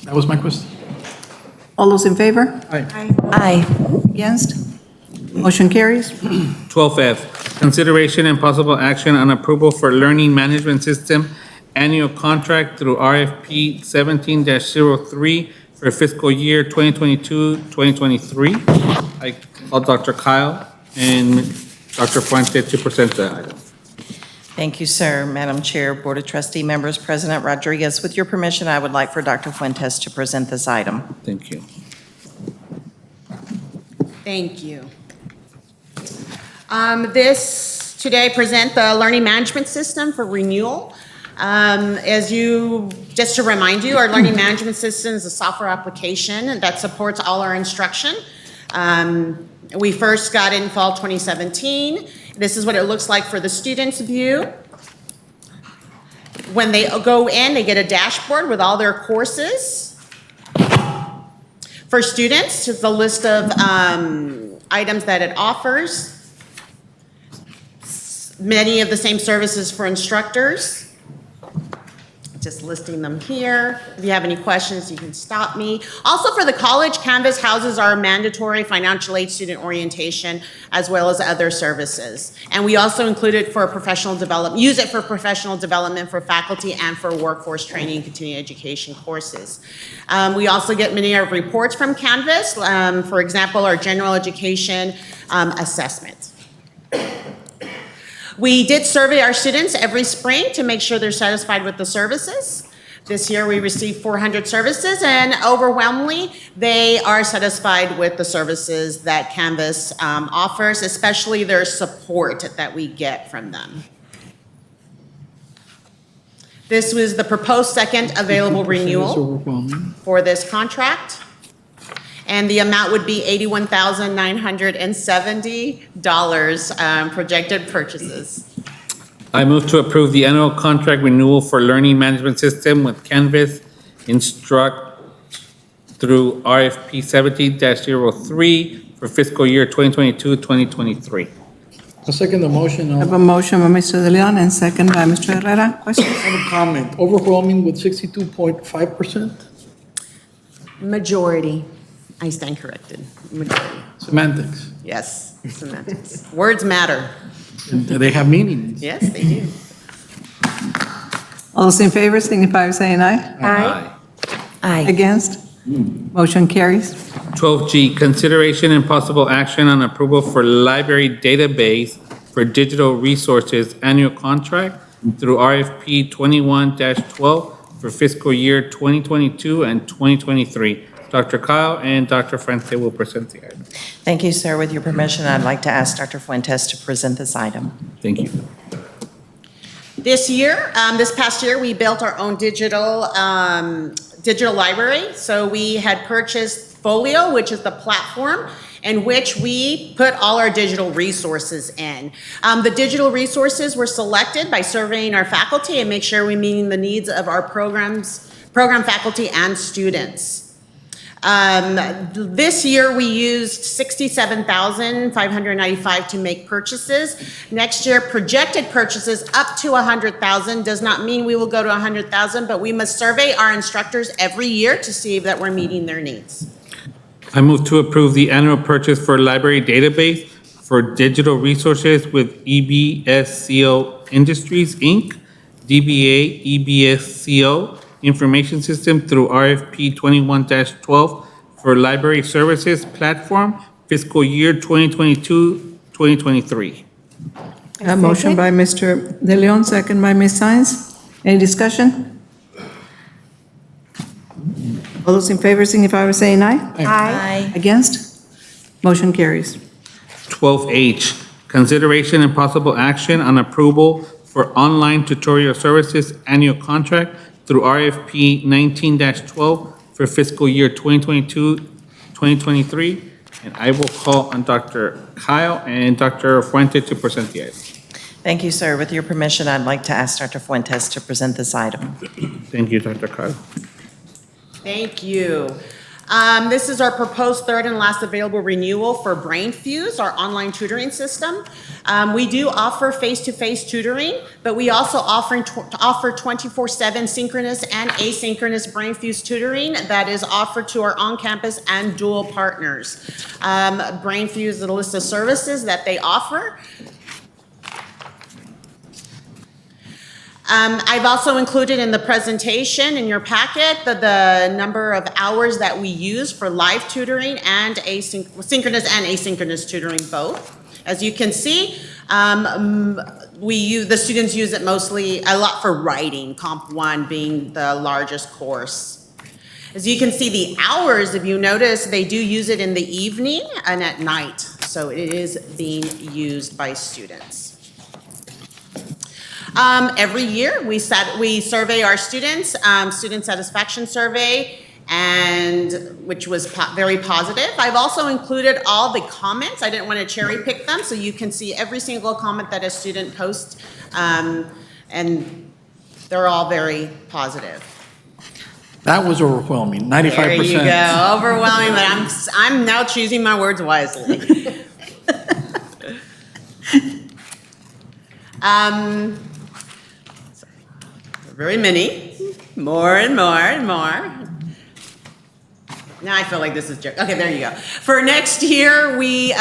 That was my question. All those in favor? Aye. Aye. Against? Motion carries. 12F, consideration and possible action on approval for learning management system annual contract through RFP 17-03 for fiscal year 2022-2023. I call Dr. Kyle and Dr. Fuente to present the item. Thank you, sir. Madam Chair, Board of Trustee members, President Rodriguez, with your permission, I would like for Dr. Fuentes to present this item. Thank you. Thank you. This, today I present the Learning Management System for renewal. Just to remind you, our Learning Management System is a software application that supports all our instruction. We first got it in fall 2017. This is what it looks like for the students' view. When they go in, they get a dashboard with all their courses. For students, it's a list of items that it offers. Many of the same services for instructors. Just listing them here. If you have any questions, you can stop me. Also for the college, Canvas houses our mandatory financial aid student orientation as well as other services. And we also include it for professional development, use it for professional development for faculty and for workforce training and continuing education courses. We also get many of our reports from Canvas. For example, our general education assessment. We did survey our students every spring to make sure they're satisfied with the services. This year we received 400 services, and overwhelmingly they are satisfied with the services that Canvas offers, especially their support that we get from them. This was the proposed second available renewal for this contract. And the amount would be $81,970 projected purchases. I move to approve the annual contract renewal for learning management system with Canvas Instruct through RFP 17-03 for fiscal year 2022-2023. I'll second the motion. I have a motion by Mr. De Leon and second by Mr. Herrera. Questions? I have a comment. Overwhelming with 62.5%? Majority. I stand corrected. Majority. Semantics. Yes, semantics. Words matter. They have meanings. Yes, they do. All those in favor signify by saying aye. Aye. Aye. Against? Motion carries. 12G, consideration and possible action on approval for library database for digital resources annual contract through RFP 21-12 for fiscal year 2022 and 2023. Dr. Kyle and Dr. Fuente will present the item. Thank you, sir. With your permission, I'd like to ask Dr. Fuentes to present this item. Thank you. This past year, we built our own digital library. So we had purchased Folio, which is the platform in which we put all our digital resources in. The digital resources were selected by surveying our faculty and make sure we're meeting the needs of our program faculty and students. This year, we used $67,595 to make purchases. Next year, projected purchases up to $100,000 does not mean we will go to $100,000, but we must survey our instructors every year to see that we're meeting their needs. I move to approve the annual purchase for library database for digital resources with EBSCO Industries, Inc., DBA EBSCO Information System through RFP 21-12 for library services platform fiscal year 2022-2023. A motion by Mr. De Leon, second by Ms. Science. Any discussion? All those in favor signify by saying aye. Aye. Against? Motion carries. 12H, consideration and possible action on approval for online tutorial services annual contract through RFP 19-12 for fiscal year 2022-2023. And I will call on Dr. Kyle and Dr. Fuente to present the item. Thank you, sir. With your permission, I'd like to ask Dr. Fuentes to present this item. Thank you, Dr. Kyle. Thank you. This is our proposed third and last available renewal for BrainFuse, our online tutoring system. We do offer face-to-face tutoring, but we also offer 24/7 synchronous and asynchronous BrainFuse tutoring that is offered to our on-campus and dual partners. BrainFuse is a list of services that they offer. I've also included in the presentation in your packet the number of hours that we use for live tutoring and synchronous and asynchronous tutoring both. As you can see, the students use it mostly a lot for writing, Comp 1 being the largest course. As you can see, the hours, if you notice, they do use it in the evening and at night. So it is being used by students. Every year, we survey our students, student satisfaction survey, which was very positive. I've also included all the comments. I didn't want to cherry pick them, so you can see every single comment that a student posts, and they're all very positive. That was overwhelming, 95%. There you go, overwhelming, but I'm now choosing my words wisely. Very many, more and more and more. Now I feel like this is joke. Okay, there you go. For next year, we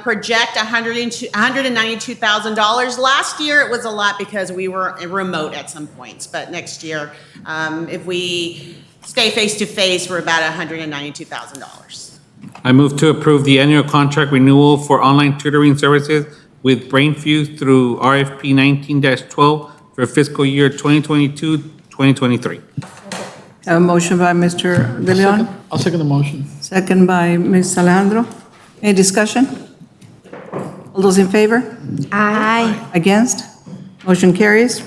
project $192,000. Last year, it was a lot because we were remote at some points. But next year, if we stay face-to-face, we're about $192,000. I move to approve the annual contract renewal for online tutoring services with BrainFuse through RFP 19-12 for fiscal year 2022-2023. A motion by Mr. De Leon. I'll second the motion. Second by Ms. Alejandro. Any discussion? All those in favor? Aye. Against? Motion carries.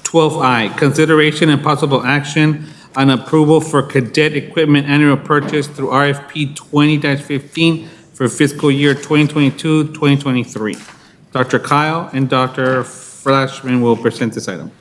12I, consideration and possible action on approval for cadet equipment annual purchase through RFP 20-15 for fiscal year 2022-2023. Dr. Kyle and Dr. Flashman will present this item.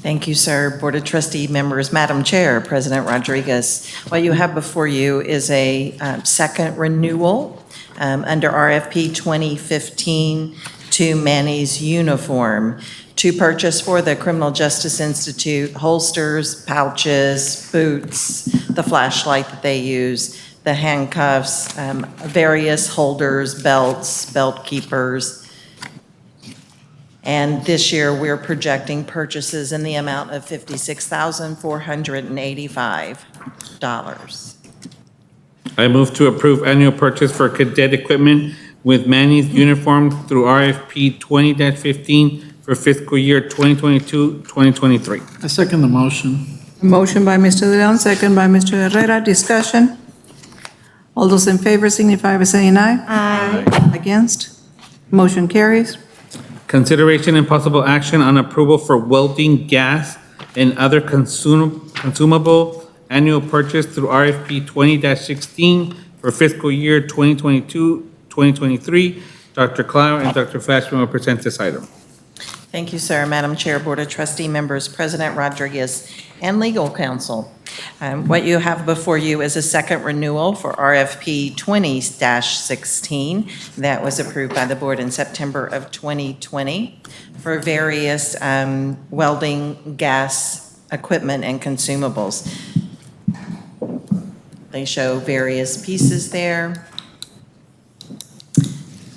Thank you, sir. Board of Trustee members, Madam Chair, President Rodriguez. What you have before you is a second renewal under RFP 2015 to Manny's uniform to purchase for the Criminal Justice Institute holsters, pouches, boots, the flashlight that they use, the handcuffs, various holders, belts, belt keepers. And this year, we're projecting purchases in the amount of $56,485. I move to approve annual purchase for cadet equipment with Manny's uniform through RFP 20-15 for fiscal year 2022-2023. I second the motion. A motion by Mr. De Leon, second by Mr. Herrera. Discussion? All those in favor signify by saying aye. Aye. Against? Motion carries. Consideration and possible action on approval for welding gas and other consumable annual purchase through RFP 20-16 for fiscal year 2022-2023. Dr. Clow and Dr. Flashman will present this item. Thank you, sir. Madam Chair, Board of Trustee members, President Rodriguez, and legal counsel. What you have before you is a second renewal for RFP 20-16 that was approved by the board in September of 2020 for various welding gas equipment and consumables. They show various pieces there.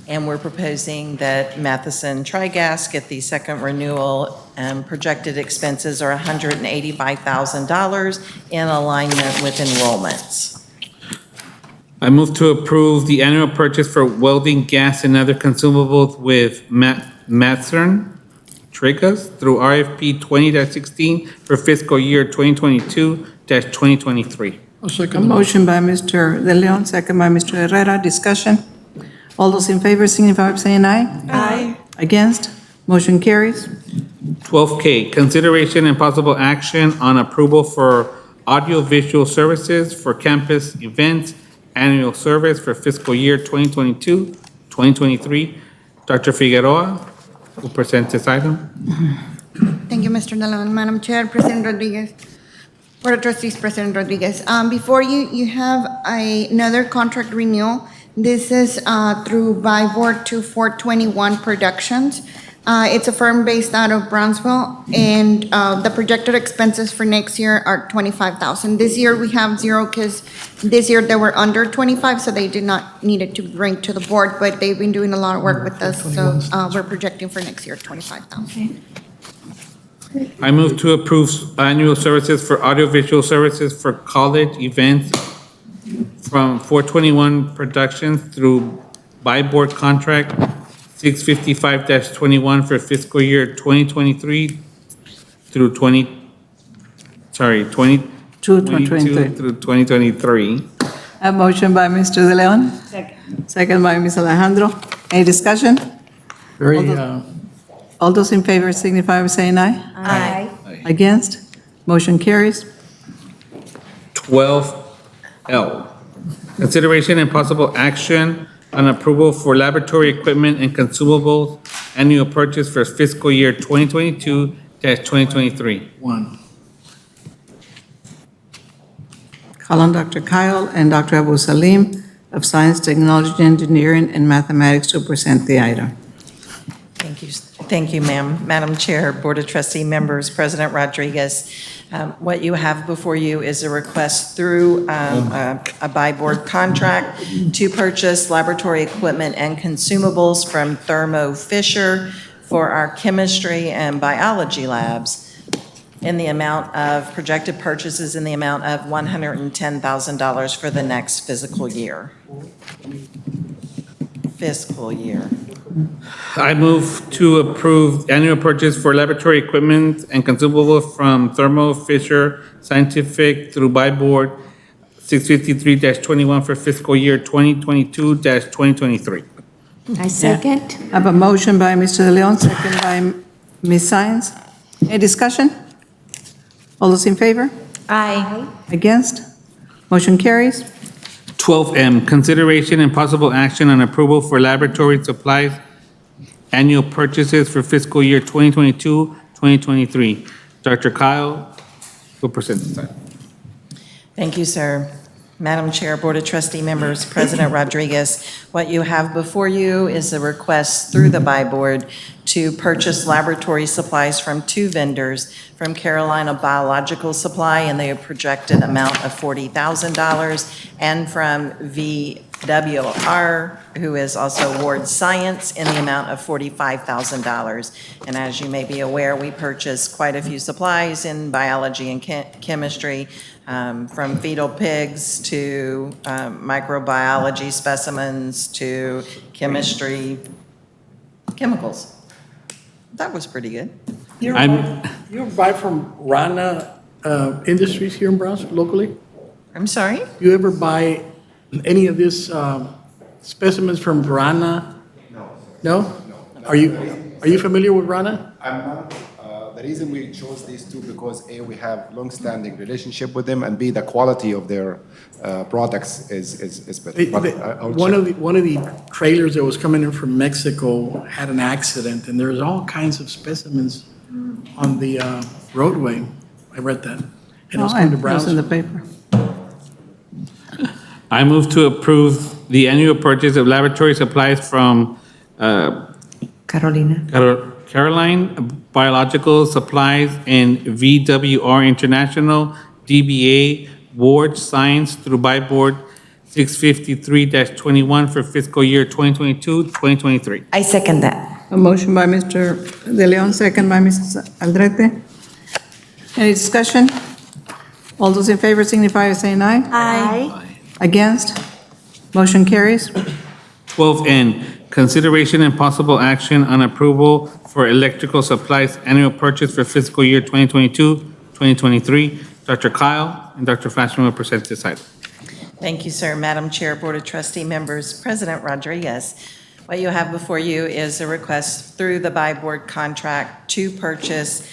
And we're proposing that Matheson Trigas get the second renewal. Projected expenses are $185,000 in alignment with enrollments. I move to approve the annual purchase for welding gas and other consumables with Matheson Trigas through RFP 20-16 for fiscal year 2022-2023. A motion by Mr. De Leon, second by Mr. Herrera. Discussion. All those in favor signify by saying aye. Aye. Against? Motion carries. 12K, consideration and possible action on approval for audiovisual services for campus events annual service for fiscal year 2022-2023. Dr. Figueroa will present this item. Thank you, Mr. De Leon. Madam Chair, President Rodriguez, Board of Trustees, President Rodriguez. Before you, you have another contract renewal. This is through Byboard to 421 Productions. It's a firm based out of Brownsville, and the projected expenses for next year are $25,000. This year we have zero because this year they were under 25, so they did not need it to bring to the board, but they've been doing a lot of work with us, so we're projecting for next year $25,000. I move to approve annual services for audiovisual services for college events from 421 Productions through Byboard contract 655-21 for fiscal year 2023 through 2022 through 2023. A motion by Mr. De Leon. Second by Ms. Alejandro. Any discussion? All those in favor signify by saying aye. Aye. Against? Motion carries. 12L, consideration and possible action on approval for laboratory equipment and consumables annual purchase for fiscal year 2022-2023. Call on Dr. Kyle and Dr. Abu Salim of Science, Technology, Engineering, and Mathematics to present the item. Thank you, ma'am. Madam Chair, Board of Trustee members, President Rodriguez. What you have before you is a request through a Byboard contract to purchase laboratory equipment and consumables from Thermo Fisher for our chemistry and biology labs in the amount of, projected purchases in the amount of $110,000 for the next fiscal year. I move to approve annual purchase for laboratory equipment and consumables from Thermo Fisher Scientific through Byboard 653-21 for fiscal year 2022-2023. I second. I have a motion by Mr. De Leon, second by Ms. Science. Any discussion? All those in favor? Aye. Against? Motion carries. 12M, consideration and possible action on approval for laboratory supplies annual purchases for fiscal year 2022-2023. Dr. Kyle will present this item. Thank you, sir. Madam Chair, Board of Trustee members, President Rodriguez, what you have before you is a request through the Byboard to purchase laboratory supplies from two vendors, from Carolina Biological Supply in the projected amount of $40,000, and from VWR, who is also Ward Science, in the amount of $45,000. And as you may be aware, we purchase quite a few supplies in biology and chemistry, from fetal pigs to microbiology specimens to chemistry, chemicals. That was pretty good. You ever buy from Rana Industries here in Brownsville locally? I'm sorry? You ever buy any of these specimens from Rana? No. Are you familiar with Rana? I'm not. The reason we chose these two because A, we have long-standing relationship with them, and B, the quality of their products is better. But I'll check. One of the trailers that was coming in from Mexico had an accident, and there's all kinds of specimens on the roadway. I read that. And it was coming to It was in the Brownsville. paper. I move to approve the annual purchase of laboratory supplies from Carolina. Caroline Biological Supplies and VWR International, DBA Ward Science through Buy Board 653-21 for fiscal year 2022-2023. I second that. A motion by Mr. De Leon, second by Mrs. Aldrete. Any discussion? All those in favor signify by saying aye. Aye. Against? Motion carries. 12N, consideration and possible action on approval for electrical supplies annual purchase for fiscal year 2022-2023. Dr. Kyle and Dr. Flashman will present this item. Thank you, sir. Madam Chair, Board of Trustee members, President Rodriguez. What you have before you is a request through the Buy Board contract to purchase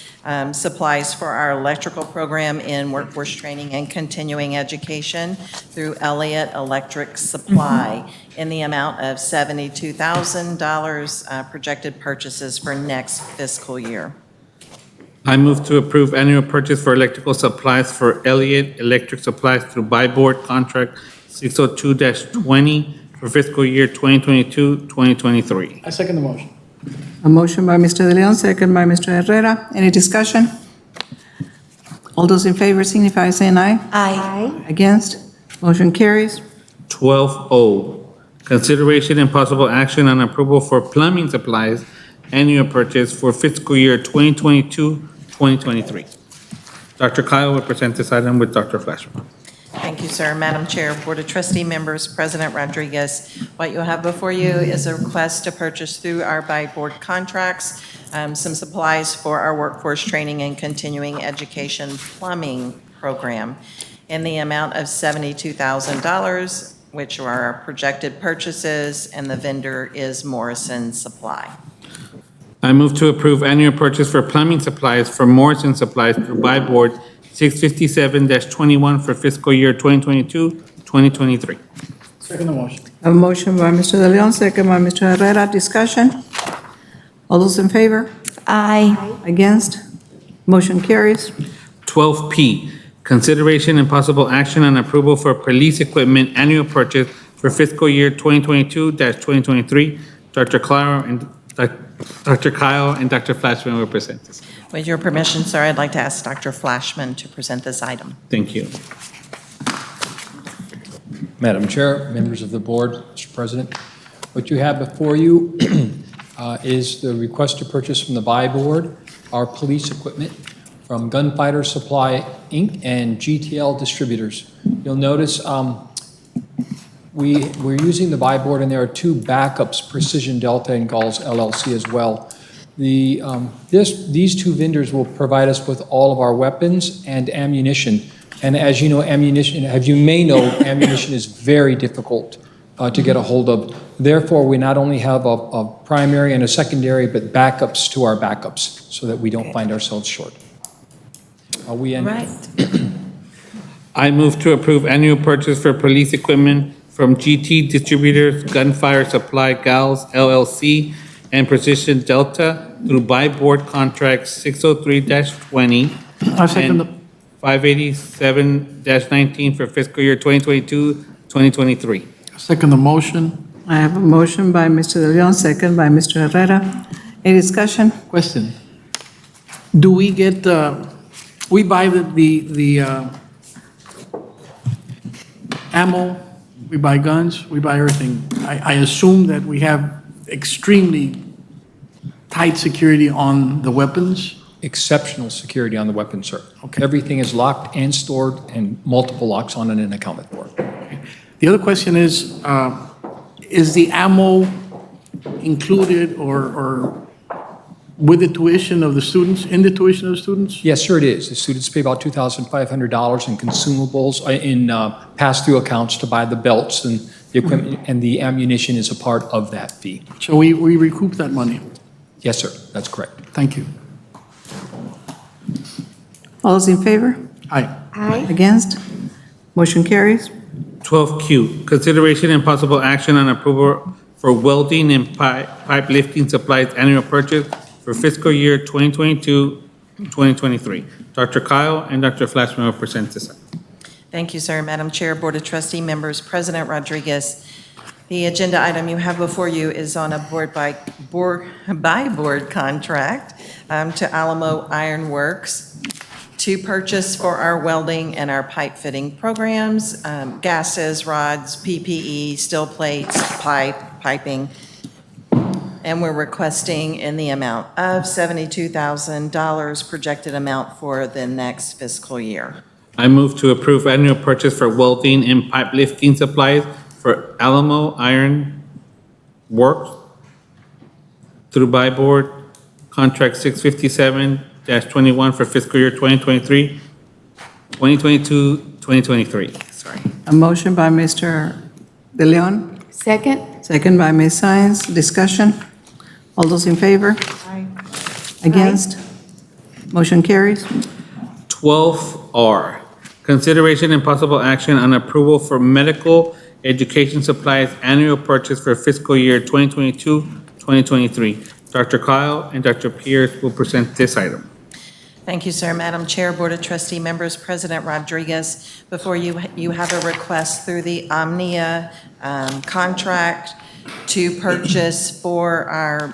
supplies for our electrical program in workforce training and continuing education through Elliott Electric Supply in the amount of $72,000 projected purchases for next fiscal year. I move to approve annual purchase for electrical supplies for Elliott Electric Supplies through Buy Board contract 602-20 for fiscal year 2022-2023. I second the motion. A motion by Mr. De Leon, second by Mr. Herrera. Any discussion? All those in favor signify by saying aye. Aye. Against? Motion carries. 12O, consideration and possible action on approval for plumbing supplies annual purchase for fiscal year 2022-2023. Dr. Kyle will present this item with Dr. Flashman. Thank you, sir. Madam Chair, Board of Trustee members, President Rodriguez, what you have before you is a request to purchase through our Buy Board contracts some supplies for our workforce training and continuing education plumbing program in the amount of $72,000, which are our projected purchases, and the vendor is Morrison Supply. I move to approve annual purchase for plumbing supplies for Morrison Supplies through Buy Board 657-21 for fiscal year 2022-2023. Second the motion. A motion by Mr. De Leon, second by Mr. Herrera. Discussion? All those in favor? Aye. Against? Motion carries. 12P, consideration and possible action on approval for police equipment annual purchase for fiscal year 2022-2023. Dr. Kyle and Dr. Flashman will present this. With your permission, sir, I'd like to ask Dr. Flashman to present this item. Thank you. Madam Chair, members of the board, Mr. President, what you have before you is the request to purchase from the Buy Board our police equipment from Gunfighter Supply, Inc. and GTL Distributors. You'll notice we're using the Buy Board, and there are two backups, Precision Delta and Gauls LLC as well. These two vendors will provide us with all of our weapons and ammunition. And as you know, ammunition is very difficult to get a hold of. Therefore, we not only have a primary and a secondary, but backups to our backups so that we don't find ourselves short. I move to approve annual purchase for police equipment from GT Distributors, Gunfire Supply, Gals LLC, and Precision Delta through Buy Board contract 603-20 and 587-19 for fiscal year 2022-2023. Second the motion. I have a motion by Mr. De Leon, second by Mr. Herrera. Any discussion? Question. Do we get, we buy the ammo, we buy guns, we buy everything. I assume that we have extremely tight security on the weapons? Exceptional security on the weapons, sir. Okay. Everything is locked and stored and multiple locks on it and accounted for. The other question is the ammo included or with the tuition of the students, in the tuition of the students? Yes, sir, it is. The students pay about $2,500 in consumables, in pass-through accounts to buy the belts and the equipment, and the ammunition is a part of that fee. So we recoup that money? Yes, sir, that's correct. Thank you. All those in favor? Aye. Aye. Against? Motion carries. 12Q, consideration and possible action on approval for welding and pipe lifting supplies annual purchase for fiscal year 2022-2023. Dr. Kyle and Dr. Flashman will present this. Thank you, sir. Madam Chair, Board of Trustee members, President Rodriguez. The agenda item you have before you is on a board contract to Alamo Iron Works to purchase for our welding and our pipe fitting programs, gases, rods, PPE, steel plates, piping. And we're requesting in the amount of $72,000 projected amount for the next fiscal year. I move to approve annual purchase for welding and pipe lifting supplies for Alamo Iron Works through by board contract 657-21 for fiscal year 2023. Sorry. A motion by Mr. De Leon, Second? second by Ms. Science. Discussion? All those in favor? Aye. Against? Motion carries. 12R, consideration and possible action on approval for medical education supplies annual purchase for fiscal year 2022-2023. Dr. Kyle and Dr. Pierce will present this item. Thank you, sir. Madam Chair, Board of Trustee members, President Rodriguez, before you have a request through the Omnia contract to purchase for our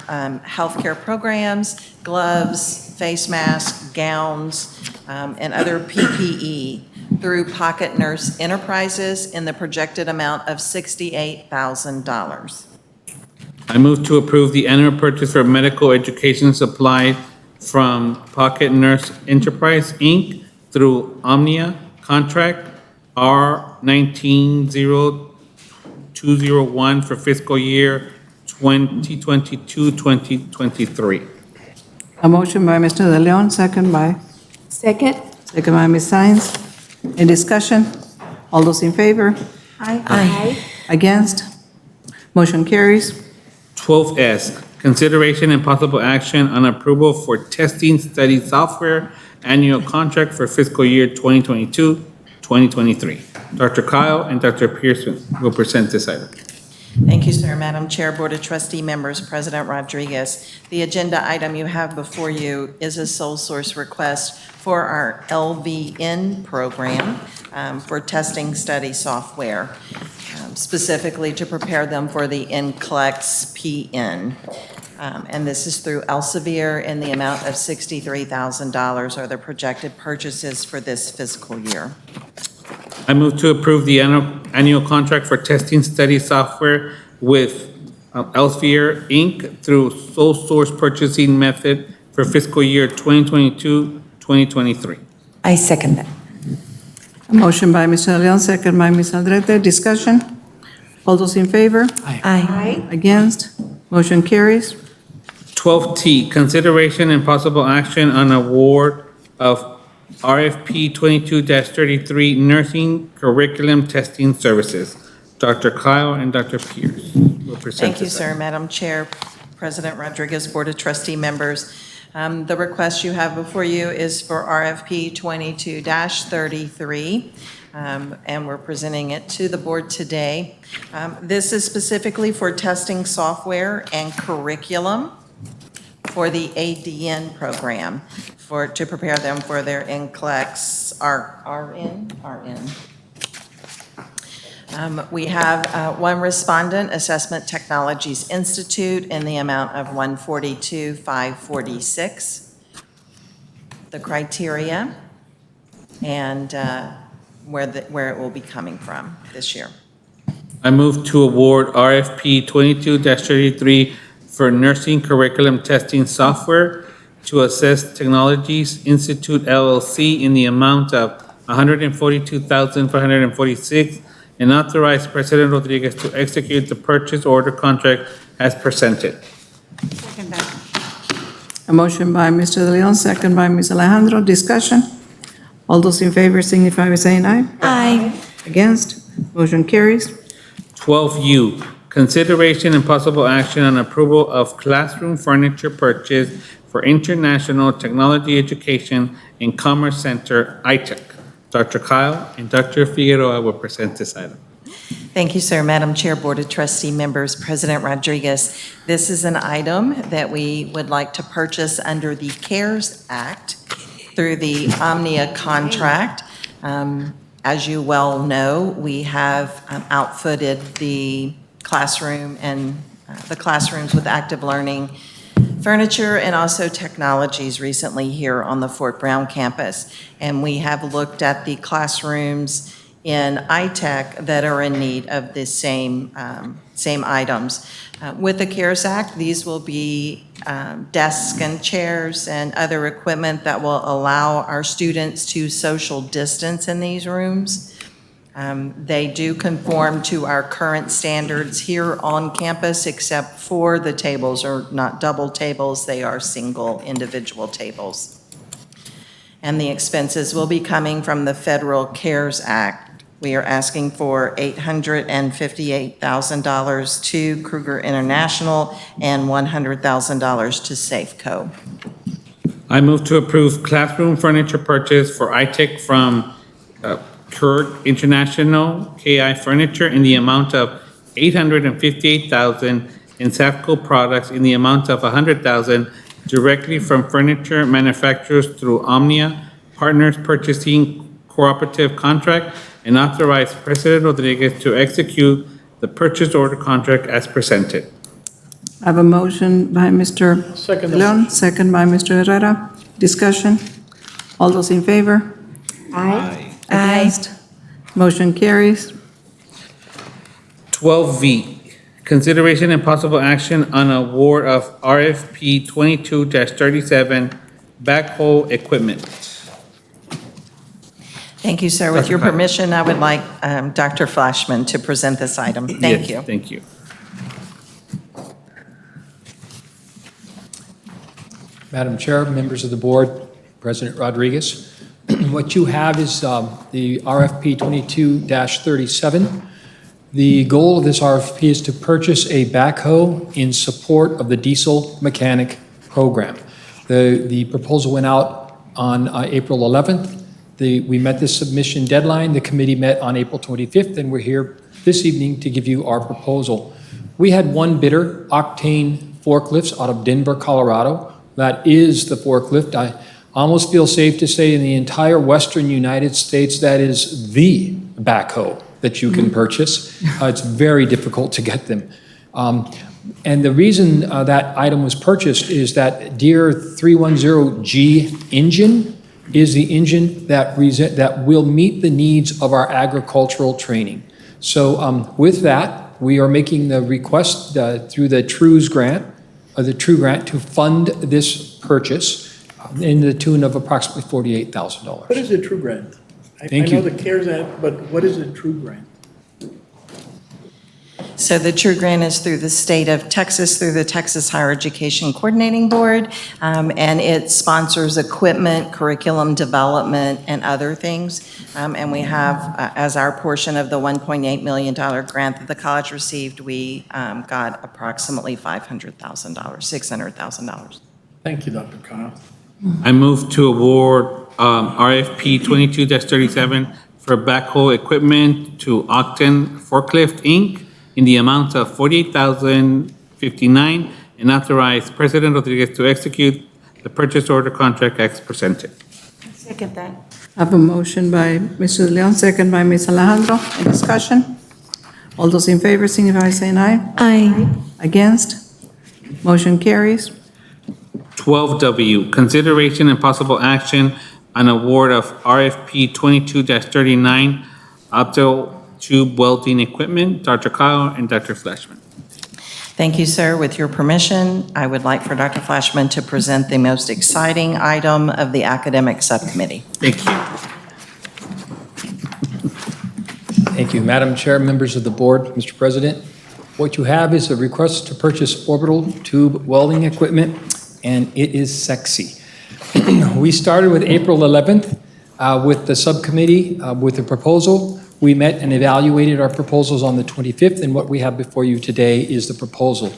healthcare programs, gloves, face masks, gowns, and other PPE through Pocket Nurse Enterprises in the projected amount of $68,000. I move to approve the annual purchase for medical education supply from Pocket Nurse Enterprise, Inc. through Omnia contract R190201 for fiscal year 2022-2023. A motion by Mr. De Leon, second by Second? Ms. Science. In discussion? All those in favor? Aye. Against? Motion carries. 12S, consideration and possible action on approval for testing study software annual contract for fiscal year 2022-2023. Dr. Kyle and Dr. Pearson will present this item. Thank you, sir. Madam Chair, Board of Trustee members, President Rodriguez. The agenda item you have before you is a sole source request for our LVN program for testing study software, specifically to prepare them for the NCLEX PN. And this is through Elsevier in the amount of $63,000 are the projected purchases for this fiscal year. I move to approve the annual contract for testing study software with Elsevier, Inc. through sole source purchasing method for fiscal year 2022-2023. I second that. A motion by Mr. De Leon, second by Ms. Aldrete. Discussion? All those in favor? Aye. Against? Motion carries. 12T, consideration and possible action on award of RFP 22-33 nursing curriculum testing services. Dr. Kyle and Dr. Pierce will present Thank you, this sir. item. Madam Chair, President Rodriguez, Board of Trustee members. The request you have before you is for RFP 22-33, and we're presenting it to the board today. This is specifically for testing software and curriculum for the ADN program to prepare them for their NCLEX RN. We have one respondent, Assessment Technologies Institute, in the amount of $142,546. The criteria and where it will be coming from this year. I move to award RFP 22-33 for nursing curriculum testing software to Assess Technologies Institute LLC in the amount of $142,446 and authorize President Rodriguez to execute the purchase order contract as presented. A motion by Mr. De Leon, second by Ms. Alejandro. Discussion? All those in favor signify by saying aye. Aye. Against? Motion carries. 12U, consideration and possible action on approval of classroom furniture purchase for International Technology Education and Commerce Center, ITEC. Dr. Kyle and Dr. Figueroa will present this item. Thank you, sir. Madam Chair, Board of Trustee members, President Rodriguez. This is an item that we would like to purchase under the CARES Act through the Omnia contract. As you well know, we have outfitted the classroom and the classrooms with active learning furniture and also technologies recently here on the Fort Brown campus. And we have looked at the classrooms in ITEC that are in need of the same items. With the CARES Act, these will be desks and chairs and other equipment that will allow our students to social distance in these rooms. They do conform to our current standards here on campus, except for the tables are not double tables, they are single individual tables. And the expenses will be coming from the Federal CARES Act. We are asking for $858,000 to Kruger International and $100,000 to Safeco. I move to approve classroom furniture purchase for ITEC from Kruger International KI Furniture in the amount of $858,000 and Safeco products in the amount of $100,000 directly from furniture manufacturers through Omnia Partners Purchasing Cooperative Contract, and authorize President Rodriguez to execute the purchase order contract as presented. I have a motion by Mr. De Leon, second by Mr. Herrera. Discussion? All those in favor? Aye. Against? Motion carries. 12V, consideration and possible action on award of RFP 22-37 backhoe equipment. Thank you, sir. With your permission, I would like Dr. Flashman to present this item. Thank you. Thank you. Madam Chair, members of the board, President Rodriguez, what you have is the RFP 22-37. The goal of this RFP is to purchase a backhoe in support of the diesel mechanic program. The proposal went out on April 11th. We met the submission deadline. The committee met on April 25th, and we're here this evening to give you our proposal. We had one bidder, Octane Forklifts, out of Denver, Colorado. That is the forklift. I almost feel safe to say in the entire western United States, that is the backhoe that you can purchase. It's very difficult to get them. And the reason that item was purchased is that Deere 310G engine is the engine that will meet the needs of our agricultural training. So with that, we are making the request through the TRUES grant, the TRUE grant, to fund this purchase in the tune of approximately $48,000. What is a true grant? I know the CARES Act, but what is a true grant? So the TRUE grant is through the state of Texas, through the Texas Higher Education Coordinating Board, and it sponsors equipment, curriculum development, and other things. And we have, as our portion of the $1.8 million grant that the college received, we got approximately $500,000, $600,000. Thank you, Dr. Kyle. I move to award RFP 22-37 for backhoe equipment to Octane Forklift, Inc. in the amount of $48,059 and authorize President Rodriguez to execute the purchase order contract as presented. Second that. I have a motion by Mr. De Leon, second by Ms. Alejandro. Any discussion? All those in favor signify by saying aye. Aye. Against? Motion carries. 12W, consideration and possible action on award of RFP 22-39 opto tube welding equipment. Dr. Kyle and Dr. Flashman. Thank you, sir. With your permission, I would like for Dr. Flashman to present the most exciting item of the academic subcommittee. Thank you. Thank you, Madam Chair, members of the board, Mr. President. What you have is a request to purchase orbital tube welding equipment and it is sexy. We started with April 11th with the subcommittee with the proposal. We met and evaluated our proposals on the 25th, and what we have before you today is the proposal.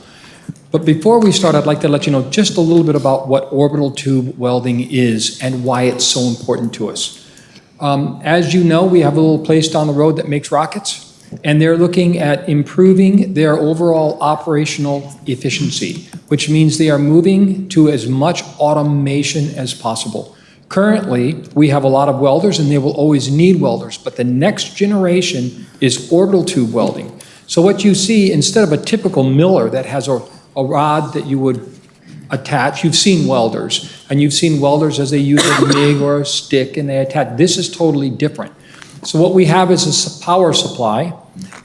But before we start, I'd like to let you know just a little bit about what orbital tube welding is and why it's so important to us. As you know, we have a little place down the road that makes rockets, and they're looking at improving their overall operational efficiency, which means they are moving to as much automation as possible. Currently, we have a lot of welders, and they will always need welders, but the next generation is orbital tube welding. So what you see, instead of a typical miller that has a rod that you would attach, you've seen welders, and you've seen welders as they use a MIG or a stick and they attach. This is totally different. So what we have is a power supply,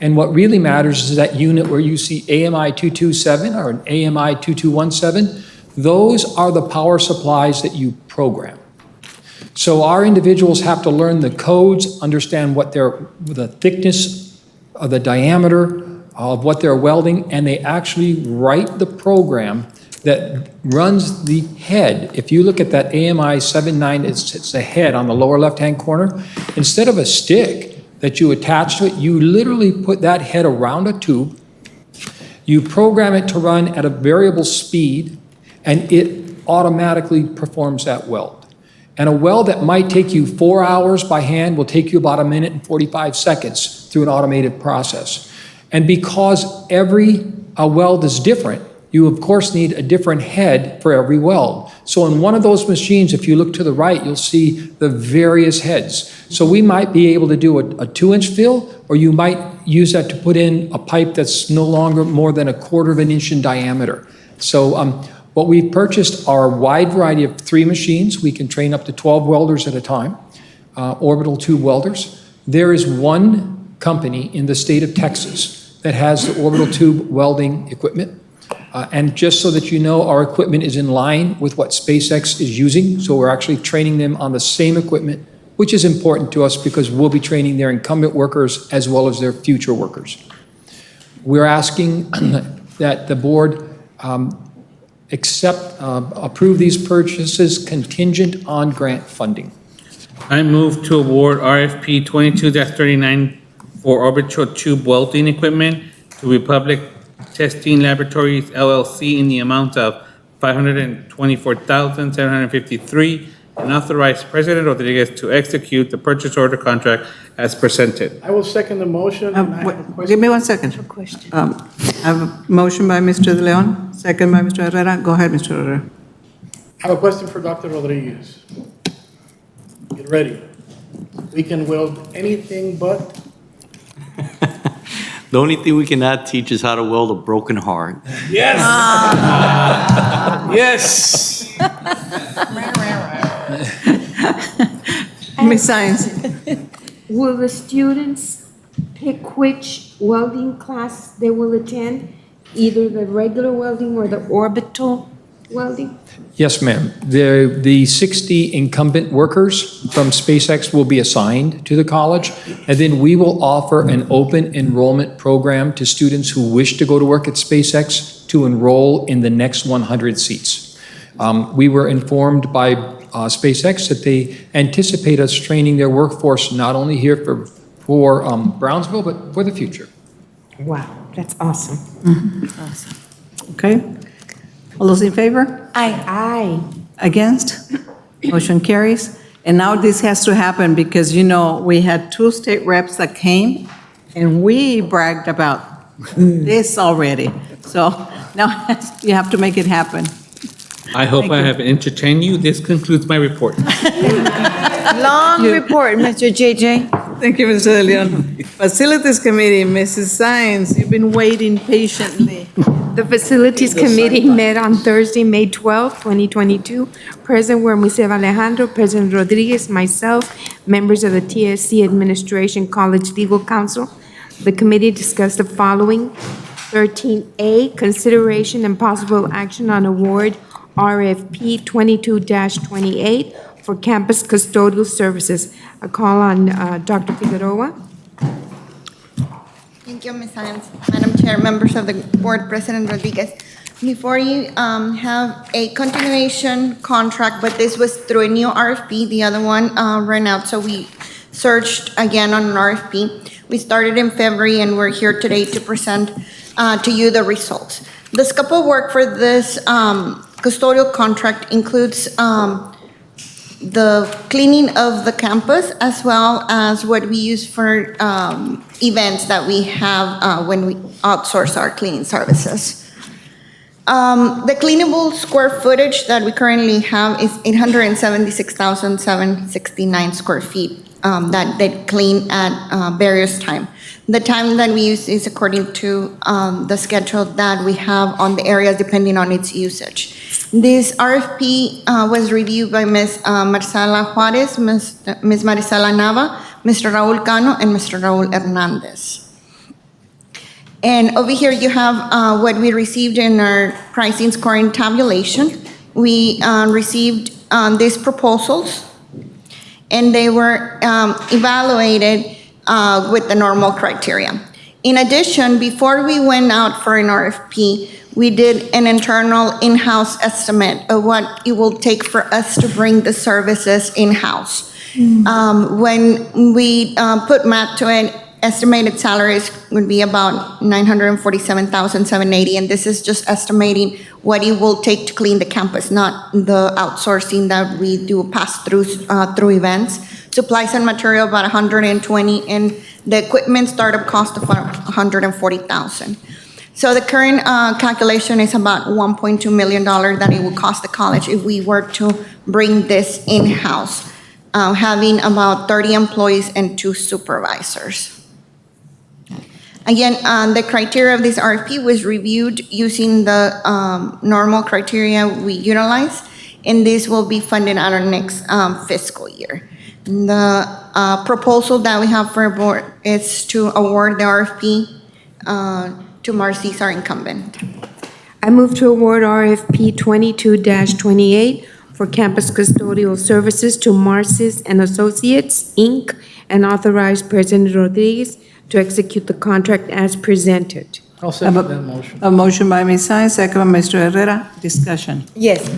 and what really matters is that unit where you see AMI 227 or an AMI 2217, those are the power supplies that you program. So our individuals have to learn the codes, understand what the thickness of the diameter of what they're welding, and they actually write the program that runs the head. If you look at that AMI 79, it's the head on the lower left-hand corner. Instead of a stick that you attach to it, you literally put that head around a tube, you program it to run at a variable speed, and it automatically performs that weld. And a weld that might take you 4 hours by hand will take you about 1 minute and 45 seconds through an automated process. And because every weld is different, you of course need a different head for every weld. So in one of those machines, if you look to the right, you'll see the various heads. So we might be able to do a 2-inch fill, or you might use that to put in a pipe that's no longer more than 1/4 of an inch in diameter. So what we've purchased are a wide variety of 3 machines. We can train up to 12 welders at a time, orbital tube welders. There is one company in the state of Texas that has the orbital tube welding equipment. And just so that you know, our equipment is in line with what SpaceX is using. So we're actually training them on the same equipment, which is important to us because we'll be training their incumbent workers as well as their future workers. We're asking that the board approve these purchases contingent on grant funding. I move to award RFP 22-39 for orbital tube welding equipment to Republic Testing Laboratories LLC in the amount of $524,753 and authorize President Rodriguez to execute the purchase order contract as presented. I will second the motion. and I have a question. Give me 1 second. I have a motion by Mr. De Leon, second by Mr. Herrera. Go ahead, Mr. Herrera. I have a question for Dr. Rodriguez. Get ready. We can weld anything but. The only thing we cannot teach is how to weld a broken heart. Yes. Yes. Ms. Science. Will the students pick which welding class they will attend, either the regular welding or the orbital welding? Yes, ma'am. The 60 incumbent workers from SpaceX will be assigned to the college, and then we will offer an open enrollment program to students who wish to go to work at SpaceX to enroll in the next 100 seats. We were informed by SpaceX that they anticipate us training their workforce not only here for Brownsville, but for the future. Wow, that's awesome. Awesome. Okay. All those in favor? Aye. Against? Motion carries. And now this has to happen because, you know, we had 2 state reps that came and we bragged about this already. So now you have to make it happen. I hope Thank I you. have entertained you. This concludes my report. Long report, Mr. JJ. Thank you, Mr. De Leon. Facilities Committee, Mrs. Science, you've been waiting patiently. The Facilities Committee met on Thursday, May 12, 2022. Present were Mr. Alejandro, President Rodriguez, myself, members of the TSC Administration College Legal Counsel. The committee discussed the following. 13A, consideration and possible action on award RFP 22-28 for campus custodial services. A call on Dr. Figueroa. Thank you, Ms. Science. Madam Chair, members of the board, President Rodriguez. Before you have a continuation contract, but this was through a new RFP. The other one ran out, so we searched again on an RFP. We started in February, and we're here today to present to you the results. The scope of work for this custodial contract includes the cleaning of the campus, as well as what we use for events that we have when we outsource our cleaning services. The cleanable square footage that we currently have is 876,769 square feet that they clean at various times. The time that we use is according to the schedule that we have on the areas depending on its usage. This RFP was reviewed by Ms. Marcela Juarez, Ms. Marisela Nava, Mr. Raul Cano, and Mr. Raul Hernandez. And over here you have what we received in our pricing scoring tabulation. We received these proposals, and they were evaluated with the normal criteria. In addition, before we went out for an RFP, we did an internal in-house estimate of what it will take for us to bring the services in-house. When we put math to it, estimated salaries would be about $947,780, and this is just estimating what it will take to clean the campus, not the outsourcing that we do pass-through through events. Supplies and material about $120,000, and the equipment startup cost of $140,000. So the current calculation is about $1.2 million that it would cost the college if we were to bring this in-house, having about 30 employees and 2 supervisors. Again, the criteria of this RFP was reviewed using the normal criteria we utilize, and this will be funded out our next fiscal year. The proposal that we have for our board is to award the RFP to Marcy's, our incumbent. I move to award RFP 22-28 for campus custodial services to Marcy's and Associates, Inc., and authorize President Rodriguez to execute the contract as presented. I'll second that motion. A motion by Ms. Saenz, second by Mr. Herrera. Discussion. Yes.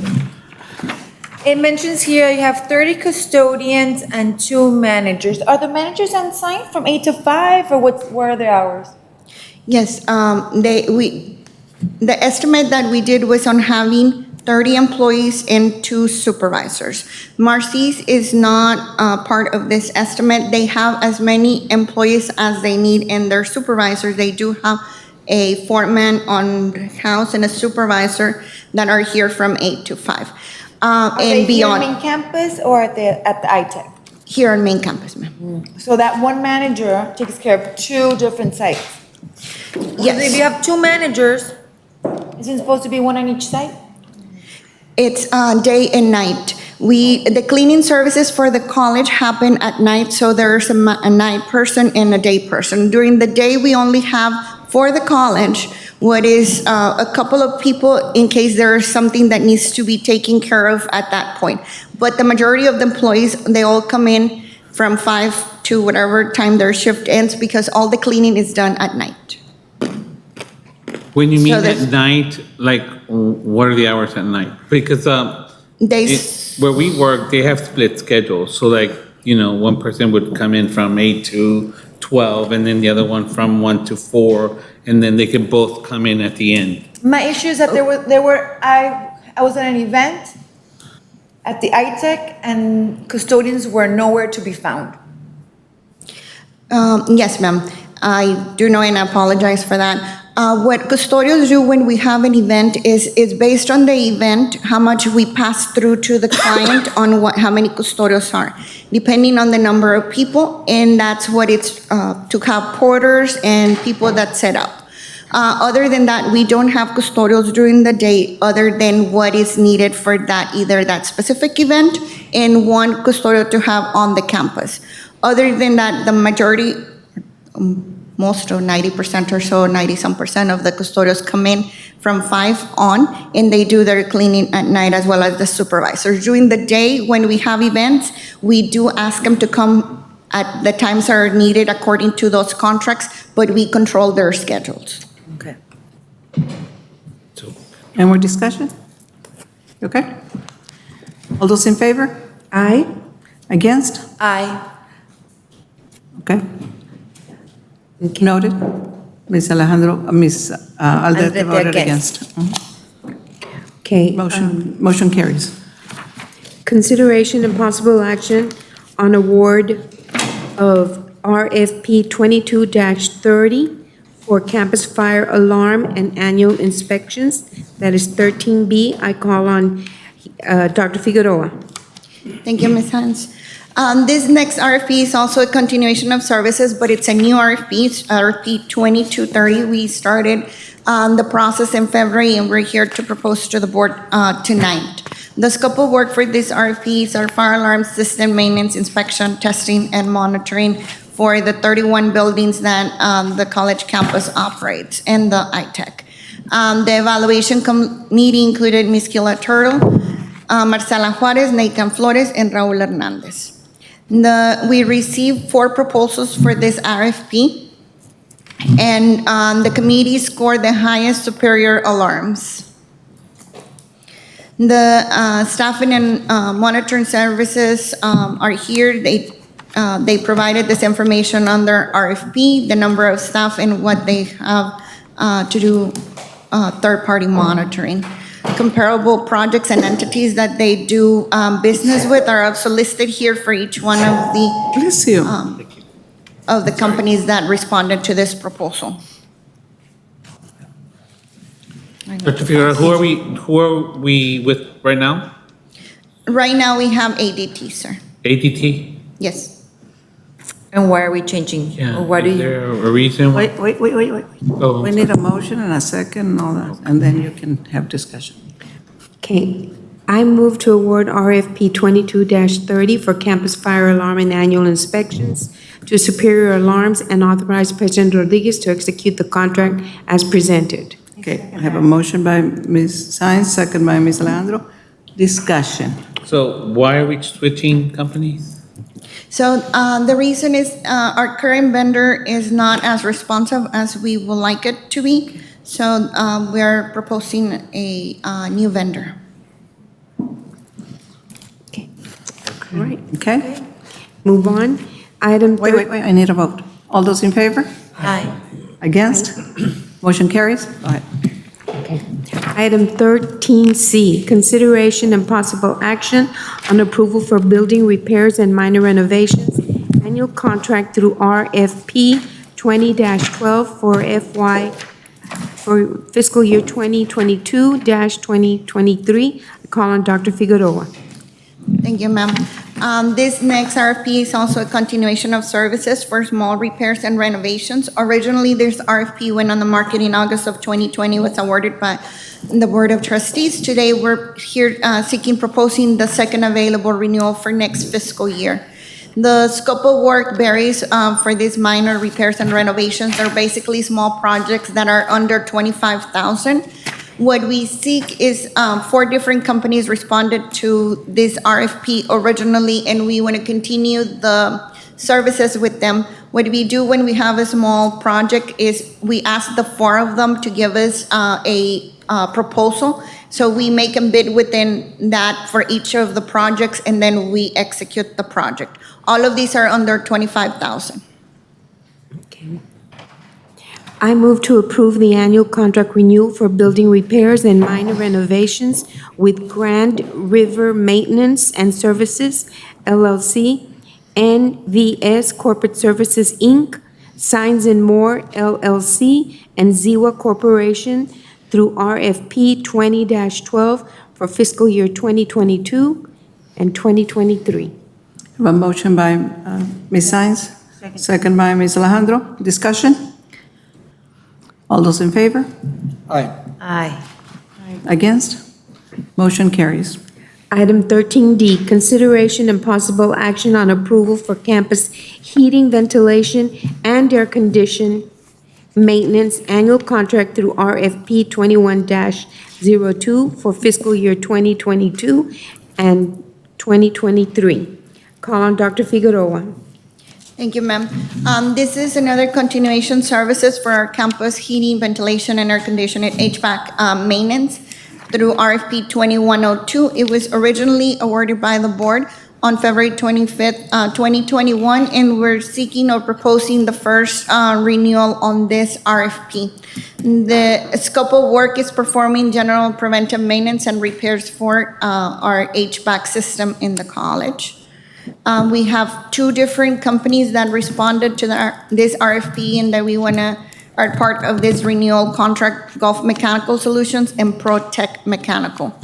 It mentions here you have 30 custodians and 2 managers. Are the managers on site from 8 to 5, or what are their hours? Yes, the estimate that we did was on having 30 employees and 2 supervisors. Marcy's is not part of this estimate. They have as many employees as they need, and their supervisors, they do have a foreman on house and a supervisor that are here from 8 to 5. Are And they here beyond, on main campus or at the ITEC? here on main campus, ma'am. So that one manager takes care of 2 different sites? Yes. If you have 2 managers, isn't it supposed to be 1 on each site? It's day and night. The cleaning services for the college happen at night, so there's a night person and a day person. During the day, we only have, for the college, what is a couple of people in case there is something that needs to be taken care of at that point. But the majority of the employees, they all come in from 5 to whatever time their shift ends, because all the cleaning is done at night. When you mean So there's- at night, like, what are the hours at night? Because where we work, they have split schedules. So like, one person would come in from 8 to 12, and then the other one from 1 to 4, and then they could both come in at the end. My issue is that I was at an event at the ITEC, and custodians were nowhere to be found. Yes, ma'am. I do know, and I apologize for that. What custodials do when we have an event is based on the event, how much we pass through to the client on how many custodials are, depending on the number of people, and that's what it's to have porters and people that set up. Other than that, we don't have custodials during the day other than what is needed for that, either that specific event and 1 custodial to have on the campus. Other than that, the majority, most of 90% or so, 90-some% of the custodials come in from 5 on, and they do their cleaning at night, as well as the supervisors. During the day, when we have events, we do ask them to come at the times that are needed according to those contracts, but we control their schedules. Okay. Any more discussion? Okay. All those in favor? Aye. Against? Aye. Okay. Noted. Ms. Aldete Aldete voted against. against. Mhm. Okay. Motion carries. Consideration and possible action on award of RFP 22-30 for campus fire alarm and annual inspections. That is 13B. I call on Dr. Figueroa. Thank you, Ms. Hans. This next RFP is also a continuation of services, but it's a new RFP, it's RFP 2230. We started the process in February, and we're here to propose to the board tonight. The scope of work for this RFP are fire alarm system maintenance, inspection, testing, and monitoring for the 31 buildings that the college campus operates and the ITEC. The evaluation committee included Ms. Kila Turtle, Marcela Juarez, Nathan Flores, and Raul Hernandez. We received 4 proposals for this RFP, and the committee scored the highest superior alarms. The staffing and monitoring services are here. They provided this information on their RFP, the number of staff and what they have to do third-party monitoring. Comparable projects and entities that they do business with are also listed here for each one of the companies that responded to this proposal. Dr. Figueroa, who are we with right now? Right now, we have ADT, sir. ADT? Yes. And why are we changing? Yeah. Or what do Is you? there a reason? Wait. Oh, We need a motion and a second and all that, and then you can have discussion. Okay. I move to award RFP 22-30 for campus fire alarm and annual inspections to Superior Alarms and authorize President Rodriguez to execute the contract as presented. Okay, I have a motion by Ms. Sines, second by Ms. Alejandro. Discussion. so why are we switching companies? So the reason is our current vendor is not as responsive as we would like it to be. So we are proposing a new vendor. All right. Okay? Move on. Item. Wait, I need a vote. All those in favor? Aye. Against? Motion carries? Go ahead. Item 13C, consideration and possible action on approval for building repairs and minor renovations, annual contract through RFP 20-12 for fiscal year 2022-2023. I call on Dr. Figueroa. Thank you, ma'am. This next RFP is also a continuation of services for small repairs and renovations. Originally, this RFP went on the market in August of 2020, was awarded by the Board of Trustees. Today, we're here proposing the second available renewal for next fiscal year. The scope of work varies for these minor repairs and renovations. They're basically small projects that are under $25,000. What we seek is 4 different companies responded to this RFP originally, and we want to continue the services with them. What we do when we have a small project is we ask the 4 of them to give us a proposal. So we make a bid within that for each of the projects, and then we execute the project. All of these are under $25,000. Okay. I move to approve the annual contract renewal for building repairs and minor renovations with Grand River Maintenance and Services, LLC, NVS Corporate Services, Inc., Signs and More, LLC, and Ziwa Corporation through RFP 20-12 for fiscal year 2022 and 2023. Have a motion by Ms. Sines, second by Ms. Alejandro. Discussion? All those in favor? Aye. Aye. Against? Motion carries. Item 13D, consideration and possible action on approval for campus heating, ventilation, and air condition maintenance annual contract through RFP 21-02 for fiscal year 2022 and 2023. Call on Dr. Figueroa. Thank you, ma'am. This is another continuation services for our campus heating, ventilation, and air conditioning HVAC maintenance. through RFP 2102. It was originally awarded by the board on February 25th, 2021, and we're seeking or proposing the first renewal on this RFP. The scope of work is performing general preventive maintenance and repairs for our HVAC system in the college. We have two different companies that responded to this RFP and that we are part of this renewal contract, Gulf Mechanical Solutions and ProTech Mechanical.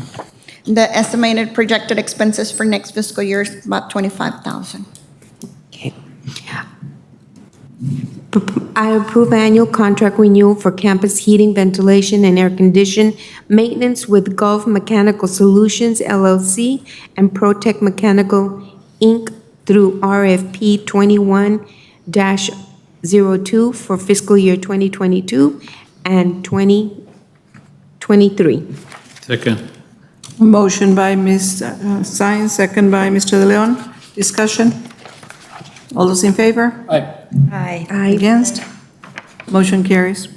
The estimated projected expenses for next fiscal year is about $25,000. Okay. I approve annual contract renewal for campus heating, ventilation, and air condition maintenance with Gulf Mechanical Solutions, LLC, and ProTech Mechanical, Inc. through RFP 21-02 for fiscal year 2022 and 2023. Second. Motion by Ms. Sines, second by Mr. De Leon. Discussion? All those in favor? Aye. Against? Motion carries.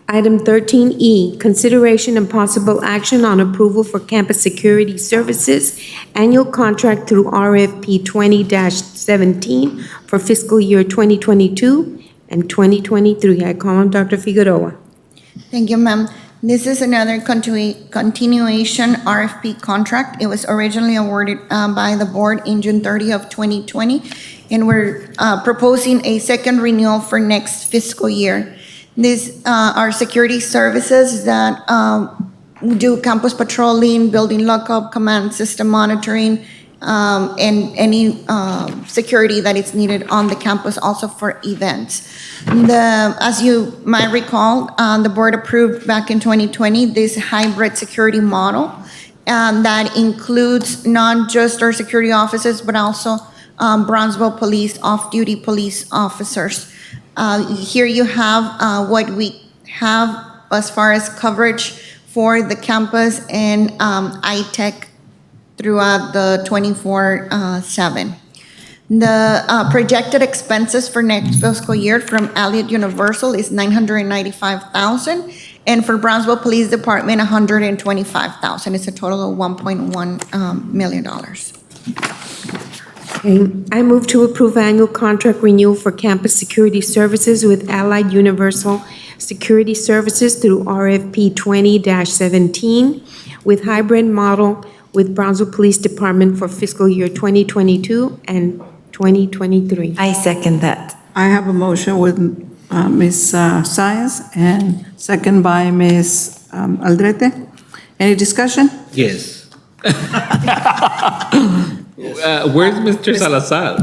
Item 13E, consideration and possible action on approval for campus security services, annual contract through RFP 20-17 for fiscal year 2022 and 2023. I call on Dr. Figueroa. Thank you, ma'am. This is another continuation RFP contract. It was originally awarded by the board in June 30 of 2020, and we're proposing a second renewal for next fiscal year. These are security services that do campus patrolling, building lockup, command system monitoring, and any security that is needed on the campus, also for events. As you might recall, the board approved back in 2020 this hybrid security model that includes not just our security officers, but also Brownsville Police off-duty police officers. Here you have what we have as far as coverage for the campus and ITech throughout the 24/7. The projected expenses for next fiscal year from Elliott Universal is $995,000, and for Brownsville Police Department, $125,000. It's a total of $1.1 million. Okay, I move to approve annual contract renewal for campus security services with Allied Universal Security Services through RFP 20-17 with hybrid model with Brownsville Police Department for fiscal year 2022 and 2023. I second that. I have a motion with Ms. Sines and second by Ms. Aldrete. Any discussion? Yes. Where's Mr. Salazar?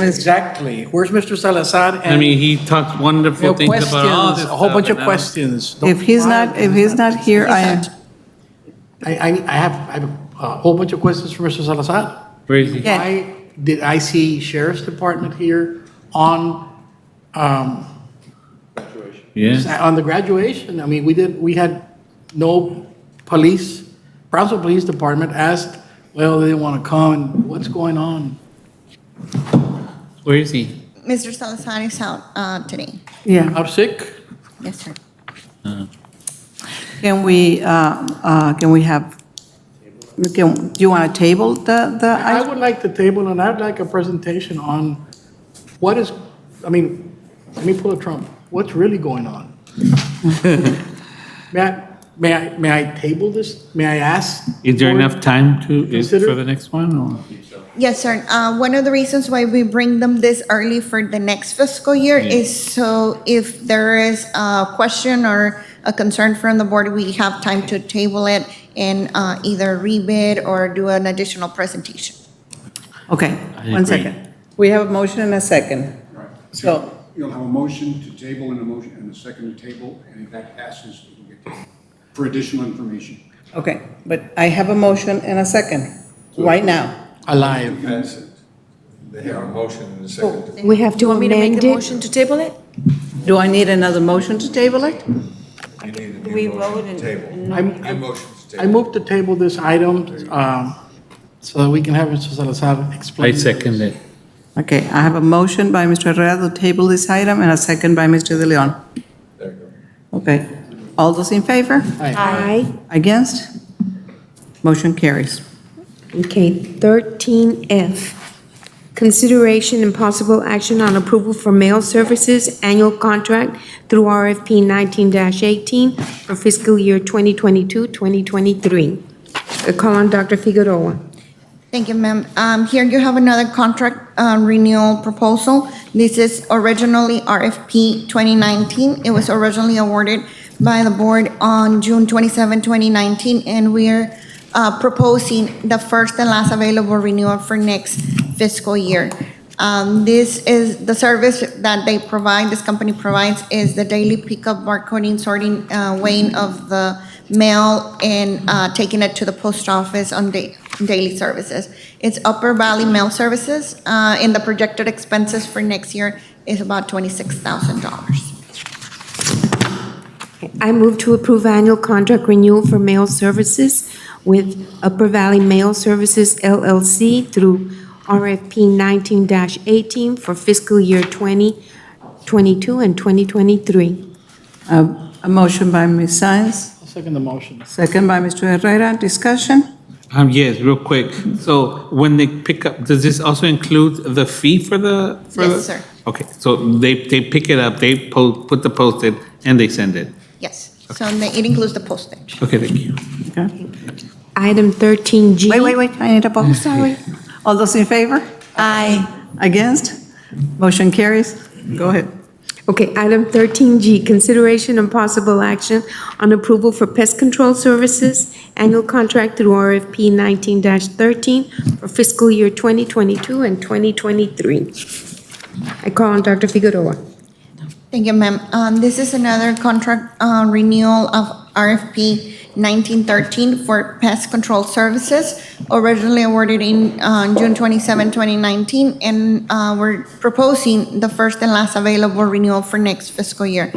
Exactly. Where's Mr. Salazar? I mean, he talks wonderful things about all this A whole bunch stuff, of and questions. If he's not here, I have a whole bunch of questions for Mr. Salazar. Where is he? Why did I see Sheriff's Department here on, Yeah. on the graduation? I mean, we had no police, Brownsville Police Department asked, well, they didn't want to come, what's going on? Where is he? Mr. Salazar is out today. Yeah. Out sick? Yes, sir. Can we have, do you want to table the I item? would like the table, and I'd like a presentation on what is, I mean, let me pull a Trump. What's really going on? May I table this? May I ask? Is there for- enough time to, Consider- for the next one, or? Yes, sir. One of the reasons why we bring them this early for the next fiscal year is so if there is a question or a concern from the board, we have time to table it and either rebid or do an additional presentation. Okay, I one agree. second. We have a motion and a second. So, You'll have a motion to table and a motion and a second to table, and if that passes, it will get tabled for additional information. okay, but I have a motion and a second, right now. Alive. They have a motion and a second. We have to Want me to make amend the it? motion to table it? Do I need another motion to table it? You need a new We motion vote to and- table. I'm- New motion to I table. move to table this item so that we can have Mr. Salazar explain. I second it. Okay, I have a motion by Mr. Herrera to table this item and a second by Mr. De Leon. There you go. Okay, All those in favor? Aye. Against? Motion carries. Okay, 13F, consideration and possible action on approval for mail services annual contract through RFP 19-18 for fiscal year 2022-2023. I call on Dr. Figueroa. Thank you, ma'am. Here you have another contract renewal proposal. This is originally RFP 2019. It was originally awarded by the board on June 27, 2019, and we're proposing the first and last available renewal for next fiscal year. This is the service that they provide, this company provides, is the daily pickup, barcoding, sorting, weighing of the mail, and taking it to the post office on daily services. It's Upper Valley Mail Services, and the projected expenses for next year is about $26,000. I move to approve annual contract renewal for mail services with Upper Valley Mail Services LLC through RFP 19-18 for fiscal year 2022 and 2023. A motion by Ms. Science, I'll second the motion. second by Mr. Herrera. Discussion? Yes, real quick. So when they pick up, does this also include the fee for the? Yes, sir. Okay, so they pick it up, they put the post-it, and they send it. Yes, so it includes the postage. Okay, thank you. Okay. Item 13G. Wait, I need a vote. Sorry. All those in favor? Aye. Against? Motion carries. Go ahead. Okay, item 13G, consideration and possible action on approval for pest control services, annual contract through RFP 19-13 for fiscal year 2022 and 2023. I call on Dr. Figueroa. Thank you, ma'am. This is another contract renewal of RFP 1913 for pest control services, originally awarded in June 27, 2019, and we're proposing the first and last available renewal for next fiscal year.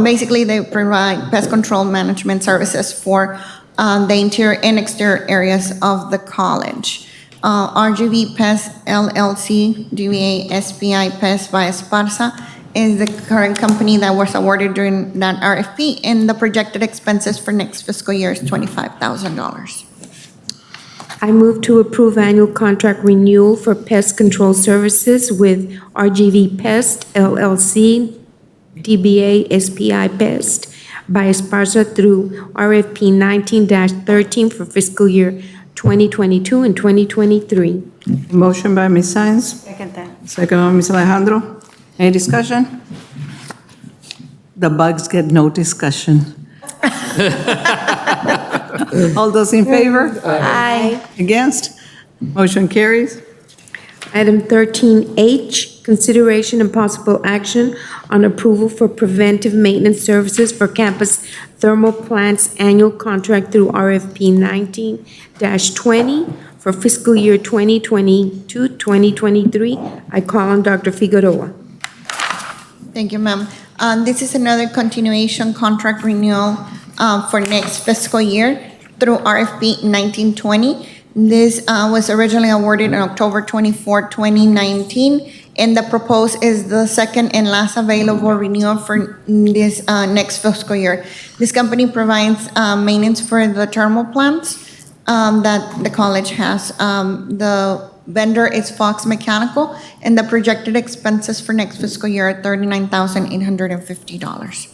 Basically, they provide pest control management services for the interior and exterior areas of the college. RGV Pest LLC, DBA SPI Pest by Esparza, is the current company that was awarded during that RFP, and the projected expenses for next fiscal year is $25,000. I move to approve annual contract renewal for pest control services with RGV Pest LLC, DBA SPI Pest by Esparza through RFP 19-13 for fiscal year 2022 and 2023. Motion by Ms. Science. Second by Ms. Alejandro. Any discussion? The bugs get no discussion. All those in favor? Aye. Against? Motion carries. Item 13H, consideration and possible action on approval for preventive maintenance services for campus thermal plants annual contract through RFP 19-20 for fiscal year 2022-2023. I call on Dr. Figueroa. Thank you, ma'am. This is another continuation contract renewal for next fiscal year through RFP 1920. This was originally awarded on October 24, 2019, and the proposed is the second and last available renewal for this next fiscal year. This company provides maintenance for the thermal plants that the college has. The vendor is Fox Mechanical, and the projected expenses for next fiscal year are $39,850.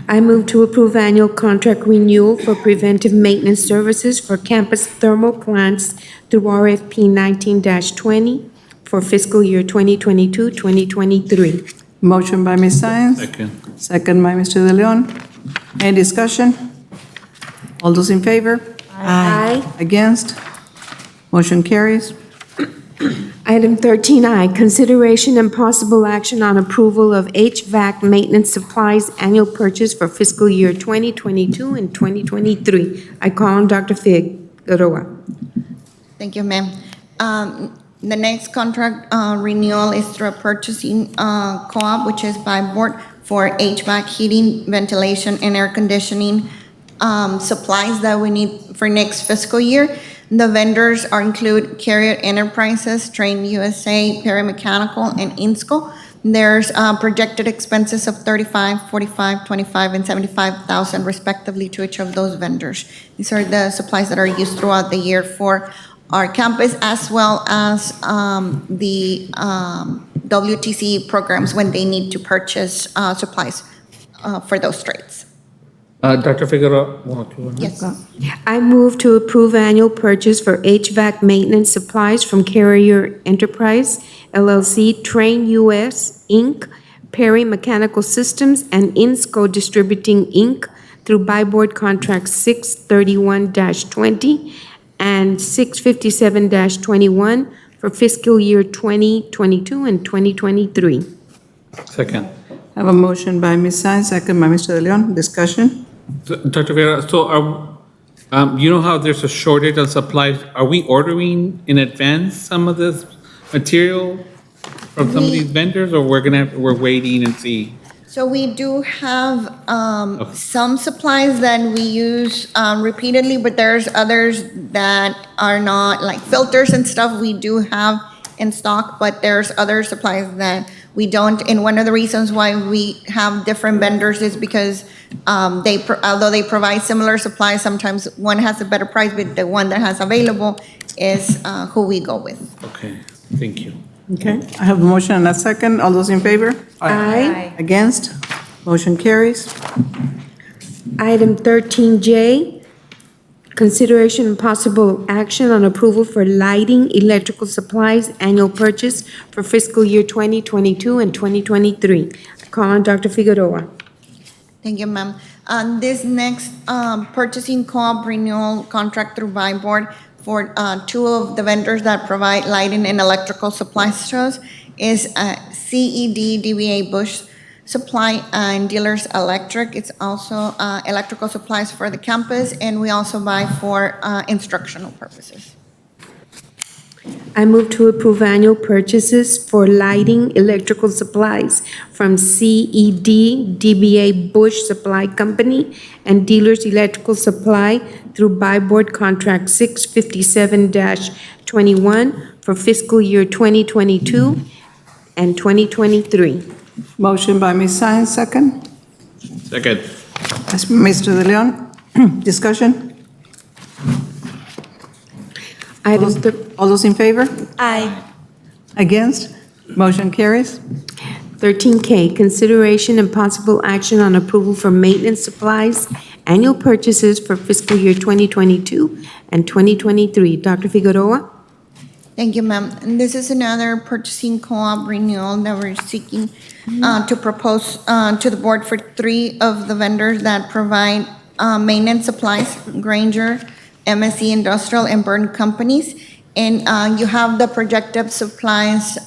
I move to approve annual contract renewal for preventive maintenance services for campus thermal plants through RFP 19-20 for fiscal year 2022-2023. Motion by Ms. Science. Second. Second by Mr. De Leon. Any discussion? All those in favor? Aye. Against? Motion carries. Item 13I, consideration and possible action on approval of HVAC maintenance supplies annual purchase for fiscal year 2022 and 2023. I call on Dr. Figueroa. Thank you, ma'am. The next contract renewal is through a purchasing co-op, which is by board for HVAC, heating, ventilation, and air conditioning supplies that we need for next fiscal year. The vendors include Carrier Enterprises, Train USA, Perry Mechanical, and Insco. There's projected expenses of 35, 45, 25, and 75,000 respectively to each of those vendors. These are the supplies that are used throughout the year for our campus, as well as the WTC programs when they need to purchase supplies for those trades. Dr. Figueroa? Yes. I move to approve annual purchase for HVAC maintenance supplies from Carrier Enterprise, LLC, Train US, Inc., Perry Mechanical Systems, and Insco Distributing, Inc., through buy board contracts 631-20 and 657-21 for fiscal year 2022 and 2023. Second. I have a motion by Ms. Saenz, second by Mr. De Leon. Discussion? Dr. Vera, so you know how there's a shortage of supplies? Are we ordering in advance some of this material from some of these vendors, or we're waiting and see? So we do have some supplies that we use repeatedly, but there's others that are not, like filters and stuff we do have in stock, but there's other supplies that we don't. And one of the reasons why we have different vendors is because although they provide similar supplies, sometimes one has a better price, but the one that has available is who we go with. Okay, thank you. Okay, I have a motion and a second. All those in favor? Aye. Against? Motion carries. Item 13J, consideration and possible action on approval for lighting, electrical supplies, annual purchase for fiscal year 2022 and 2023. I call on Dr. Figueroa. Thank you, ma'am. This next purchasing co-op renewal contract through buy board for two of the vendors that provide lighting and electrical supplies to us is CED DBA Bush Supply and Dealers Electric. It's also electrical supplies for the campus, and we also buy for instructional purposes. I move to approve annual purchases for lighting, electrical supplies from CED DBA Bush Supply Company and Dealers Electrical Supply through buy board contract 657-21 for fiscal year 2022 and 2023. Motion by Ms. Saenz, second. Second. Mr. De Leon, discussion? All those in favor? Aye. Against? Motion carries. 13K, consideration and possible action on approval for maintenance supplies, annual purchases for fiscal year 2022 and 2023. Dr. Figueroa? Thank you, ma'am. And this is another purchasing co-op renewal that we're seeking to propose to the board for three of the vendors that provide maintenance supplies: Granger, MSC Industrial, and Burn Companies. And you have the projected supplies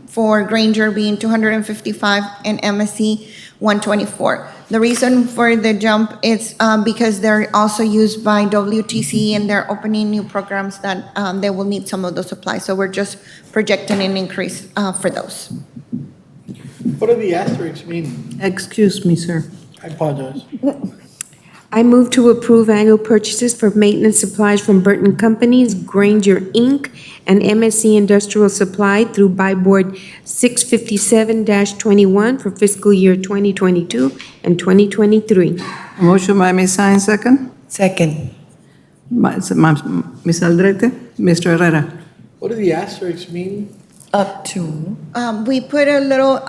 for Granger being 255 and MSC 124. The reason for the jump is because they're also used by WTC, and they're opening new programs that they will need some of those supplies. So we're just projecting an increase for those. What do the asterisks mean? Excuse me, sir. I apologize. I move to approve annual purchases for maintenance supplies from Burton Companies, Granger, Inc., and MSC Industrial Supply through buy board 657-21 for fiscal year 2022 and 2023. Motion by Ms. Saenz, second. Second. Ms. Aldrete, Mr. Herrera. What do the asterisks mean? Up to. We put a little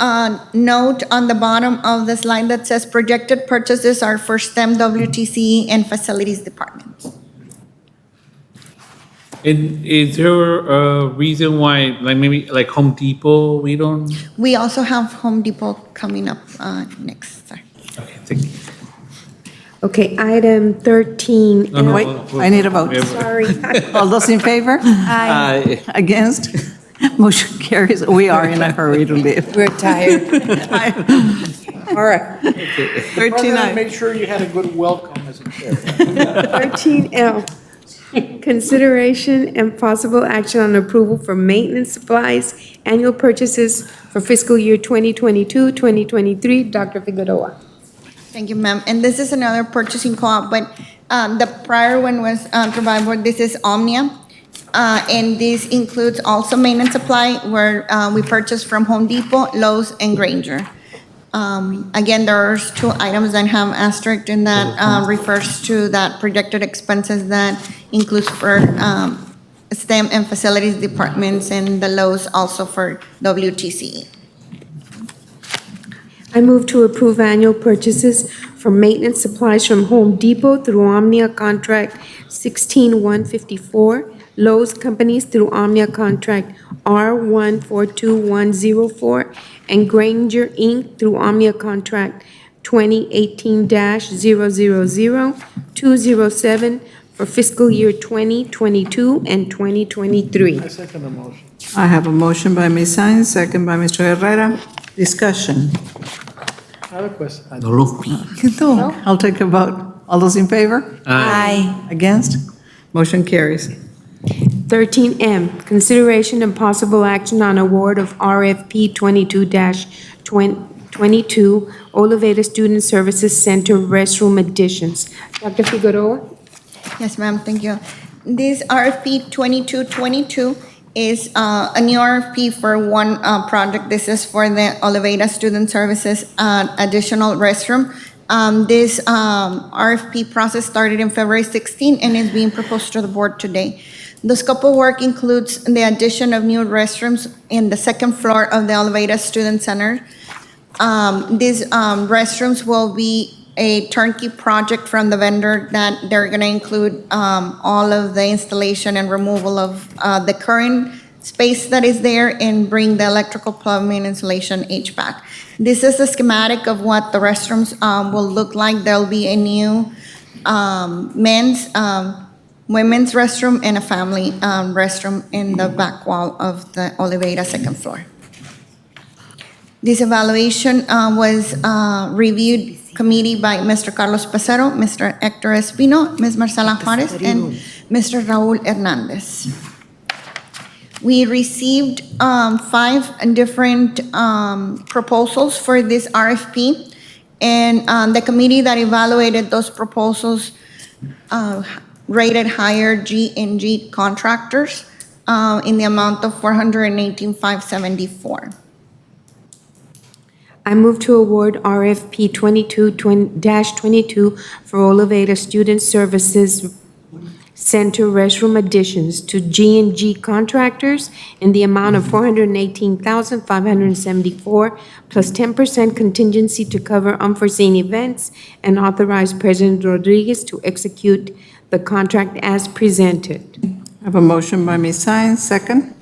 note on the bottom of the slide that says projected purchases are for STEM, WTC, and facilities departments. And is there a reason why, like maybe like Home Depot, we don't? We also have Home Depot coming up next. Sorry. Okay, thank you. Okay, item 13. No, Wait, I need a vote. Sorry. All those in favor? Aye. Against? Motion carries. We are in a hurry to leave. We're tired. All right. President, make sure you had a good welcome as a chair. 13L, consideration and possible action on approval for maintenance supplies, annual purchases for fiscal year 2022, 2023. Dr. Figueroa. Thank you, ma'am. And this is another purchasing co-op, but the prior one was through buy board. This is Omnia. And this includes also maintenance supply, where we purchase from Home Depot, Lowe's, and Granger. Again, there's two items that have asterisk, and that refers to that projected expenses that includes for STEM and facilities departments, and the Lowe's also for WTCE. I move to approve annual purchases for maintenance supplies from Home Depot through Omnia Contract 16154, Lowe's Companies through Omnia Contract R142104, and Granger Inc. through Omnia Contract 2018-000-207 for fiscal year 2022 and 2023. I second the motion. I have a motion by Ms. Saenz, second by Mr. Herrera. Discussion. I have a question. No, I'll take a vote. All those in favor? Aye. Against? Motion carries. 13M, consideration and possible action on award of RFP 22-22, Oliveta Student Services Center restroom additions. Dr. Figueroa? Yes, ma'am, thank you. This RFP 2222 is a new RFP for one project. This is for the Oliveta Student Services additional restroom. This RFP process started in February 16 and is being proposed to the board today. The scope of work includes the addition of new restrooms in the second floor of the Oliveta Student Center. These restrooms will be a turnkey project from the vendor that they're going to include all of the installation and removal of the current space that is there and bring the electrical, plumbing, insulation, HVAC. This is a schematic of what the restrooms will look like. There'll be a new men's, women's restroom and a family restroom in the back wall of the Oliveta second floor. This evaluation was reviewed committee by Mr. Carlos Pacero, Mr. Hector Espino, Ms. Marcela Juarez, and Mr. Raul Hernandez. We received 5 different proposals for this RFP, and the committee that evaluated those proposals rated higher G&G contractors in the amount of $418,574. I move to award RFP 22-22 for Oliveta Student Services Center restroom additions to G&G contractors in the amount of $418,574 plus 10% contingency to cover unforeseen events, and authorize President Rodriguez to execute the contract as presented. I have a motion by Ms. Saenz, second.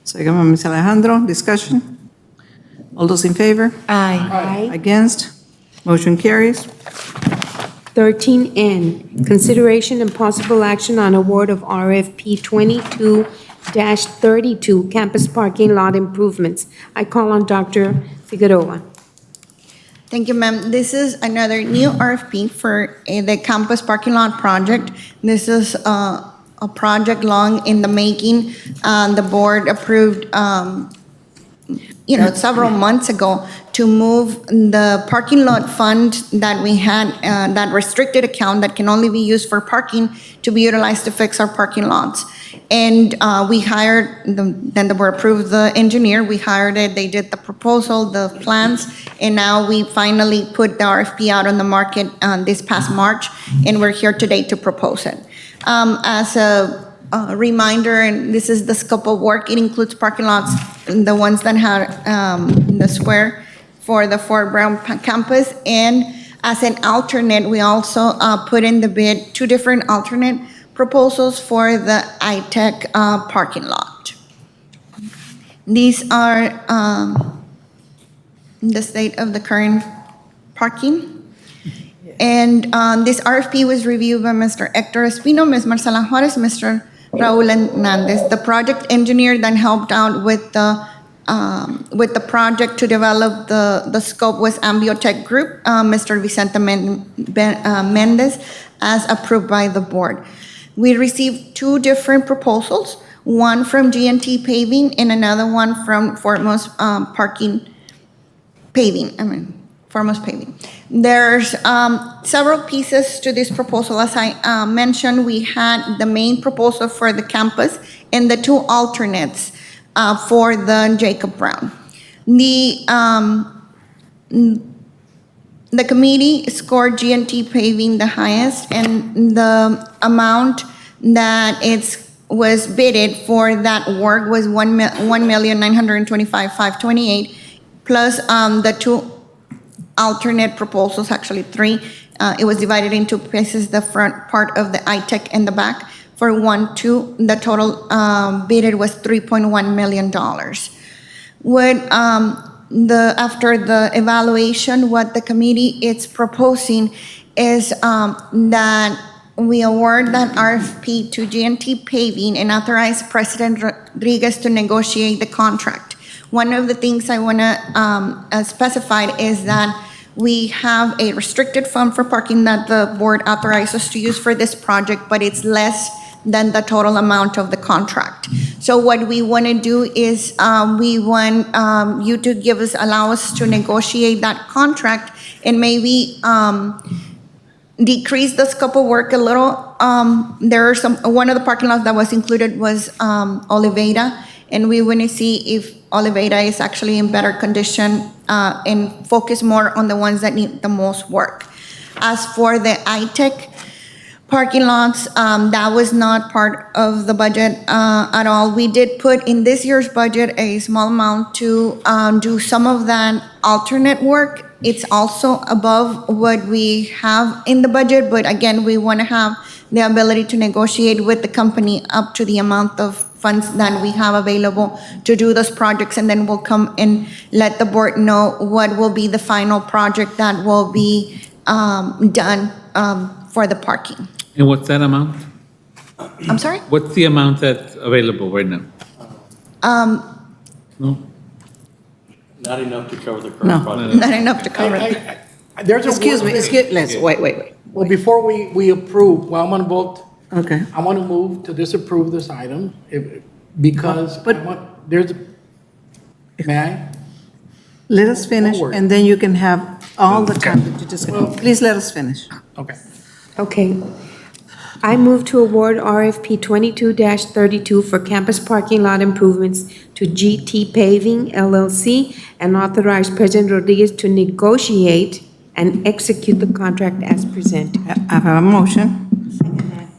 Second by Ms. Alejandro. Discussion. All those in favor? Aye. Against? Motion carries. 13N, consideration and possible action on award of RFP 22-32, campus parking lot improvements. I call on Dr. Figueroa. Thank you, ma'am. This is another new RFP for the campus parking lot project. This is a project long in the making. The board approved several months ago to move the parking lot fund that we had, that restricted account that can only be used for parking, to be utilized to fix our parking lots. And we hired, then the board approved the engineer, we hired it, they did the proposal, the plans, and now we finally put the RFP out on the market this past March, and we're here today to propose it. As a reminder, and this is the scope of work, it includes parking lots, the ones that have the square for the Fort Brown campus, and as an alternate, we also put in the bid 2 different alternate proposals for the iTech parking lot. These are the state of the current parking. And this RFP was reviewed by Mr. Hector Espino, Ms. Marcela Juarez, Mr. Raul Hernandez. The project engineer then helped out with the project to develop the scope was Ambiotech Group, Mr. Vicente Mendez, as approved by the board. We received 2 different proposals, one from G&T Paving and another one from Foremost Parking Paving, Foremost Paving. There's several pieces to this proposal. As I mentioned, we had the main proposal for the campus and the two alternates for the Jacob Brown. The committee scored G&T Paving the highest, and the amount that was bidded for that work was $1,925,528, plus the two alternate proposals, actually three. It was divided into pieces, the front part of the ITEC and the back for 1-2. The total bidded was $3.1 million. After the evaluation, what the committee is proposing is that we award that RFP to G&T Paving and authorize President Rodriguez to negotiate the contract. One of the things I want to specify is that we have a restricted fund for parking that the board authorizes to use for this project, but it's less than the total amount of the contract. So what we want to do is we want you to allow us to negotiate that contract and maybe decrease the scope of work a little. One of the parking lots that was included was Oliveira, and we want to see if Oliveira is actually in better condition and focus more on the ones that need the most work. As for the ITEC parking lots, that was not part of the budget at all. We did put in this year's budget a small amount to do some of that alternate work. It's also above what we have in the budget, but again, we want to have the ability to negotiate with the company up to the amount of funds that we have available to do those projects, and then we'll come and let the board know what will be the final project that will be done for the parking. And what's that amount? I'm sorry? What's the amount that's available right now? No? Not enough to cover the current project. Not enough to cover it. Excuse me, wait. Well, before we approve, well, I'm going to vote. Okay. I want to move to disapprove this item because may I? Let us finish, Forward. and then you can have all the time that you just, please let us finish. Okay. Okay. I move to award RFP 22-32 for campus parking lot improvements to GT Paving LLC and authorize President Rodriguez to negotiate and execute the contract as presented. I have a motion.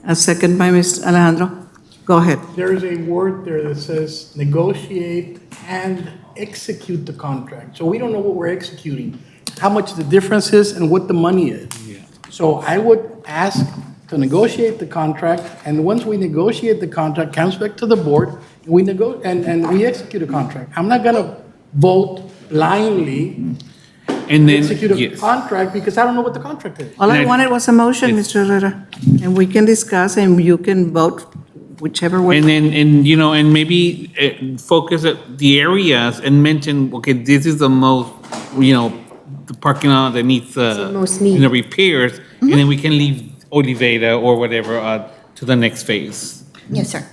A second by Ms. Alejandro. Go ahead. There is a word there that says negotiate and execute the contract. So we don't know what we're executing, how much the difference is and what the money is. Yeah. So I would ask to negotiate the contract, and once we negotiate the contract, comes back to the board, and we execute a contract. I'm not gonna vote blindly And then, execute a yes. contract because I don't know what the contract is. All I And I- wanted was a motion, Yes. Mr. Herrera, and we can discuss, and you can vote whichever way. And then, and maybe focus at the areas and mention, okay, this is the most, the parking lot that needs, most need. repairs, and then we can leave Oliveira or whatever to the next phase. Yes, sir.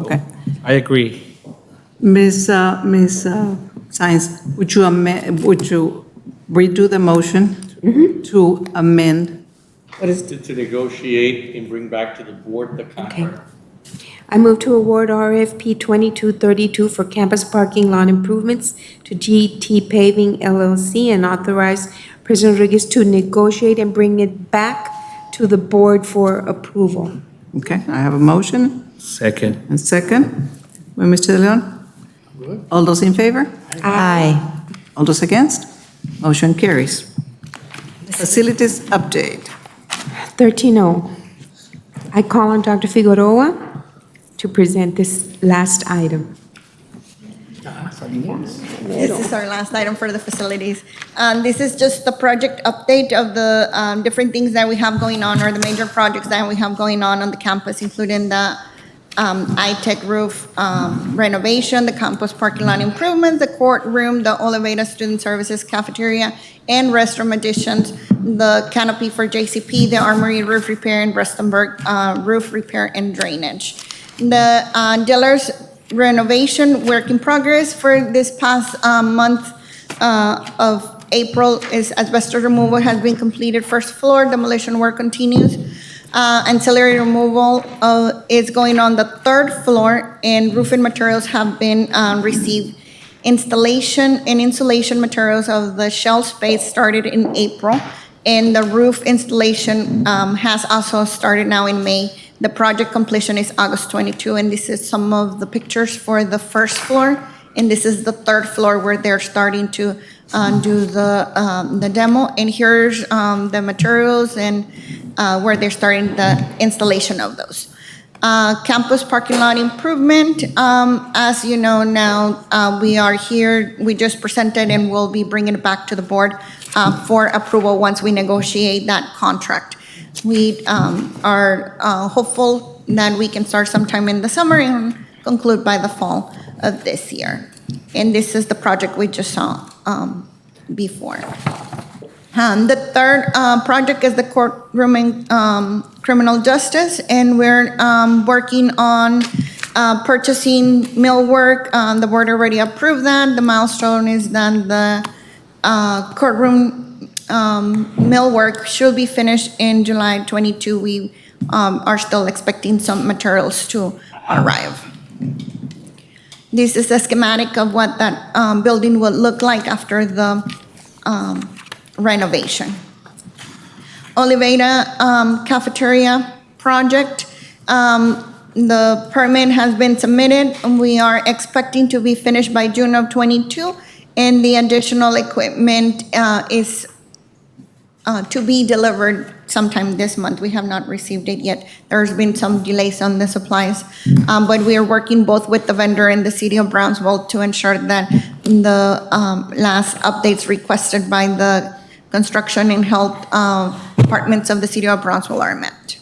Okay. I agree. Ms. Science, would you redo the motion to amend? What is? To negotiate and bring back to the board the contract. I move to award RFP 22-32 for campus parking lot improvements to GT Paving LLC and authorize President Rodriguez to negotiate and bring it back to the board for approval. Okay, I have a motion, Second. and second, by Mr. De Leon. All those in favor? Aye. All those against? Motion carries. Facilities update. 13-0. I call on Dr. Figueroa to present this last item. This is our last item for the facilities. This is just the project update of the different things that we have going on, or the major projects that we have going on the campus, including the ITEC roof renovation, the campus parking lot improvements, the courtroom, the Oliveira Student Services cafeteria and restroom additions, the canopy for JCP, the Armory roof repair, and Brestenberg roof repair and drainage. The Diller's renovation work in progress for this past month of April is asbestos removal has been completed, first floor, demolition work continues. Ancillary removal is going on the third floor, and roofing materials have been received. Installation and insulation materials of the shell space started in April, and the roof installation has also started now in May. The project completion is August 22, and this is some of the pictures for the first floor, and this is the third floor where they're starting to do the demo. And here's the materials and where they're starting the installation of those. Campus parking lot improvement, as you know now, we are here, we just presented and we'll be bringing it back to the board for approval once we negotiate that contract. We are hopeful that we can start sometime in the summer and conclude by the fall of this year. And this is the project we just saw before. The third project is the courtroom and criminal justice, and we're working on purchasing millwork. The board already approved that. The milestone is that the courtroom millwork should be finished in July 22. We are still expecting some materials to arrive. This is a schematic of what that building will look like after the renovation. Oliveira cafeteria project, the permit has been submitted, and we are expecting to be finished by June of 22, and the additional equipment is to be delivered sometime this month. We have not received it yet. There's been some delays on the supplies, but we are working both with the vendor and the city of Brownsville to ensure that the last updates requested by the construction and health departments of the city of Brownsville are met.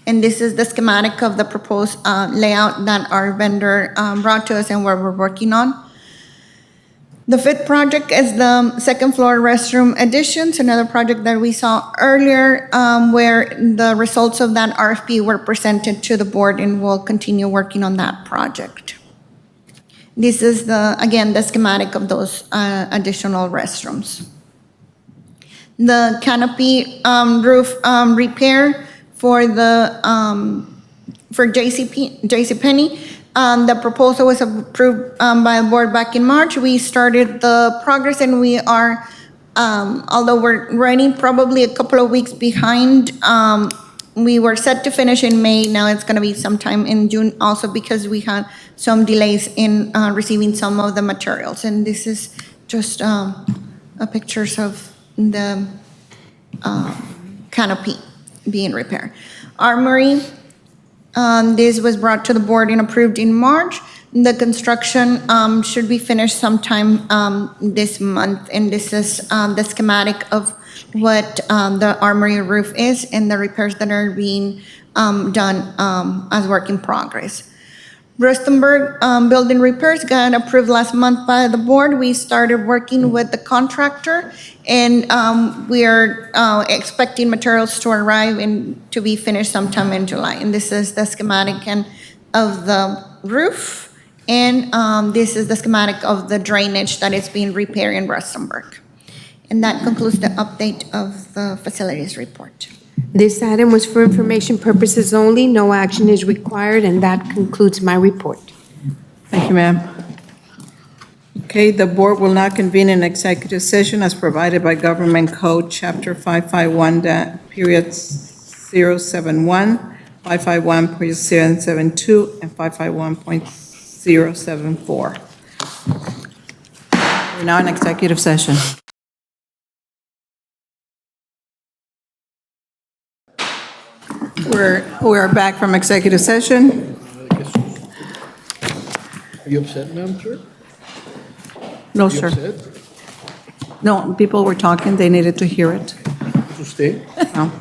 And this is the schematic of the proposed layout that our vendor brought to us and where we're working on. The fifth project is the second floor restroom additions, another project that we saw earlier, where the results of that RFP were presented to the board, and we'll continue working on that project. This is again, the schematic of those additional restrooms. The canopy roof repair for JCPenney. The proposal was approved by the board back in March. We started the progress, and we are, although we're running probably a couple of weeks behind, we were set to finish in May. Now it's going to be sometime in June also, because we had some delays in receiving some of the materials. And this is just pictures of the canopy being repaired. Armory. This was brought to the board and approved in March. The construction should be finished sometime this month, and this is the schematic of what the armory roof is and the repairs that are being done as work in progress. Rustenburg building repairs got approved last month by the board. We started working with the contractor, and we are expecting materials to arrive and to be finished sometime in July. And this is the schematic of the roof, and this is the schematic of the drainage that is being repaired in Rustenburg. And that concludes the update of the facilities report. This item was for information purposes only. No action is required, and that concludes my report. Thank you, ma'am. Okay, the board will now convene an executive session as provided by Government Code, Chapter 551.071, 551.072, and 551.074. We're now in executive session. We're back from executive session. Are you upset, Madam Chair? No, Are you sir. upset? No, people were talking, they needed to hear it. To stay? No.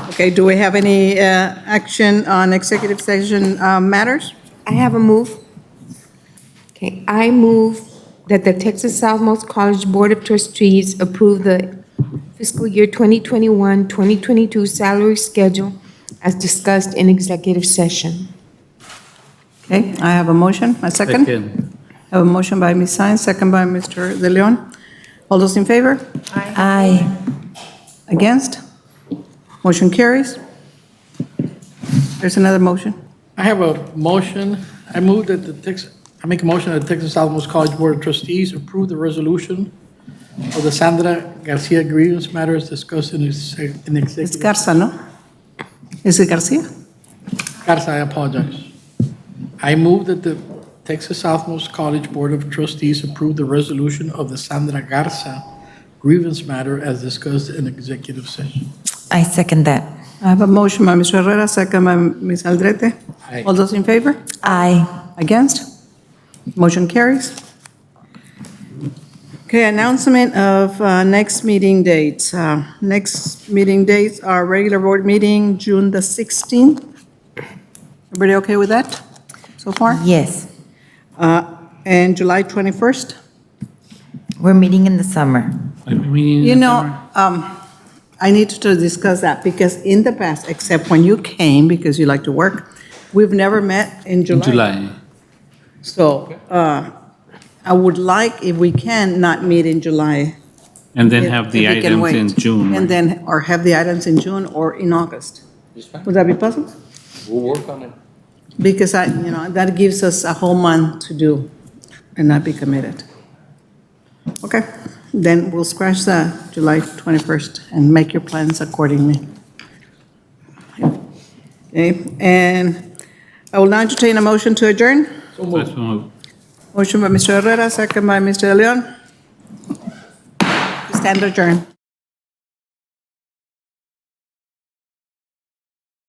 Okay, do we have any action on executive session matters? I have a move. Okay, I move that the Texas Southmost College Board of Trustees approve the fiscal year 2021-2022 salary schedule as discussed in executive session. Okay, I have a motion, a second. I have a motion by Ms. Sines, second by Mr. De Leon. All those in favor? Aye. Against? Motion carries. There's another motion. I have a motion. I make a motion that the Texas Alamos College Board of Trustees approve the resolution of the Sandra Garcia grievance matters discussed in executive. It's Garza, no? Is it Garcia? Garza, I apologize. I move that the Texas Southmost College Board of Trustees approve the resolution of the Sandra Garza grievance matter as discussed in executive session. I second that. I have a motion by Mr. Herrera, second by Ms. Aldrete. Aye. All those in favor? Aye. Against? Motion carries. Okay, announcement of next meeting dates. Next meeting dates are regular board meeting, June the 16th. Everybody okay with that so far? Yes. And July 21st? We're meeting in the summer. You know, I need to discuss that because in the past, except when you came because you like to work, we've never met in July. So I would like, if we can, not meet in July. And then have the if we can items wait. in June. And then, or have the items in June or in August. Would that be possible? We'll work on it. Because that gives us a whole month to do and not be committed. Okay, then we'll scratch the July 21st and make your plans accordingly. Okay, and I will now entertain a motion to adjourn. Let's move. Motion by Mr. Herrera, second by Mr. De Leon. Stand adjourned.